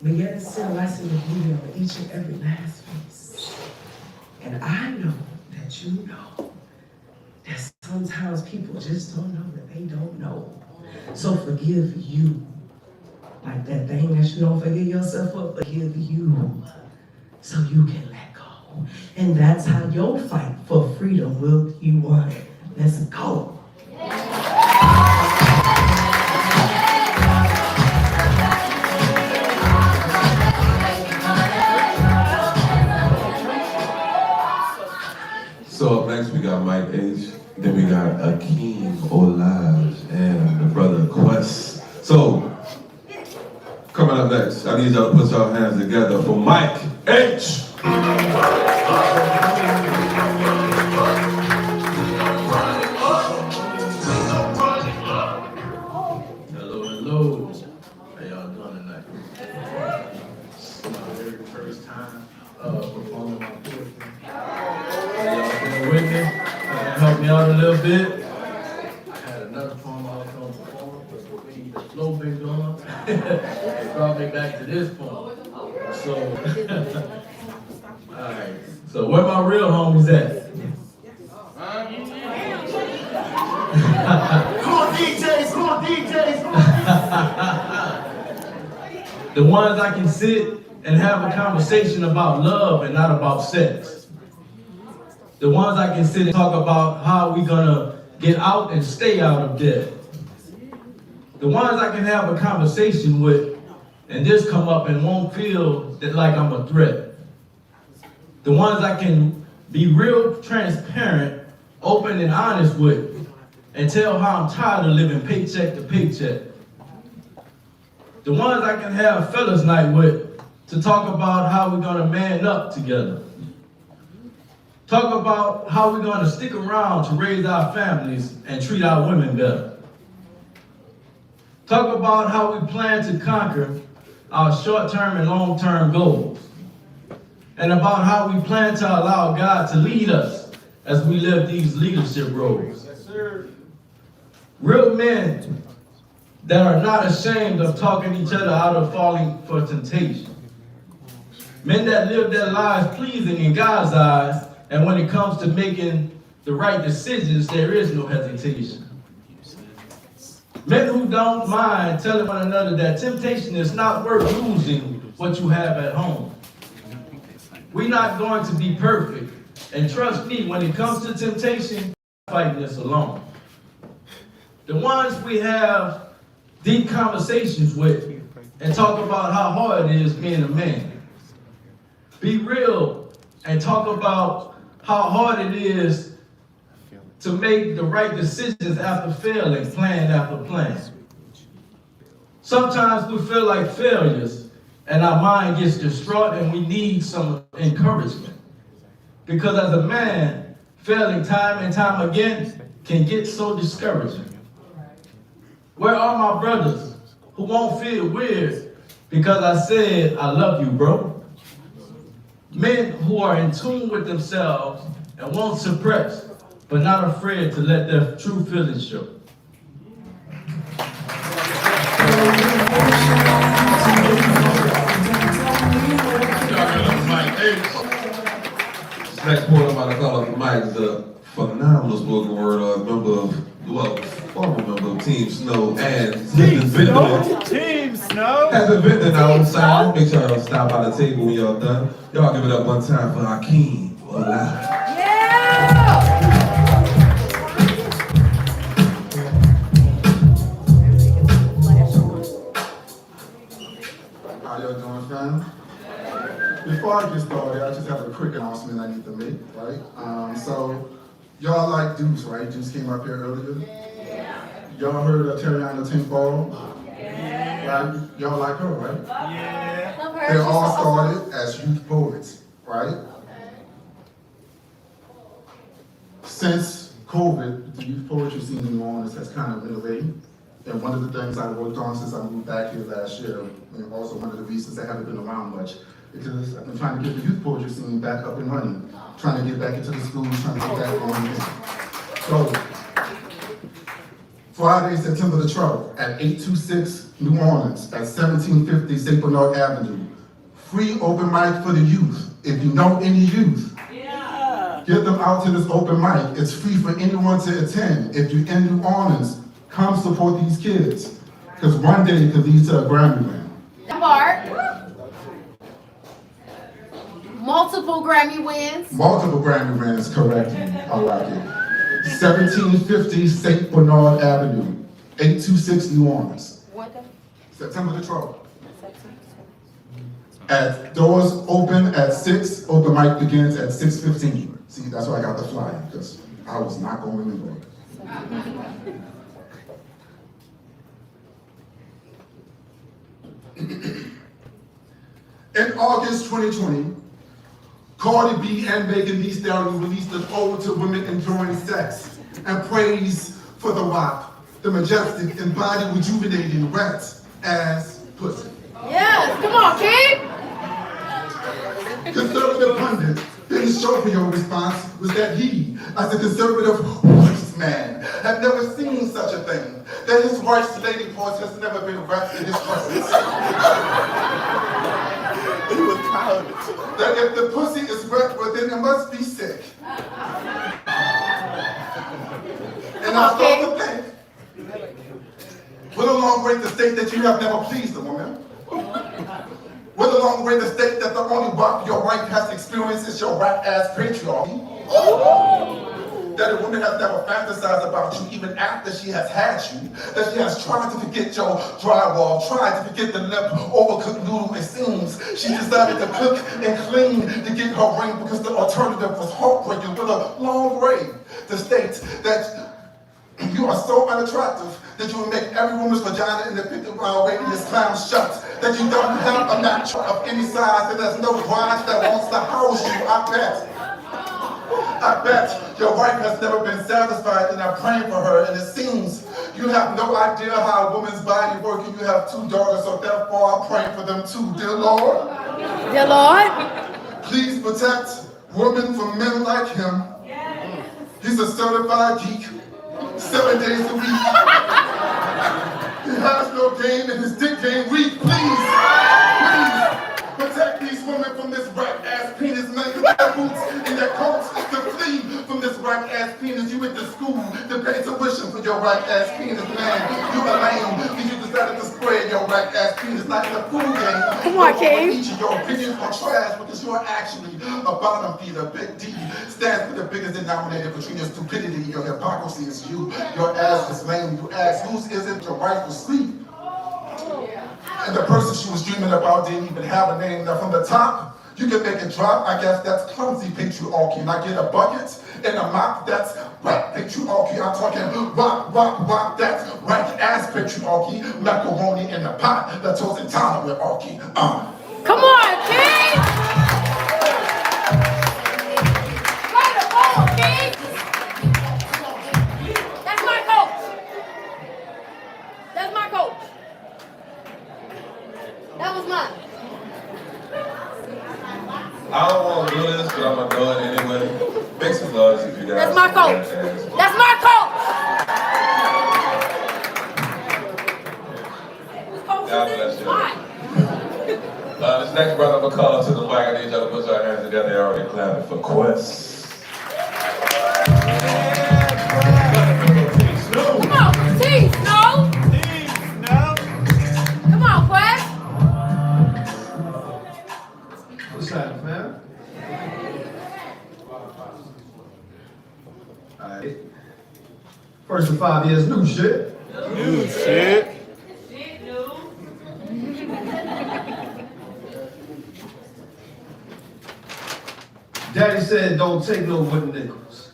But yet it's still lights in the beauty on each and every last face. And I know that you know that sometimes people just don't know that they don't know. So forgive you. Like that thing that you don't forgive yourself for, forgive you. So you can let go. And that's how your fight for freedom will be won. Let's go. So up next we got Mike H, then we got Akeem Olaj and the brother Quest. So coming up next, I need y'all to put your hands together for Mike H. Hello. How y'all doing tonight? It's my very first time performing my poetry. Y'all been with me, help me out a little bit. I had another poem I was going to perform, but the way the flow been going, it brought me back to this poem. So, alright. So where my real homies at? Come on DJs, come on DJs, come on. The ones I can sit and have a conversation about love and not about sex. The ones I can sit and talk about how we gonna get out and stay out of debt. The ones I can have a conversation with and just come up and won't feel that like I'm a threat. The ones I can be real transparent, open and honest with, and tell how I'm tired of living paycheck to paycheck. The ones I can have fellas night with to talk about how we're gonna man up together. Talk about how we're gonna stick around to raise our families and treat our women better. Talk about how we plan to conquer our short-term and long-term goals. And about how we plan to allow God to lead us as we live these leadership roles. Yes, sir. Real men that are not ashamed of talking each other out of falling for temptation. Men that live their lives pleasing in God's eyes, and when it comes to making the right decisions, there is no hesitation. Men who don't mind telling one another that temptation is not worth losing what you have at home. We're not going to be perfect, and trust me, when it comes to temptation, I'm fighting this alone. The ones we have deep conversations with and talk about how hard it is being a man. Be real and talk about how hard it is to make the right decisions after failing, plan after plan. Sometimes we feel like failures and our mind gets distraught and we need some encouragement. Because as a man, failing time and time again can get so discouraging. Where are my brothers who won't feel weird because I said, I love you, bro? Men who are in tune with themselves and won't suppress, but not afraid to let their true feelings show. This next poem I'm about to call up the mic is a phenomenal spoken word former member of Team Snow and Team Snow. has been vending outside. Make sure y'all stop by the table when y'all done. Y'all give it up one time for Hakeem. Nola. How y'all doing, fam? Before I get started, I just have a quick announcement I need to make, right? So, y'all like Deuce, right? Deuce came up here earlier. Y'all heard of Terriana Tinkball? Right? Y'all like her, right? Yeah. They all started as youth poets, right? Since COVID, the youth poetry scene in New Orleans has kind of been away. And one of the things I worked on since I moved back here last year, and also one of the reasons I haven't been around much, because I've been trying to get the youth poetry scene back up and running, trying to get back into the schools, trying to get back on again. So, Friday, September the 12th, at 826 New Orleans, at 1750 St. Bernard Avenue. Free open mic for the youth. If you know any youth, get them out to this open mic. It's free for anyone to attend. If you're in New Orleans, come support these kids. Because one day it could lead to a Grammy win. Mark. Multiple Grammy wins. Multiple Grammy wins, correct. I like it. 1750 St. Bernard Avenue, 826 New Orleans. What day? September the 12th. At doors open at 6, open mic begins at 6:15. See, that's why I got the flyer, because I was not going to remember it. In August 2020, Cardi B and Megan Thee Stallion released an ode to women enjoying sex and praise for the WAP, the majestic and body rejuvenating wet ass pussy. Yes, come on, kid. Conservative pundit Ben Shapio's response was that he, as a conservative white man, had never seen such a thing, that his wife's lady parts has never been wrapped in his presence. He was proud of it. That if the pussy is wet, well then it must be sick. And I start to think, will a long way to state that you have never pleased a woman? Will a long way to state that the only WAP your wife has experienced is your rap-ass patriarchy? That a woman has never fantasized about you even after she has had you. That she has tried to forget your drywall, tried to forget the overcooked noodle. It seems she decided to cook and clean to get her ring because the alternative was heartbreaking with a long grave to state that you are so unattractive that you will make every woman's vagina in the 50-mile radius clown shut. That you don't have a match of any size and there's no garage that wants to house you. I bet your wife has never been satisfied and I'm praying for her, and it seems you have no idea how a woman's body works and you have 2 daughters, so therefore I'm praying for them too. Dear Lord. Dear Lord. Please protect women from men like him. He's a certified geek, 7 days a week. He has no game and his dick game weak. Please protect these women from this right-ass penis. Man, you got boots in their coats to flee from this right-ass penis. You went to school to pay tuition for your right-ass penis, man. You a lame because you decided to spread your right-ass penis like a food game. Come on, King. Each of your opinions are trash because you are actually a bottom feeder. Big D stands for the biggest denominator between your stupidity, your hypocrisy is you. Your ass is lame. You ask, whose is it? Your wife was asleep. And the person she was dreaming about didn't even have a name. Now from the top, you can make it drop. I guess that's clumsy patriarchy. And I get a bucket and a mop, that's right patriarchy. I'm talking rock, that's right ass patriarchy. Macaroni in the pot, that's what's intolerant archy. Come on, King! Right the ball, King! That's my coach. That's my coach. That was mine. I don't want to do this, but I'm going to do it anyway. Make some noise if you guys. That's my coach. That's my coach. God bless you. This next brother I'm going to call up to the mic. I need y'all to put your hands together. They're already clapping for Quest. Come on, T, Snow. Come on, Quest. What's happening, man? Alright. First of 5 years, new shit. New shit. Daddy said don't take no wooden nickels.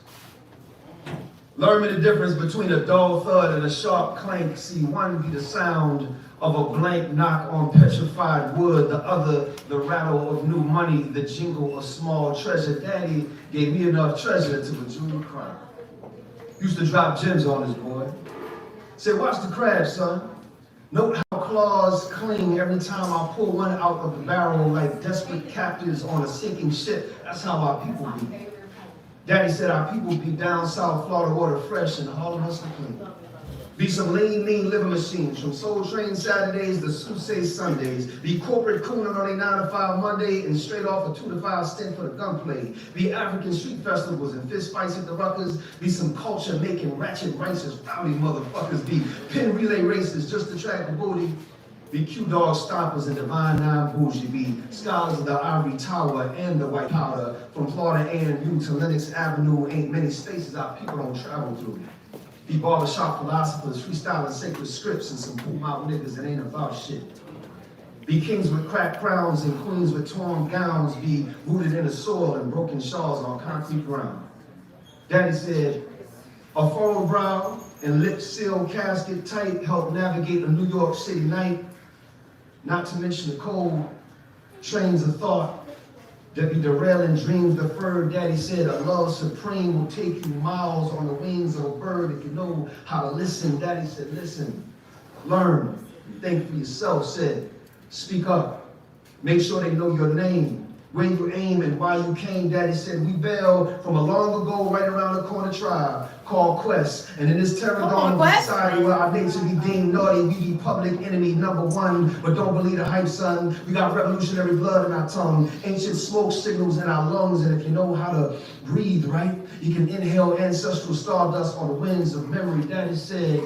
Learn me the difference between a dull thud and a sharp clank. See, one be the sound of a blank knock on petrified wood, the other the rattle of new money, the jingle of small treasure. Daddy gave me enough treasure to a jewel crown. Used to drop gems on his boy. Said, watch the crabs, son. Note how claws cling every time I pull one out of the barrel like desperate captives on a sinking ship. That's how our people be. Daddy said our people be down south, Florida water fresh, and all of us are clean. Be some lean, mean living machines, from Soul Train Saturdays to Sousa Sundays. Be corporate cooning on a 9 to 5 Monday and straight off a 2 to 5 stint for the gunplay. Be African street festivals and fist fights at the Ruckers. Be some culture making ratchet righteous rowdy motherfuckers. Be pin relay races just to track the booty. Be Q-Dog stompers and Divine Nine Bougie. Be scholars of the Ivory Tower and the White Powder. From Florida A&U to Lenox Avenue, ain't many spaces our people don't travel through. Be barbershop philosophers, freestyling sacred scripts, and some poop-mouth niggas that ain't about shit. Be kings with cracked crowns and queens with torn gowns. Be rooted in the soil and broken shawls on concrete ground. Daddy said, a furrowed brow and lips sealed casket tight help navigate a New York City night. Not to mention the cold trains of thought that be derailing dreams deferred. Daddy said a love supreme will take you miles on the wings of a bird if you know how to listen. Daddy said, listen, learn, think for yourself. Said, speak up, make sure they know your name, where you aim and why you came. Daddy said, we bailed from a long ago right around the corner tribe called Quest. And in this terror-dawn society where our nature be deemed naughty, we be public enemy #1, but don't believe the hype, son. We got revolutionary blood in our tongue, ancient smoke signals in our lungs, and if you know how to breathe, right, you can inhale ancestral stardust on the winds of memory. Daddy said,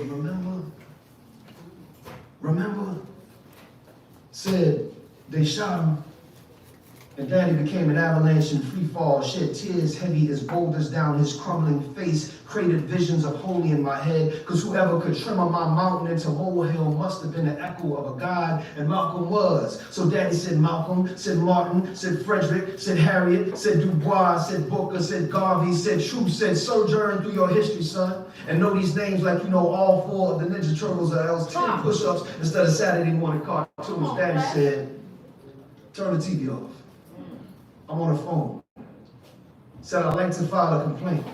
remember? Said, they shot him And Daddy became an avalanche in free fall, shed tears heavy as boulders down his crumbling face, created visions of holy in my head, cause whoever could tremor my mountain into molehill must have been an echo of a god, and Malcolm was. So Daddy said Malcolm, said Martin, said Frederick, said Harriet, said Dubois, said Booker, said Garvey, said Truth, said sojourn through your history, son, and know these names like you know all 4 of the Ninja Turtles or else 10 push-ups instead of Saturday morning cartoons. Daddy said, turn the TV off. I'm on the phone. Said I'd like to file a complaint.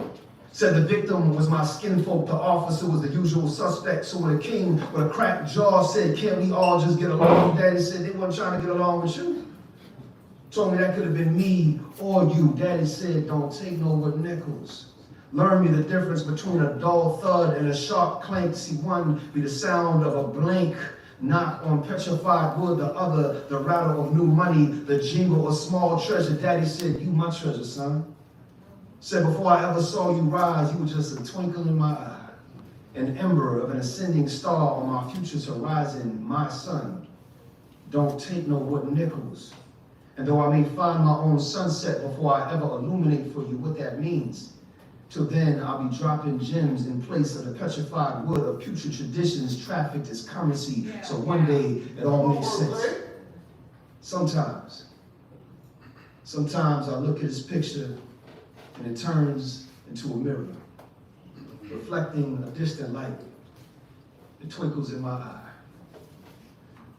Said the victim was my skinfolk, the officer was the usual suspect. So when a king with a cracked jaw said, can't we all just get along? Daddy said they weren't trying to get along with you. Told me that could have been me or you. Daddy said, don't take no wood nickels. Learn me the difference between a dull thud and a sharp clank. See, one be the sound of a blank knock on petrified wood, the other, the rattle of new money, the jingle of small treasure. Daddy said, you my treasure, son. Said before I ever saw you rise, you were just a twinkle in my eye, an ember of an ascending star on my future's horizon, my son. Don't take no wooden nickels. And though I may find my own sunset before I ever illuminate for you what that means, till then, I'll be dropping gems in place of the petrified wood of future traditions trafficked as currency. So one day, it all makes sense. Sometimes I look at his picture and it turns into a mirror, reflecting a distant light. It twinkles in my eye,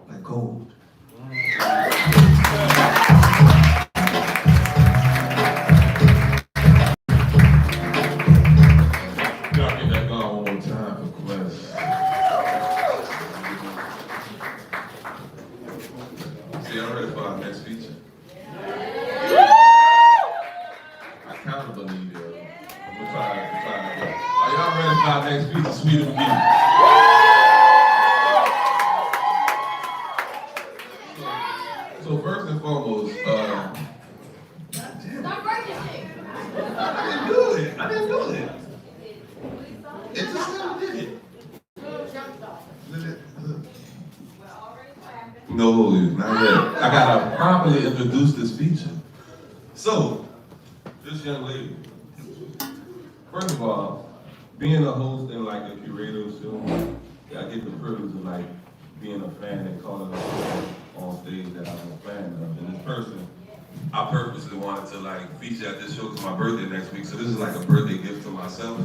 like gold. See, I'm ready for our next feature. I kind of believe it. I'm gonna try. Are y'all ready for our next feature, Sweet and Beat? So first and foremost, Stop breaking shit. I didn't do it. It just never did it. No, not yet. I gotta properly introduce this feature. So, this young lady, first of all, being a host and like a curator of show, I get the privilege of like being a fan and calling up on stage that I'm a fan of. And this person, I purposely wanted to like feature at this show because my birthday next week. So this is like a birthday gift to myself.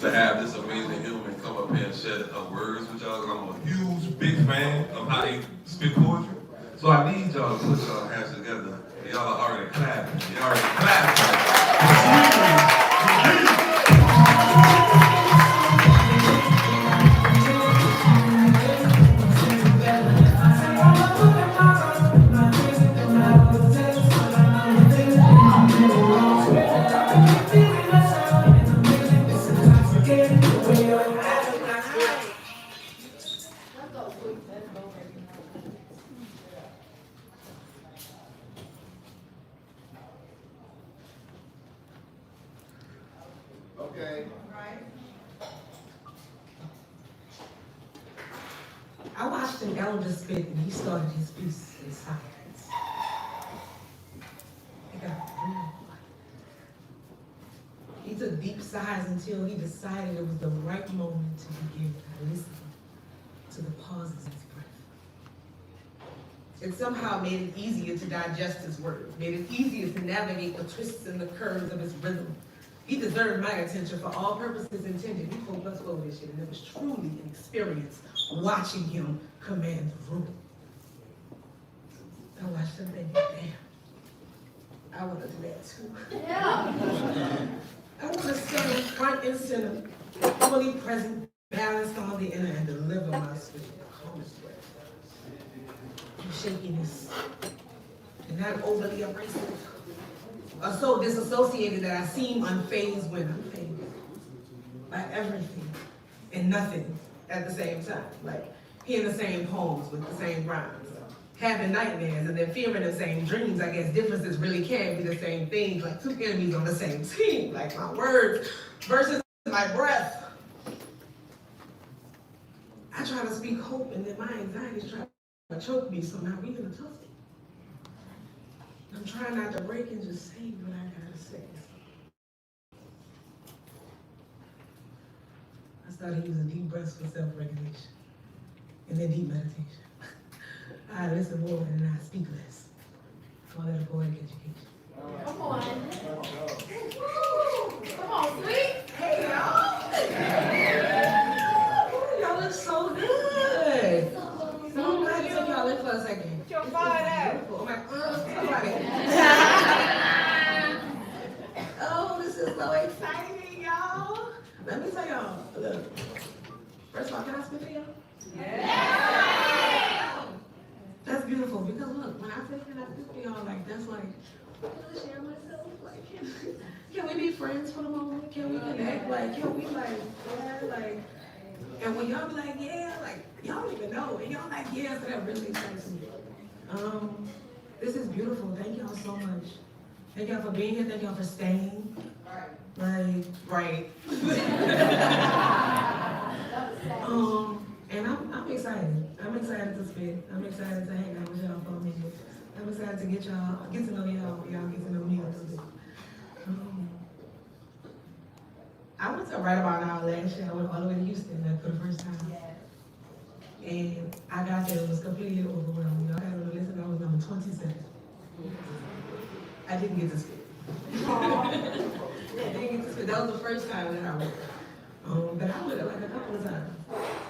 To have this amazing human come up here and share her words with y'all. I'm a huge, big fan of how they spit poetry. So I need y'all to put y'all hands together. Y'all are already clapping. Y'all already clapping. Okay. I watched an elder spit and he started his piece in silence. It got real quiet. He took deep sighs until he decided it was the right moment to begin listening to the pauses in his breath. It somehow made it easier to digest his words, made it easier to navigate the twists and the curves of his rhythm. He deserved my attention for all purposes intended. He 4+4 this shit, and it was truly an experience watching him command the room. I watched him think, damn, I want to do that too. Yeah. I want to stand front and center, fully present, balanced on the inner, and deliver my speech in the calmest way. Shakiness, and not overly abrasive, or so disassociated that I seem unfazed when I'm fazed by everything and nothing at the same time. Like hearing the same poems with the same rhymes, having nightmares and then fearing the same dreams. I guess differences really can be the same things, like two enemies on the same team, like my words versus my breath. I try to speak hope and then my anxieties try to choke me, so now we in a tussle. I'm trying not to break and just say what I gotta say. I started using deep breaths for self-regulation and then deep meditation. I listen more and I speak less. Call that a poetic education. Come on. Come on, sweet. Hey, y'all. Y'all look so good. So I'm glad you took y'all in for a second. Your father. Oh my somebody. Oh, this is so exciting, y'all. Let me tell y'all, look. First of all, can I spit for y'all? Yeah. That's beautiful because look, when I say can I spit for y'all, like that's like, I'm gonna share myself. Like, can we be friends for the moment? Can we connect? Like, can we like, yeah, like, and when y'all be like, yeah, like, y'all don't even know, and y'all like, yeah, so that really excites me. This is beautiful. Thank y'all so much. Thank y'all for being here. Thank y'all for staying. Like, right. And I'm excited. I'm excited to spit. I'm excited to hang out with y'all for a minute. I'm excited to get to know y'all. Y'all get to know me a little bit. I went to Right About Now last year. I went all the way to Houston for the first time. And I got there, it was completely overwhelmed. Y'all got on the list and I was number 27. I didn't get to spit. That was the first time that I went. But I went like a couple of times.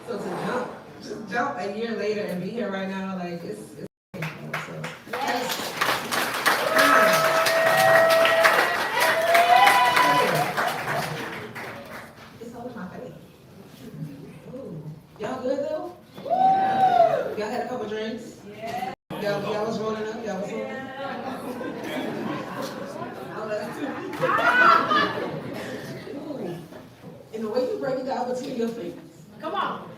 So to jump a year later and be here right now, like it's painful. So yes. It's all in my face. Ooh. Y'all good though? Y'all had a couple drinks? Yeah. Y'all was rolling up? Y'all was rolling up? And the way you break it down between your fingers. Come on.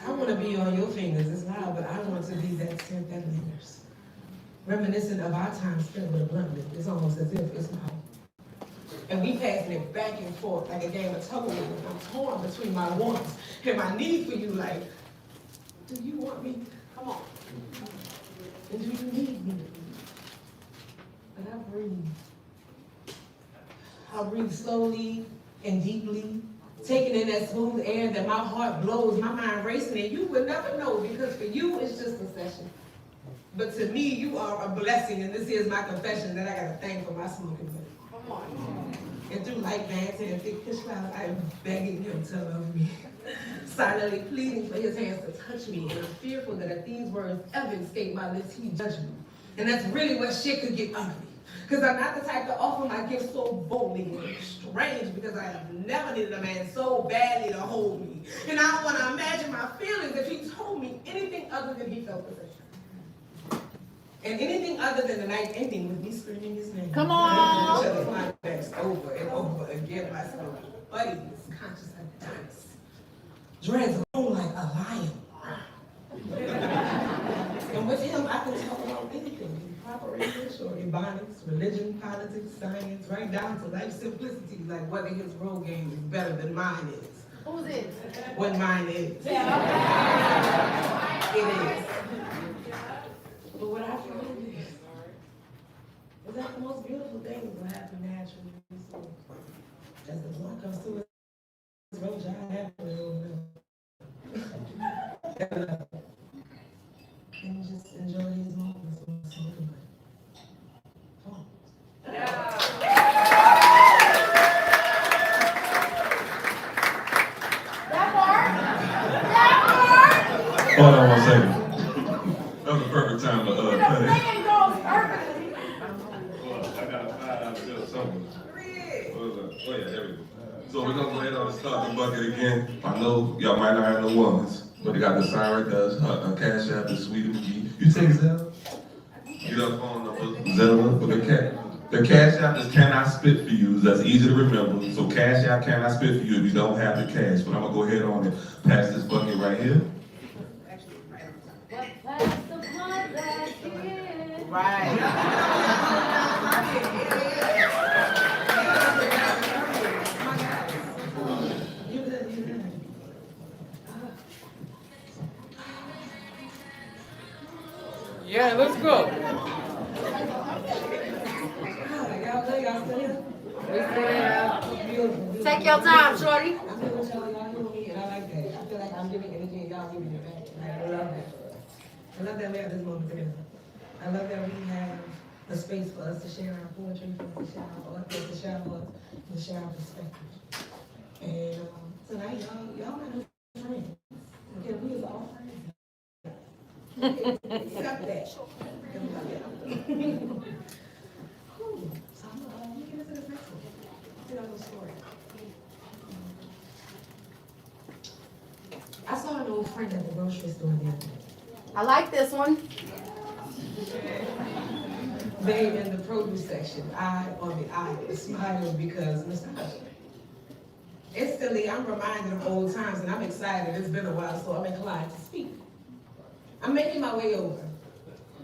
I want to be on your fingers. It's loud, but I want to be that scent that lingers. Reminiscent of our time spent with a blunt lip. It's almost as if it's my home. And we passing it back and forth like a game of tug of war. I'm torn between my wants and my need for you. Like, do you want me? Come on. And do you need me? But I breathe. I breathe slowly and deeply, taking in that smooth air that my heart blows, my mind racing, and you would never know because for you it's just a session. But to me, you are a blessing, and this is my confession that I got to thank for my smoking buddy. Come on. And through light banter and thick fish clouds, I am begging him to love me. Silently pleading for his hands to touch me, and I'm fearful that if these words ever escape my lips, he'd judge me. And that's really where shit could get ugly. Because I'm not the type to offer my gift so boldly and strange because I have never needed a man so badly to hold me. And I don't want to imagine my feelings if he told me anything other than he felt possession. And anything other than the night ending with me screaming his name. Come on. Each other's climax over and over again. Myself, buddy is conscious of dice. Dreads alone like a lion. And with him, I can talk about anything. Proper English or Ebonics, religion, politics, science, right down to life simplicity, like whether his role game is better than mine is. Who's it? What mine is. It is. But what I find is that the most beautiful things will happen naturally. So, as the one comes to us, road, I have to and just enjoy these moments when it's smoking. Hold on 1 second. That was the perfect time to cut it. It goes perfectly. I got a $5 bill somewhere. What was that? Oh yeah, there we go. So we're gonna go ahead and start the bucket again. I know y'all might not have no ones, but they got the sign right there. A Cash App is Sweet McGee. You take Zelle? Get our phone number, Zelle for the cat. The Cash App is Can I Spit For You. That's easy to remember. So Cash App Can I Spit For You if you don't have the cash. But I'm gonna go ahead on and pass this bucket right here. Right. Yeah, let's go. Y'all still here? Beautiful. Take your time, shorty. I'm here with y'all, y'all hear me, and I like that. I feel like I'm giving energy and y'all giving it back. And I love that. I love that we have this moment together. I love that we have a space for us to share our poetry, for us to share our art, for us to share our work, to share our perspective. And tonight, y'all my new friends. Okay, we is all friends. Accept that. So I'm gonna get into this next one. Tell a little story. I saw an old friend at the grocery store the other day. I like this one. Babe, in the produce section, I smiled because nostalgia. Instantly, I'm reminded of old times and I'm excited. It's been a while, so I'm inclined to speak. I'm making my way over,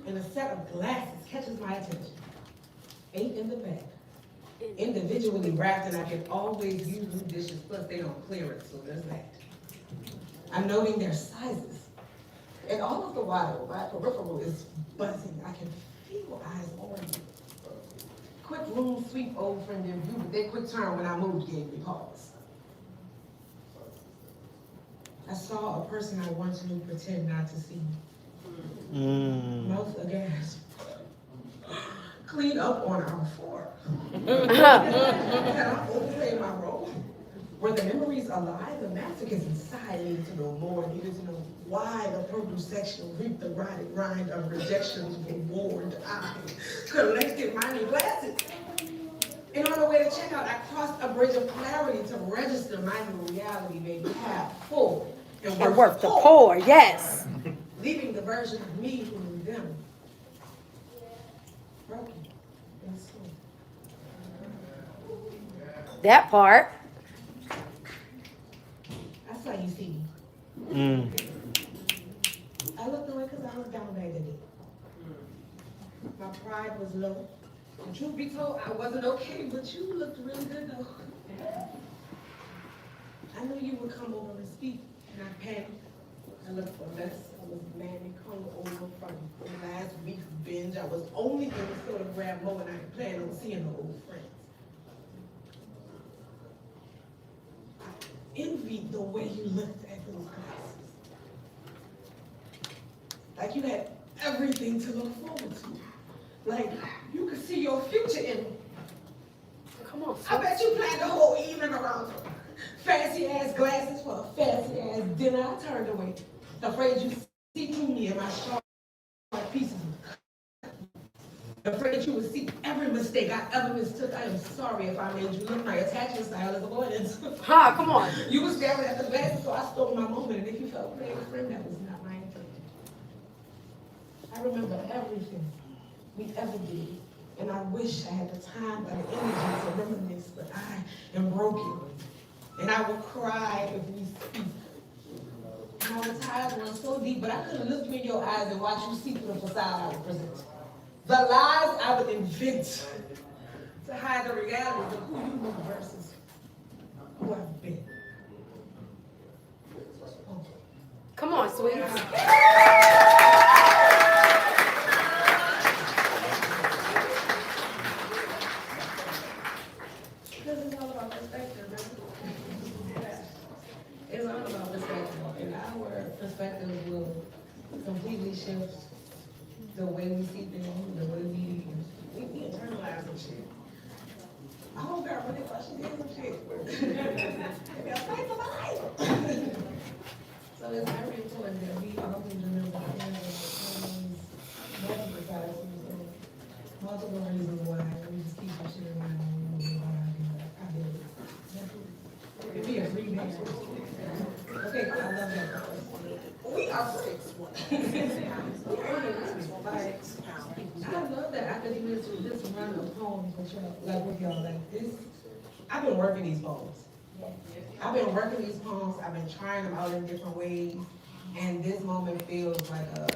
and a set of glasses catches my attention. 8 in the back, individually wrapped, and I can always use new dishes, plus they don't clear it, so there's that. I'm noting their sizes. And all of the while, my peripheral is buzzing. I can feel eyes on me. Quick room sweep, old friend in view, but their quick turn when I moved gave me pause. I saw a person I once knew pretend not to see. Mouth aghast. Clean up on our floor. Had I overplayed my role? Were the memories alive? The masochist inside needed to know more, needed to know why the produce section reaped the rotted rind of rejections were warned. I collected my new glasses. And on the way to checkout, I crossed a bridge of clarity to register my new reality, maybe half full and worth the poor, yes. leaving the version of me who knew them broken and slow. That part. That's why you see me. I looked away because I was down bad today. My pride was low. And truth be told, I wasn't okay, but you looked really good though. I knew you would come over and speak, and I panicked. I looked for less. I was manic, hung over from last week's binge. I was only in the store to grab more, and I had planned on seeing the old friends. I envied the way you looked at those glasses. Like you had everything to look forward to. Like you could see your future in them. Come on. I bet you planned the whole evening around fancy ass glasses for a fancy ass dinner. I turned away, afraid you see through me and my sharp pieces. Afraid you would see every mistake I ever mistook. I am sorry if I made you look. My attachment style is avoidance. Ha, come on. You were staring at the glasses, so I stole my moment. And if you felt playing a friend, that was not my intention. I remember everything we ever did. And I wish I had the time or the energy to reminisce, but I am broken. And I will cry if we speak. And our ties run so deep, but I couldn't look you in your eyes and watch you see through the facade I would present. The lies I would invent to hide the reality of who you were versus who I've been. Come on, sweetie. Because it's all about perspective, right? It's all about perspective. And our perspective will completely shift the way we see things, the way we internalize some shit. I don't care what they thought she did some shit. Maybe I'll fight for my life. So it's very important that we always remember that there's multiple sides to the story, multiple reasons why we just keep some shit in mind and we move on. I did it. It'd be a free man. Okay, I love that. We are six. I love that I could even just run a poem with y'all, like with y'all, like this. I've been working these poems. I've been working these poems. I've been trying them out in different ways, and this moment feels like a